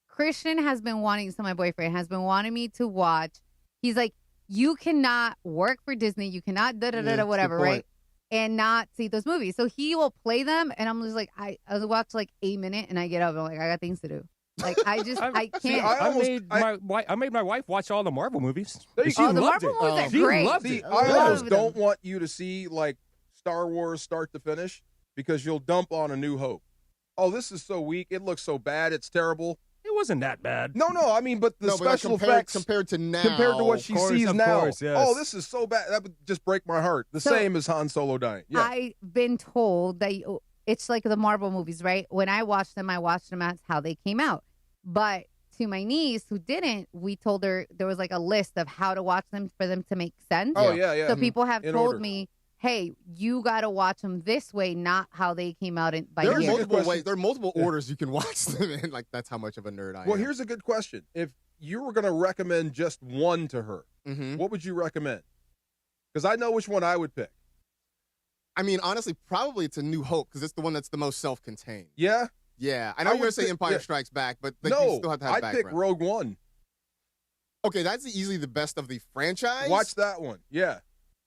Christian has been wanting, so my boyfriend has been wanting me to watch. He's like, you cannot work for Disney. You cannot whatever, right? And not see those movies. So he will play them, and I'm just like, I'll watch like 8 minutes, and I get up, and I'm like, I got things to do. Like, I can't. See, I made my wife watch all the Marvel movies. There She you go. the loved Marvel it. movies are She great. loved See, it. I Love almost them. don't want you to see like Star Wars start to finish because you'll dump on A New Hope. Oh, this is so weak. It looks so bad. It's terrible. It wasn't that bad. No, I mean, but the special effects compared to now, compared to what she sees of now. course, yes. Oh, this is so bad. That would just break my heart. The So, same as Han Solo dying. Yeah. I've been told that it's like the Marvel movies, right? When I watched them as how they came out. But to my niece who didn't, we told her there was like a list of how to watch them for them to make sense. Oh, yeah. So people have In told order. me, hey, you got to watch them this way, not how they came out by there are year. multiple ways. There are multiple orders you can watch them in. Like, that's how much of a nerd I am. Well, here's a good question. If you were going to recommend just one to her, what would you recommend? Because I know which one I would pick. I mean, honestly, probably it's A New Hope because it's the one that's the most self-contained. Yeah? Yeah. I know I you're going would to say pick- Empire yeah. Strikes Back, but like, you No, still have to have I'd pick background. Rogue One. Okay, that's easily the best of the franchise. Watch that one. Yeah.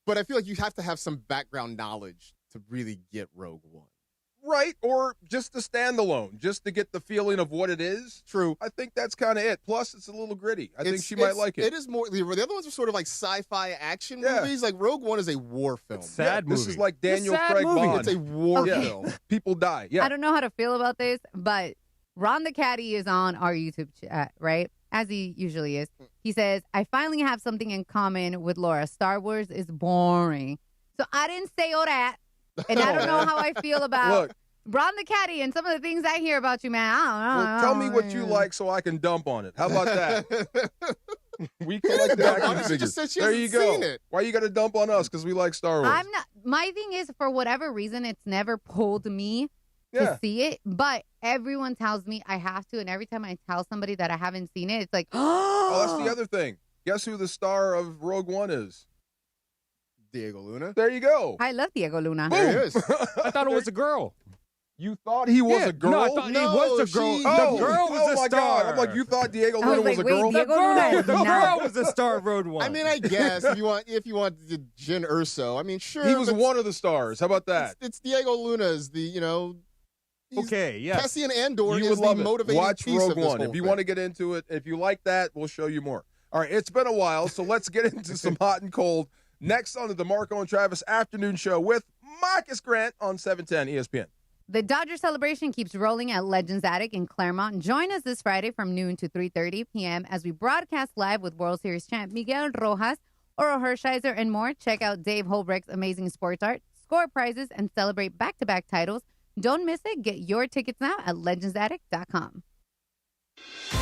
But I feel like you have to have some background knowledge to really get Rogue One. Right, or just the standalone, just to get the feeling of what it is. True. I think that's kind of it. Plus, it's a little gritty. I think she might like it. It is more. The other ones are sort of like sci-fi action Yeah. movies. Like Rogue One is a war film. Sad movie. This is like Daniel It's a sad Craig movie. Bond. It's a war Okay. film. People die. Yeah. I don't know how to feel about this, but Ron the Caddy is on our YouTube chat, right? As he usually is. He says, I finally have something in common with Laura. Star Wars is boring. So I didn't say all that. And I don't know how I feel about Look. Ron the Caddy and some of the things I hear about you, man. I don't know. Well, tell me what you like so I can dump on it. How about that? We collect the Dump action on it. She figures. just said she There you hasn't go. seen it. Why you got to dump on us? Because we like Star Wars. I'm not. My thing is, for whatever reason, it's never pulled me Yeah. to see it. But everyone tells me I have to, and every time I tell somebody that I haven't seen it, it's like, Oh, that's the other thing. Guess who the star of Rogue One is? Diego Luna. There you go. I love Diego Luna. There he is. I thought it was a girl. You thought he was Yeah, a girl? No, I thought he was a girl. she- The girl was oh a my star. God. I'm like, you thought Diego I was Luna was like, a wait, girl? Diego Luna is The not. girl was the star of Road One. I mean, I guess if you want the Jyn Erso, I mean, sure. He was but one of the stars. How about that? It's Diego Luna is the he's- Okay, yes. Cassian Andor You is would the love it. motivating Watch piece Rogue of this One. whole If you thing. want to get into it, if you like that, we'll show you more. All right, it's been a while, so let's get into some hot and cold. Next on the DeMarco and Travis Afternoon Show with Marcus Grant on 710 ESPN. The Dodger celebration keeps rolling at Legends Attic in Claremont. Join us this Friday from noon to 3:30 p.m. as we broadcast live with World Series champ Miguel Rojas, Oro Hershiser, and more. Check out Dave Holbrook's amazing sports art, score prizes, and celebrate back-to-back titles. Don't miss it. Get your tickets now at legendsattic.com.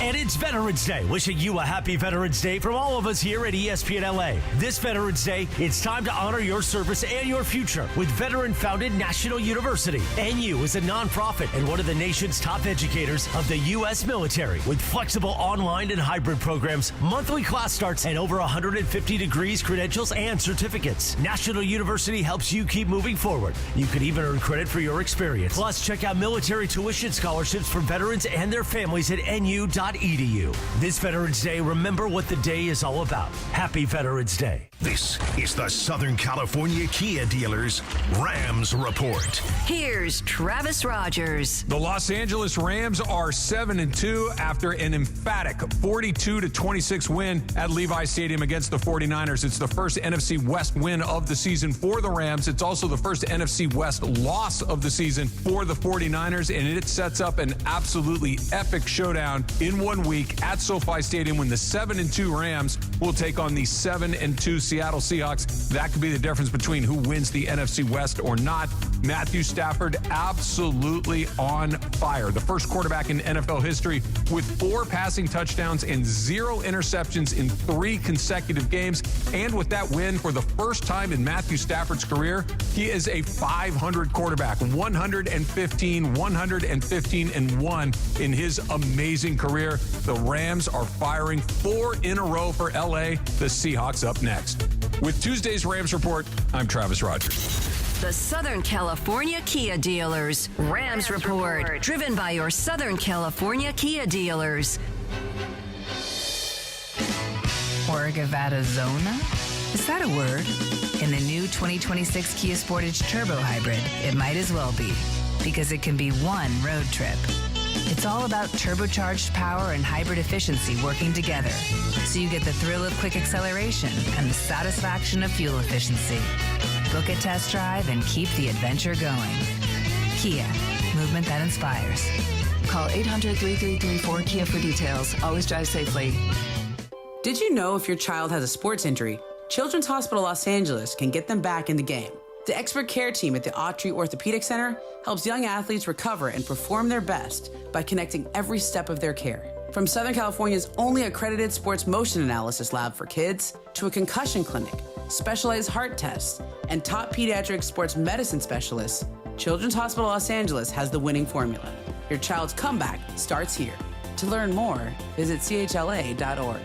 And it's Veterans Day. Wishing you a happy Veterans Day from all of us here at ESPN LA. This Veterans Day, it's time to honor your service and your future with veteran-founded National University. NU is a nonprofit and one of the nation's top educators of the U.S. military with flexible online and hybrid programs, monthly class starts, and over 150 degrees, credentials, and certificates. National University helps you keep moving forward. You can even earn credit for your experience. Plus, check out military tuition scholarships for veterans and their families at nu.edu. This Veterans Day, remember what the day is all about. Happy Veterans Day. This is the Southern California Kia Dealers Rams Report. Here's Travis Rogers. The Los Angeles Rams are 7-2 after an emphatic 42-26 win at Levi Stadium against the 49ers. It's the first NFC West win of the season for the Rams. It's also the first NFC West loss of the season for the 49ers, and it sets up an absolutely epic showdown in 1 week at SoFi Stadium when the 7-2 Rams will take on the 7-2 Seattle Seahawks. That could be the difference between who wins the NFC West or not. Matthew Stafford absolutely on fire. The first quarterback in NFL history with 4 passing touchdowns and 0 interceptions in 3 consecutive games. And with that win for the first time in Matthew Stafford's career, he is a 500 quarterback, 115-1 in his amazing career. The Rams are firing 4 in a row for LA. The Seahawks up next. With Tuesday's Rams Report, I'm Travis Rogers. The Southern California Kia Dealers Rams Report, driven by your Southern California Kia dealers. Orgavattazona? Is that a word? In the new 2026 Kia Sportage Turbo Hybrid, it might as well be, because it can be one road trip. It's all about turbocharged power and hybrid efficiency working together, so you get the thrill of quick acceleration and the satisfaction of fuel efficiency. Book a test drive and keep the adventure going. Kia, movement that inspires. Call 800-3334-KIA for details. Always drive safely. Did you know if your child has a sports injury, Children's Hospital Los Angeles can get them back in the game? The expert care team at the Autry Orthopedic Center helps young athletes recover and perform their best by connecting every step of their care. From Southern California's only accredited sports motion analysis lab for kids to a concussion clinic, specialized heart tests, and top pediatric sports medicine specialists, Children's Hospital Los Angeles has the winning formula. Your child's comeback starts here. To learn more, visit chla.org.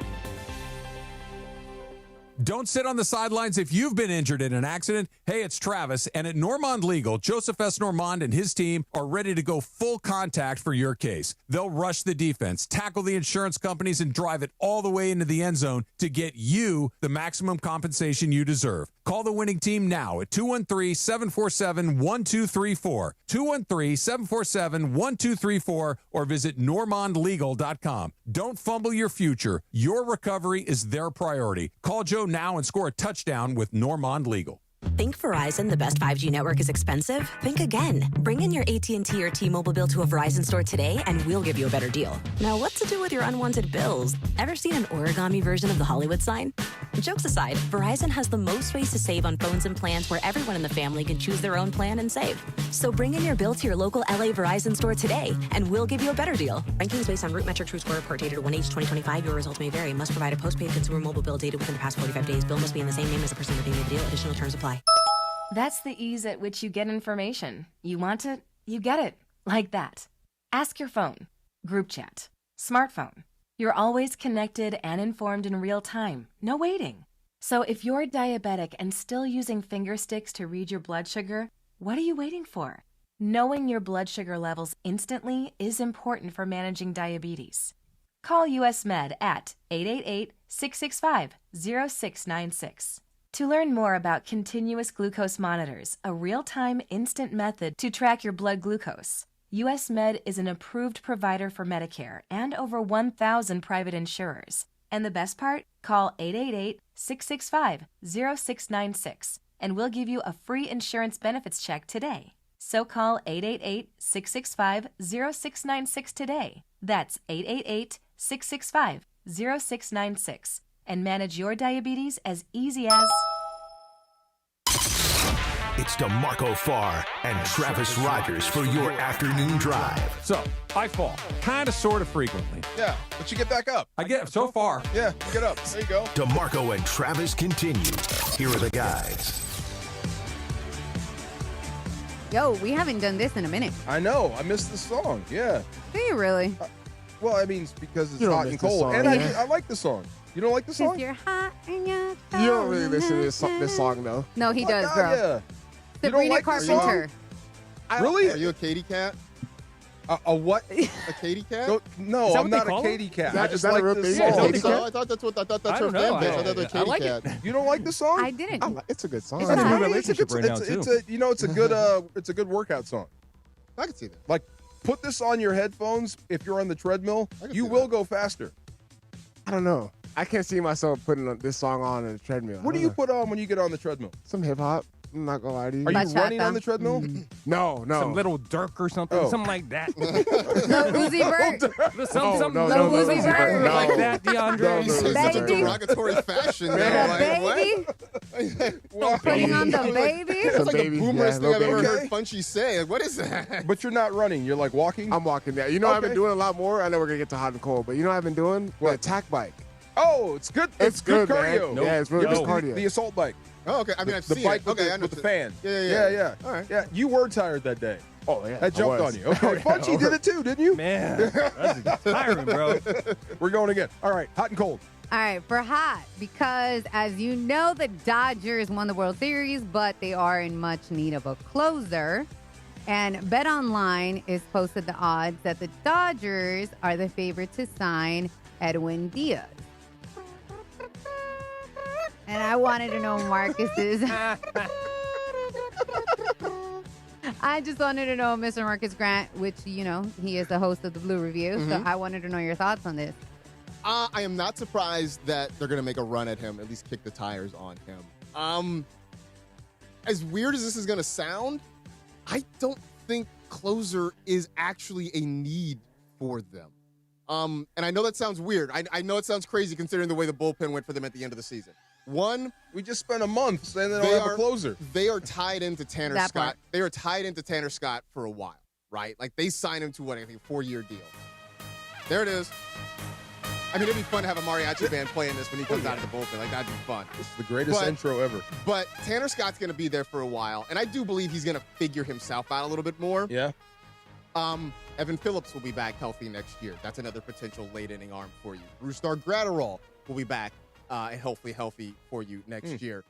Don't sit on the sidelines if you've been injured in an accident. Hey, it's Travis, and at Normand Legal, Joseph S. Normand and his team are ready to go full contact for your case. They'll rush the defense, tackle the insurance companies, and drive it all the way into the end zone to get you the maximum compensation you deserve. Call the winning team now at 213-747-1234, 213-747-1234, or visit normandlegal.com. Don't fumble your future. Your recovery is their priority. Call Joe now and score a touchdown with Normand Legal. Think Verizon, the best 5G network, is expensive? Think again. Bring in your AT&T or T-Mobile bill to a Verizon store today and we'll give you a better deal. Now, what to do with your unwanted bills? Ever seen an origami version of the Hollywood sign? Jokes aside, Verizon has the most ways to save on phones and plans where everyone in the family can choose their own plan and save. So bring in your bill to your local LA Verizon store today and we'll give you a better deal. Rankings based on root metric true score report dated 1H2025. Your results may vary. Must provide a postpaid consumer mobile bill dated within the past 45 days. Bill must be in the same name as the person redeeming the deal. Additional terms apply. That's the ease at which you get information. You want it, you get it. Like that. Ask your phone. Group chat. Smartphone. You're always connected and informed in real time. No waiting. So if you're diabetic and still using finger sticks to read your blood sugar, what are you waiting for? Knowing your blood sugar levels instantly is important for managing diabetes. Call US Med at 888-665-0696. To learn more about continuous glucose monitors, a real-time instant method to track your blood glucose, US Med is an approved provider for Medicare and over 1,000 private insurers. And the best part? Call 888-665-0696 and we'll give you a free insurance benefits check today. So call 888-665-0696 today. That's 888-665-0696. And manage your diabetes as easy as... It's DeMarco Farr and Travis Rogers for your afternoon drive. So, I fall, kind of, sort of frequently. Yeah, but you get back up. I get so far. Yeah, you get up. There you go. DeMarco and Travis continue. Here are the guys. Yo, we haven't done this in a minute. I know. I missed the song. Yeah. Do you really? Well, I mean, it's because it's You don't hot miss and the cold. song, And yeah. I like the song. You don't like the song? You're hot and you're You don't really listen to this song, though. No, he Oh my does, God, bro. yeah. You don't Sabrina like this song? Carpenter. Really? Are you a Katy cat? A what? A Katy cat? No, I'm not a Katy cat. I just like this song. I thought that's her fan base. I thought they're Katy like cat. You don't like the song? I didn't. It's a good song. It's a new relationship right now too. It's a good workout song. I can see that. Like, put this on your headphones if you're on the treadmill. You will go faster. I don't know. I can't see myself putting this song on the treadmill. What do you put on when you get on the treadmill? Some hip hop. I'm not gonna lie to you. Are you running on the treadmill? No. Some little Dirk or something, something like that. No Uzi Vert. Some no, Uzi Vert. like that, DeAndre. He says Baby. such a derogatory fashion. Baby. Putting on the baby. That's like baby, the boomerest thing I've ever baby. heard Funchy say. Like, what is that? But you're not running. You're like walking? I'm walking there. You know, I've been doing a lot more. I know we're gonna get to hot and cold, but you know what I've been doing? What? The attack bike. Oh, it's good. It's good cardio. Man. Yeah, it's really good The cardio. assault bike. Oh, okay. I mean, I've The seen bike it. with, Okay, I with the understand. fan. Yeah. All right. Yeah, you were tired that day. Oh yeah, That jumped on you. Okay, Funchy did it too, didn't you? Man, that's tiring, bro. We're going again. All right, hot and cold. All right, for hot, because as you know, the Dodgers won the World Series, but they are in much need of a closer. And BetOnline is posted the odds that the Dodgers are the favorite to sign Edwin Diaz. And I wanted to know Marcus's. I just wanted to know Mr. Marcus Grant, which, you know, he is the host of the Blue Review. So I wanted to know your thoughts on this. I am not surprised that they're going to make a run at him, at least kick the tires on him. As weird as this is going to sound, I don't think closer is actually a need for them. And I know that sounds weird. I know it sounds crazy considering the way the bullpen went for them at the end of the season. One, we just spent a month saying they don't have a closer. They are tied into Tanner That Scott. part. They are tied into Tanner Scott for a while, right? Like, they signed him to, what, I think, a 4-year deal. There it is. I mean, it'd be fun to have a mariachi band playing this when he comes out of the bullpen. Like, that'd be fun. This is the greatest intro ever. But Tanner Scott's going to be there for a while, and I do believe he's going to figure himself out a little bit more. Yeah. Evan Phillips will be back healthy next year. That's another potential late-inning arm for you. Brusdar Graterol will be back and hopefully healthy for you next year.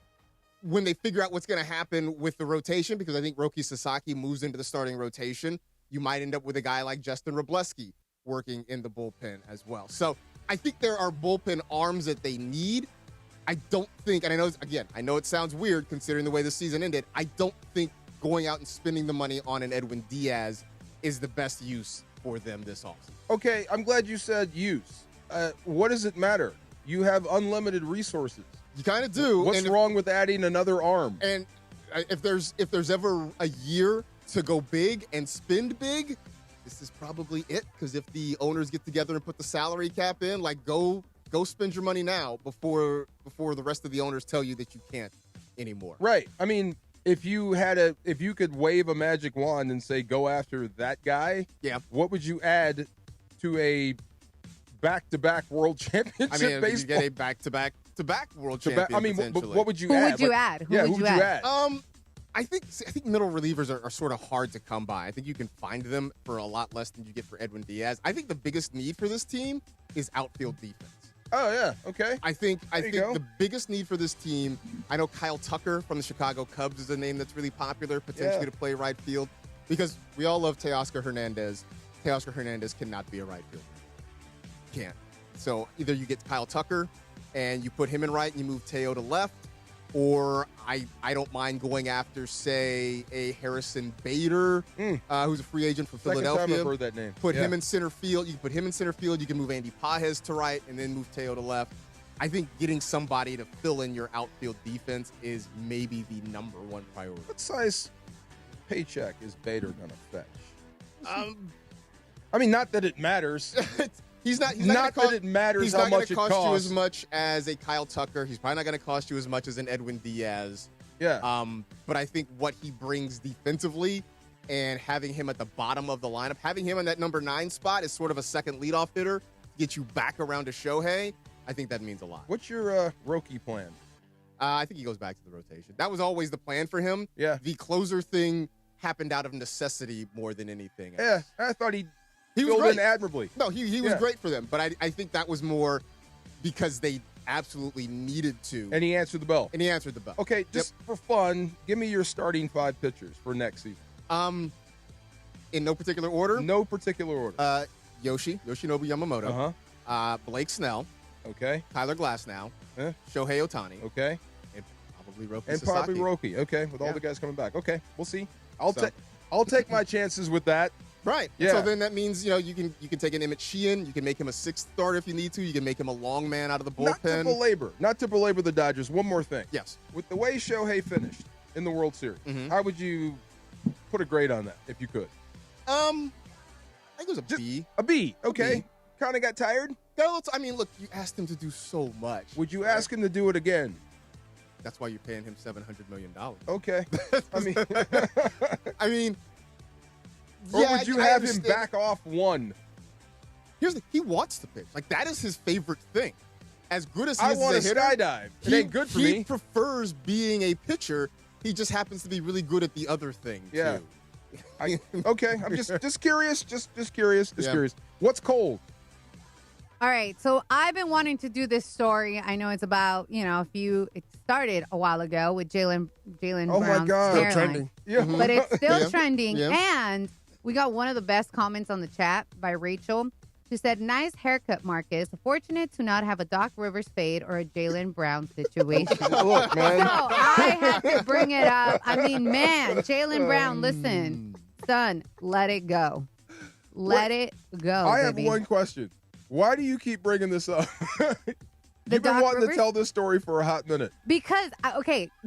When they figure out what's going to happen with the rotation, because I think Roki Sasaki moves into the starting rotation, you might end up with a guy like Justin Wroblewski working in the bullpen as well. So I think there are bullpen arms that they need. I don't think, and I know it sounds weird considering the way the season ended, I don't think going out and spending the money on an Edwin Diaz is the best use for them this offseason. Okay, I'm glad you said use. What does it matter? You have unlimited resources. You kind of do. What's wrong with adding another arm? And if there's ever a year to go big and spend big, this is probably it. Because if the owners get together and put the salary cap in, like go spend your money now before the rest of the owners tell you that you can't anymore. Right. I mean, if you could wave a magic wand and say go after that guy, what would you add to a back-to-back world championship baseball? You get a back-to-back world champion. What would you Who add? would you add? Who would you add? I think middle relievers are sort of hard to come by. I think you can find them for a lot less than you get for Edwin Diaz. I think the biggest need for this team is outfield defense. Oh yeah, okay. I think the biggest need for this team. I know Kyle Tucker from the Chicago Cubs is a name that's really popular, potentially to play right field, because we all love Teoscar Hernandez. Teoscar Hernandez cannot be a right fielder. Can't. So either you get Kyle Tucker and you put him in right and you move Teo to left, or I don't mind going after, say, a Harrison Bader, who's a free agent from Philadelphia. Second time I've heard that name. Put him in center field. You can put him in center field. You can move Andy Pages to right and then move Teo to left. I think getting somebody to fill in your outfield defense is maybe the number one priority. What size paycheck is Bader going to fetch? I mean, not that it matters. He's not that it matters he's how not much going to it cost costs. you as much as a Kyle Tucker. He's probably not going to cost you as much as an Edwin Diaz. Yeah. But I think what he brings defensively and having him at the bottom of the lineup, having him in that number 9 spot as sort of a second leadoff hitter to get you back around to Shohei, I think that means a lot. What's your Roki plan? I think he goes back to the rotation. That was always the plan for him. Yeah. The closer thing happened out of necessity more than anything else. Yeah, I thought he was filled great. in admirably. No, he was great for them, but I think that was more because they absolutely needed to. And he answered the bell. Okay, just for fun, give me your starting 5 pitchers for next season. In no particular order? No particular order. Yoshinobu Yamamoto. Blake Snell. Okay. Tyler Glasnow. Shohei Ohtani. Okay. And probably Roki And Sasaki. probably Roki. Okay, with all the guys coming back. Okay, we'll see. I'll take my chances with that. Right. Yeah. So then that means, you can take an Emmett Sheehan. You can make him a sixth starter if you need to. You can make him a long man out of the bullpen. Not to belabor the Dodgers. One more thing. Yes. With the way Shohei finished in the World Series, how would you put a grade on that if you could? I think it was a B. A B. Okay. Kind of got tired? Look, you asked him to do so much. Would you ask him to do it again? That's why you're paying him $700 million. Okay. Or Yeah, would you I have him understand. back off one? He wants to pitch. Like, that is his favorite thing. As good as he I is want as to a hitter, skydive. It ain't good for me. He prefers being a pitcher. He just happens to be really good at the other thing, Yeah. too. Okay. I'm just curious. Just curious. Curious. What's cold? All right, so I've been wanting to do this story. I know it's about, it started a while ago with Jalen Oh Brown's my God. hairline. Still trending. Yeah. But it's still Yeah. trending. Yeah. And we got one of the best comments on the chat by Rachel. She said, "Nice haircut, Marcus. Fortunate to not have a Doc Rivers fade or a Jalen Brown situation." Look, man. So I had to bring it up. Man, Jalen Brown, listen, son, let it go. Let it go, I have baby. one question. Why do you keep bringing this up? You've been Doc wanting Rivers? to tell this story for a hot minute. Because,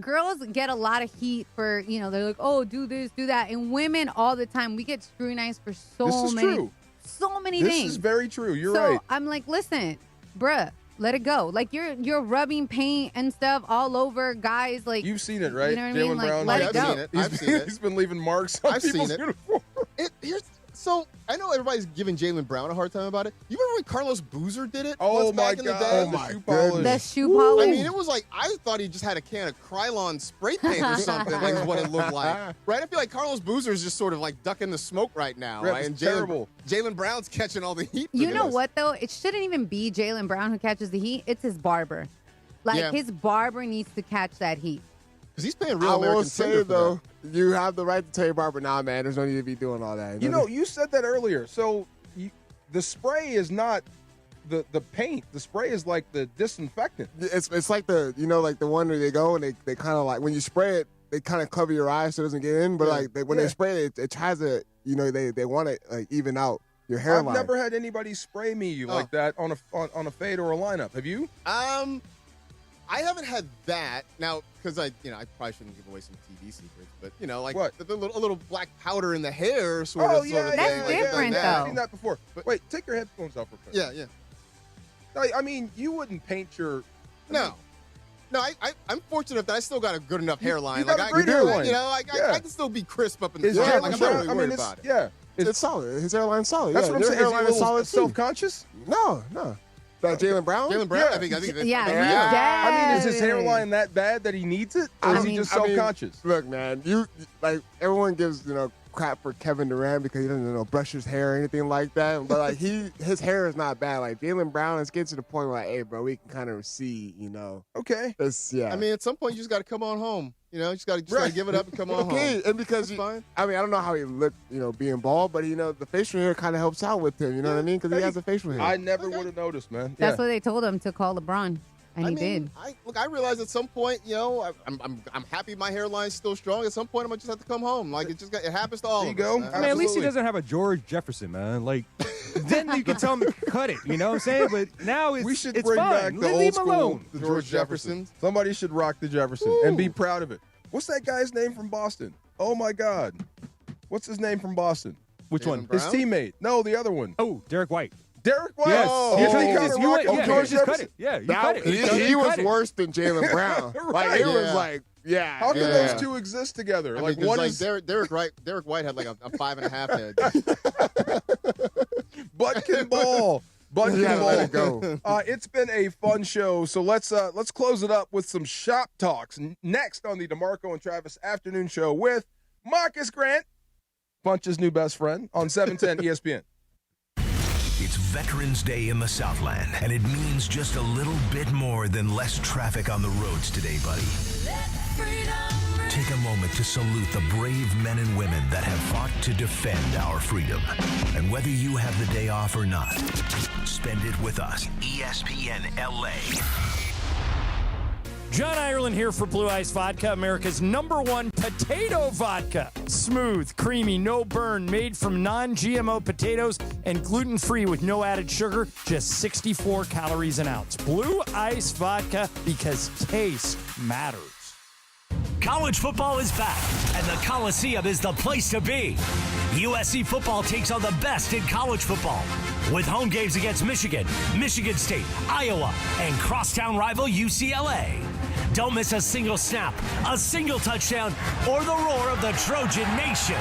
girls get a lot of heat for, they're like, oh, do this, do that. And women all the time, we get scrutinized for This is true. so many This things. is very true. You're so right. I'm like, listen, bruh, let it go. Like, you're rubbing paint and stuff all over guys. Like, You've seen it, right? You know what I mean? Jalen Like, Brown. let it go. I've seen it. He's been leaving marks on I've seen people's it. uniforms. So I know everybody's giving Jalen Brown a hard time about it. You remember when Carlos Boozer did it? Oh, once my back in the God. day? Oh, my shoe polish. The shoe polish. I mean, it was like I thought he just had a can of Krylon spray paint or something. Like is what it looked like, right? I feel like Carlos Boozer is just sort of like ducking the smoke right now, Rip, right? it's And terrible. Jalen Brown's catching all the heat. For You know this. what, though? It shouldn't even be Jalen Brown who catches the heat. It's his barber. Like, Yeah. his barber needs to catch that heat. Because he's paying real I American will say, tender for though, you have the right to tell your barber, nah, man, there's no need to be doing all that. You said that earlier. So the spray is not the paint. The spray is like the disinfectant. It's like the the one where they go and they kind of like when you spray it, they kind of cover your eyes so it doesn't get in. But when they spray it, it tries to they want to like even out your hairline. I've never had anybody spray me like that on a fade or a lineup. Have you? I haven't had that now because I probably shouldn't give away some TV secrets, but like What? a little black powder in the hair sort of. Yeah, thing. That's Like, I've done different, that. I've seen that before. But wait, take your headphones off real quick. Yeah. I mean, you wouldn't paint your. No, I'm fortunate that I still got a good enough hairline. you got like a great hairline. I can still be crisp up in the Is front. Jalen Like, I'm Brown- not really worried about it. Yeah, It's solid. His hairline's solid. that's yeah, what I'm your saying. Is he a hairline is little solid too. self-conscious? No. That Jalen Brown? Jalen Brown, Yeah. I think that's I mean, is his hairline that bad that he needs it, or is he just self-conscious? Look, man, you like everyone gives crap for Kevin Durant because he doesn't brush his hair or anything like that. But like his hair is not bad. Like Jalen Brown is getting to the point where like, hey, bro, we can kind of see, Okay. Yeah. I mean, at some point you just got to come on home. You just got to give it up and come on home. Okay, and because fine. I mean, I don't know how he looked, being bald, but the facial hair kind of helps out with him. You know what I mean? Because he has a facial hair. I never would have noticed, man. That's what they told him to call LeBron, and he did. I realized at some point, I'm happy my hairline's still strong. At some point, I'm gonna just have to come home. Like it happens to all There of you us. go. man. I mean, at least he doesn't have a George Jefferson, man. Like, then you can tell him to cut it. You know what I'm saying? But now We should it's bring fine. back the Leave old him school, alone. the George Jefferson. Somebody should rock the Jefferson and be proud of it. What's that guy's name from Boston? Oh my God, what's his name from Boston? Which one? His teammate? No, the other one. Oh, Derek White. Derek White. Yes. Oh, Yes, he yes, kinda you rocked went- yeah, George he just cut Jefferson. it. Yeah, you That- cut it. He was cut it. worse than Jalen Brown. Like it was like, yeah. How can yeah. those two exist together? I Like mean, 'cause, one like is Derek White had like a 5.5 head. butt can ball. Butt You can gotta let ball. it go. It's been a fun show, so let's close it up with some shop talks. Next on the DeMarco and Travis Afternoon Show with Marcus Grant, Bunch's new best friend on 710 ESPN. It's Veterans Day in the Southland, and it means just a little bit more than less traffic on the roads today, buddy. take a moment to salute the brave men and women that have fought to defend our freedom. And whether you have the day off or not, spend it with us. ESPN LA. John Ireland here for Blue Ice Vodka, America's #1 potato vodka. Smooth, creamy, no burn, made from non-GMO potatoes and gluten-free with no added sugar, just 64 calories an ounce. Blue Ice Vodka, because taste matters. College football is back, and the Coliseum is the place to be. USC football takes on the best in college football, with home games against Michigan, Michigan State, Iowa, and crosstown rival UCLA. Don't miss a single snap, a single touchdown, or the roar of the Trojan Nation.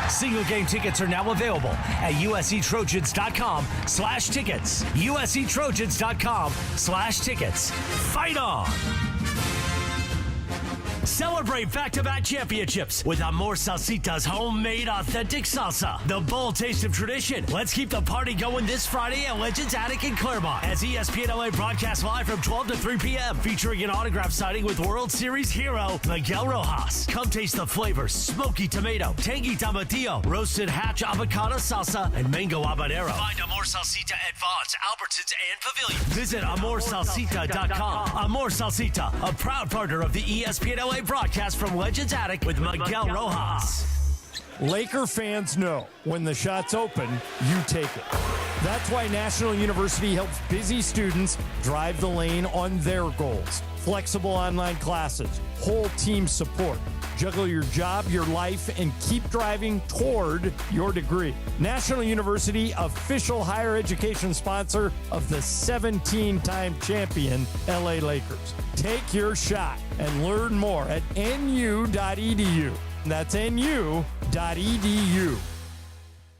Single game tickets are now available at usctrojans.com/tickets. usctrojans.com/tickets. Fight on! Celebrate back-to-back championships with Amor Salsita's homemade authentic salsa. The bold taste of tradition. Let's keep the party going this Friday at Legends Attic in Claremont as ESPN LA broadcasts live from 12 to 3 p.m. featuring an autograph signing with World Series hero Miguel Rojas. Come taste the flavors: smoky tomato, tangy tomatillo, roasted hatch avocado salsa, and mango habanero. Find Amor Salsita at Vaughn's, Albertsons, and Pavilion. Visit AmorSalsita.com. Amor Salsita, a proud partner of the ESPN LA broadcast from Legends Attic with Miguel Rojas. Laker fans know when the shot's open, you take it. That's why National University helps busy students drive the lane on their goals. Flexible online classes, whole team support. Juggle your job, your life, and keep driving toward your degree. National University, official higher education sponsor of the 17-time champion LA Lakers. Take your shot and learn more at nu.edu. That's nu.edu.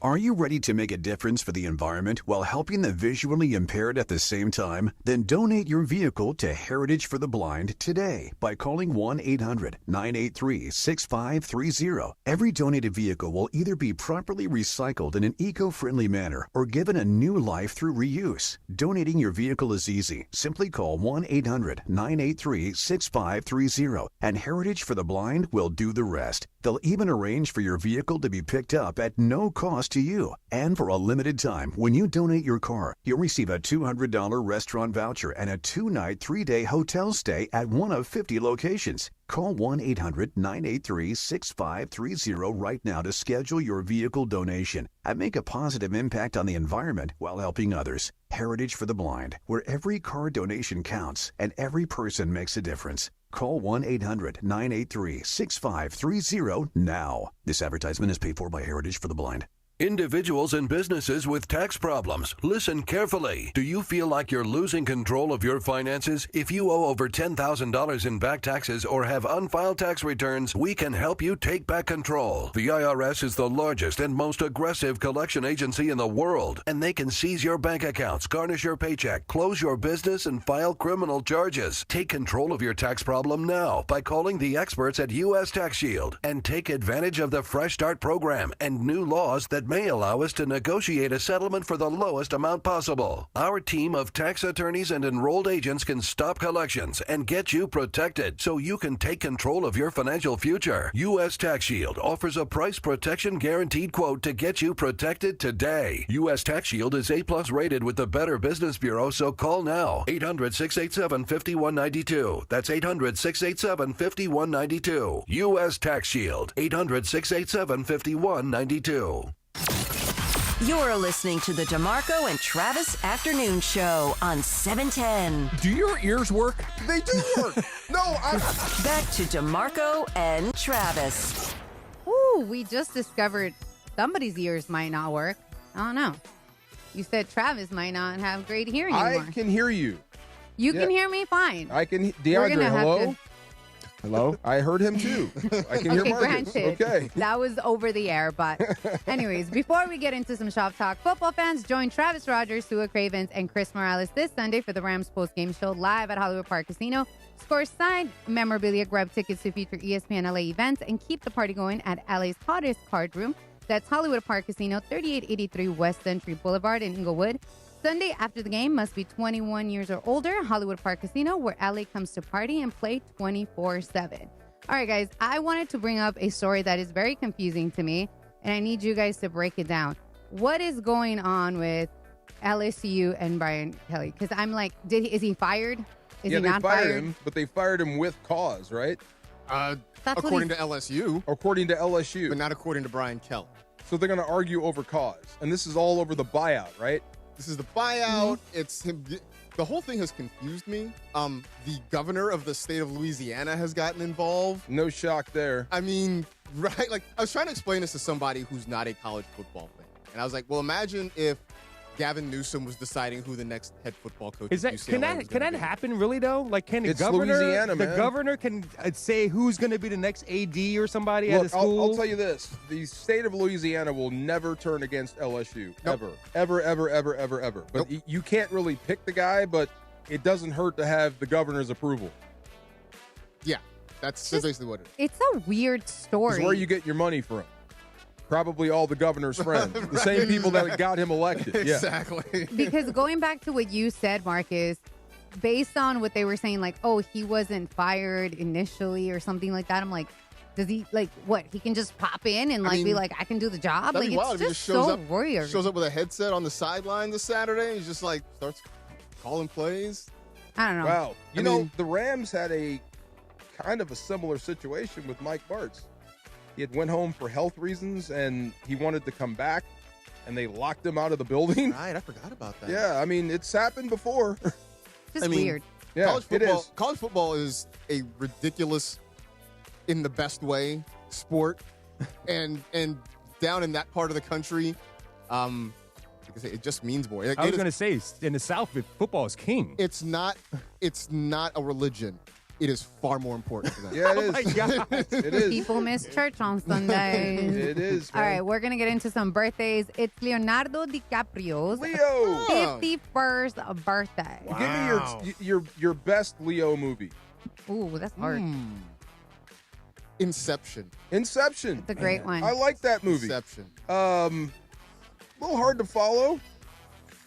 Are you ready to make a difference for the environment while helping the visually impaired at the same time? Then donate your vehicle to Heritage for the Blind today by calling 1-800-983-6530. Every donated vehicle will either be properly recycled in an eco-friendly manner or given a new life through reuse. Donating your vehicle is easy. Simply call 1-800-983-6530 and Heritage for the Blind will do the rest. They'll even arrange for your vehicle to be picked up at no cost to you. And for a limited time, when you donate your car, you'll receive a $200 restaurant voucher and a 2-night, 3-day hotel stay at one of 50 locations. Call 1-800-983-6530 right now to schedule your vehicle donation and make a positive impact on the environment while helping others. Heritage for the Blind, where every car donation counts and every person makes a difference. Call 1-800-983-6530 now. This advertisement is paid for by Heritage for the Blind. Individuals and businesses with tax problems, listen carefully. Do you feel like you're losing control of your finances? If you owe over $10,000 in back taxes or have unfiled tax returns, we can help you take back control. The IRS is the largest and most aggressive collection agency in the world, and they can seize your bank accounts, garnish your paycheck, close your business, and file criminal charges. Take control of your tax problem now by calling the experts at U.S. Tax Shield and take advantage of the Fresh Start program and new laws that may allow us to negotiate a settlement for the lowest amount possible. Our team of tax attorneys and enrolled agents can stop collections and get you protected so you can take control of your financial future. U.S. Tax Shield offers a price protection guaranteed quote to get you protected today. U.S. Tax Shield is A+ rated with the Better Business Bureau, so call now. 800-687-5192. That's 800-687-5192. U.S. Tax Shield. 800-687-5192. You're listening to the DeMarco and Travis Afternoon Show on 710. Do your ears work? They do work. Back to DeMarco and Travis. Ooh, we just discovered somebody's ears might not work. I don't know. You said Travis might not have great hearing anymore. I can hear you. You can hear me fine. I can. DeAndre, hello? Hello? I heard him too. I can hear Marcus. Granted, Okay. that was over the air, but anyways, before we get into some shop talk, football fans, join Travis Rogers, Tua Cravens, and Chris Morales this Sunday for the Rams post-game show live at Hollywood Park Casino. Score signed memorabilia, grab tickets to future ESPN LA events, and keep the party going at LA's hottest card room. That's Hollywood Park Casino, 3883 West Century Boulevard in Inglewood. Sunday after the game must be 21 years or older. Hollywood Park Casino, where LA comes to party and play 24/7. All right, guys, I wanted to bring up a story that is very confusing to me, and I need you guys to break it down. What is going on with LSU and Brian Kelly? Because I'm like, is he fired? Is he not fired him, but they fired him with cause, right? According to LSU. According to LSU. But not according to Brian Kelly. So they're going to argue over cause. And this is all over the buyout, right? This is the buyout. It's him. The whole thing has confused me. The governor of the state of Louisiana has gotten involved. No shock there. I mean, right? Like, I was trying to explain this to somebody who's not a college football fan. And I was like, well, imagine if Gavin Newsom was deciding who the next head football coach is. That UCLA can that happen really though? Like, can the governor? Louisiana, man. The governor can say who's going to be the next AD or somebody Look, at a school. I'll tell you this: the state of Louisiana will never turn against LSU ever. But you can't really pick the guy, but it doesn't hurt to have the governor's approval. Yeah, that's basically what it is. It's a weird story. It's where you get your money from. Probably all the governor's friends. The same people that got him elected. Exactly. Because going back to what you said, Marcus, based on what they were saying, like, oh, he wasn't fired initially or something like that, I'm like, does he, like, what? He can just pop in and, be like, I can do the job? Like, it's just so weird. Shows up with a headset on the sideline this Saturday. He's just, like, starts calling plays. I don't know. Wow. You know, the Rams had a kind of a similar situation with Mike Bartz. He had went home for health reasons, and he wanted to come back, and they locked him out of the building. Right, I forgot about that. Yeah, I mean, it's happened before. Just weird. Yeah, college football is a ridiculous, in the best way, sport, and down in that part of the country, like I say, it just means more. I was going to say, in the South, football is king. It's not a religion. It is far more important for them. Yeah, it is. Oh my God. It is. People miss church on Sundays. It is. All right, we're going to get into some birthdays. It's Leonardo DiCaprio's Leo 51st birthday. Wow. Give me your best Leo movie. Ooh, that's hard. Inception. It's a great one. I like that movie. Inception. A little hard to follow.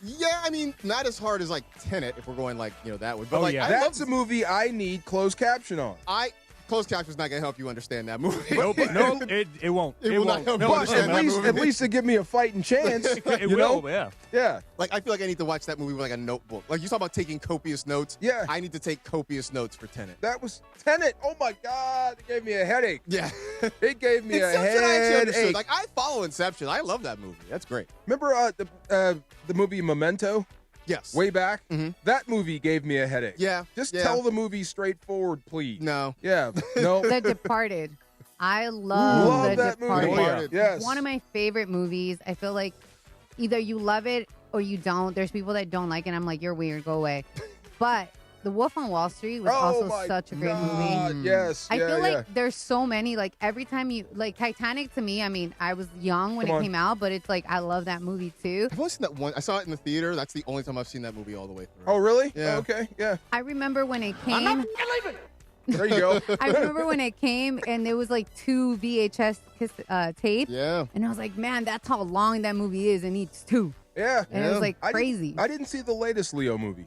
Yeah, I mean, not as hard as like Tenet if we're going like, that way. But That's a movie I need closed caption on. Closed caption's not going to help you understand that movie. No, it won't. It will not help you But understand that movie. at least to give me a fighting chance. It will, yeah. Yeah. Like, I feel like I need to watch that movie with like a notebook. Like, you talk about taking copious notes. Yeah. I need to take copious notes for Tenet. That was Tenet. Oh, my God. It gave me a headache. Yeah. It gave me a Inception, I actually understood. headache. Like, I follow Inception. I love that movie. That's great. Remember the movie Memento? Yes. Way back? That movie gave me a headache. Yeah. Just tell the movie straightforward, please. No. Yeah. No. The Departed. I love The that Departed. movie. Oh, yeah. Yes. One of my favorite movies. I feel like either you love it or you don't. There's people that don't like it. And I'm like, you're weird. Go away. But The Wolf on Wall Street was also such a great movie. Yes. I feel like there's so many, like every time you, like Titanic to me, I mean, I was young when it came out, but it's like, I love that movie too. I've only seen that one. I saw it in the theater. That's the only time I've seen that movie all the way through. Oh, really? Yeah. Oh, okay. Yeah. I remember when it came. I'm not leaving. There you go. I remember when it came and there was like 2 VHS tapes. Yeah. And I was like, man, that's how long that movie is. It needs 2. Yeah. And it was like crazy. I didn't see the latest Leo movie.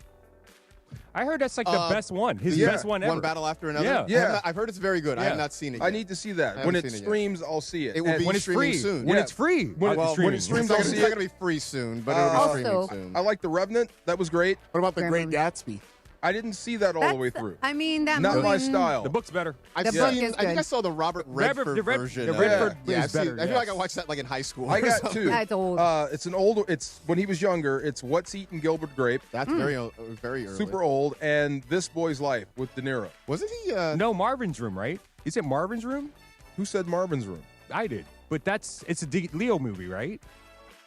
I heard that's like the best one. His best one ever. One battle after another? Yeah. Yeah. I've heard it's very good. I have not seen it yet. I need to see that. When it streams, I'll see it. It will be when it's streaming free. soon. When Yeah. it's free. When it streams, I'll see It's not it. going to be free soon, but it'll be streaming soon. I like The Revenant. That was great. What about The Great Gatsby? I didn't see that all the way through. I mean, that Not movie. my style. The book's better. I think I saw the Robert Redford version. The Redford Yeah, is better. I feel like I watched that like in high school. I or got something. 2. That's old. It's an older. It's when he was younger. It's What's Eating Gilbert Grape. That's very early. Super old. And This Boy's Life with De Niro. Wasn't he? No, Marvin's Room, right? Is it Marvin's Room? Who said Marvin's Room? I did. But it's a Leo movie, right?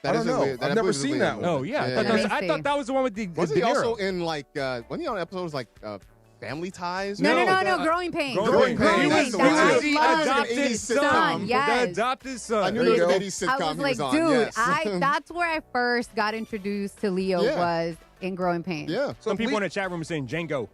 I don't know. I've never seen that one. Oh, yeah. I thought that was the one with the Was De he Niro. also in like? Wasn't he on episodes like Family Ties? No, Growing Pains. Growing Pains. He was That's the the one. adopted son. Yes. The adopted son. I knew there was an 80s sitcom I was he like, was on. dude, Yes. that's where I first got introduced to Leo was in Growing Pains. Yeah. Some people in the chat room are saying Django.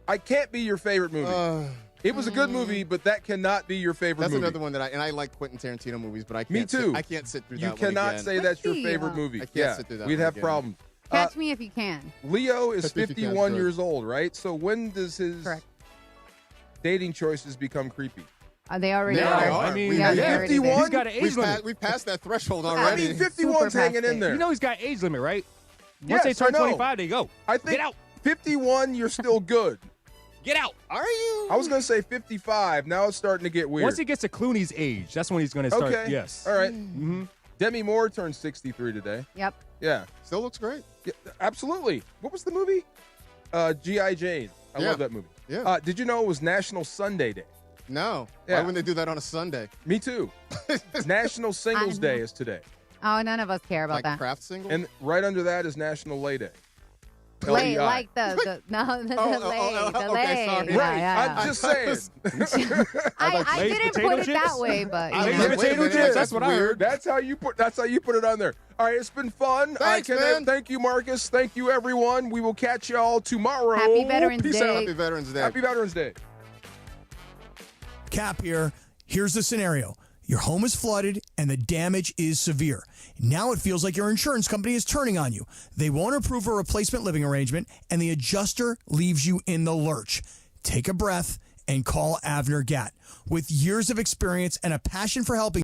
I can't be your favorite movie. It was a good movie, but that cannot be your favorite That's movie. another one that I like Quentin Tarantino movies, but I can't. Me too. I can't sit through You that one cannot again. say that's your Really? favorite movie. I can't Yeah, sit through that we'd one have again. problems. Catch me if you can. Leo is I think you can, 51 sure. years old, right? So when does his Correct. dating choices become creepy. They already They are. are. I mean, Yeah, they're 51? He's got an age limit. We've passed that threshold I already. mean, 51's Super hanging past in there. You know he's got age limit, right? Yes, Once they turn I know. 25, they go. I think Get out. 51, you're still good. Get out. Are you? I was going to say 55. Now it's starting to get weird. Once he gets to Clooney's age, that's when he's going to start. Okay. Yes. All right. Demi Moore turned 63 today. Yep. Yeah. Still looks great. Yeah, absolutely. What was the movie? G.I. Jane. I Yeah. love that movie. Yeah. Did you know it was National Sunday Day? No. Yeah. Why wouldn't they do that on a Sunday? Me too. National Singles I know. Day is today. Oh, none of us care about Like that. craft singles? And right under that is National Lay Day. Lay, LEI. like the lay, the okay, lay. sorry. Yeah, Right. yeah. I'm just saying. I Lay's didn't potato put it chips? that way, but I you was know. like, wait a minute, chips. that's what I heard. That's how you put it on there. All right, it's been fun. Thanks, man. Thank you, Marcus. Thank you, everyone. We will catch y'all tomorrow. Happy Veterans Peace Day. out. Happy Veterans Day. Happy Veterans Day. Cap here. Here's the scenario. Your home is flooded and the damage is severe. Now it feels like your insurance company is turning on you. They won't approve a replacement living arrangement and the adjuster leaves you in the lurch. Take a breath and call Avner Gatt. With years of experience and a passion for helping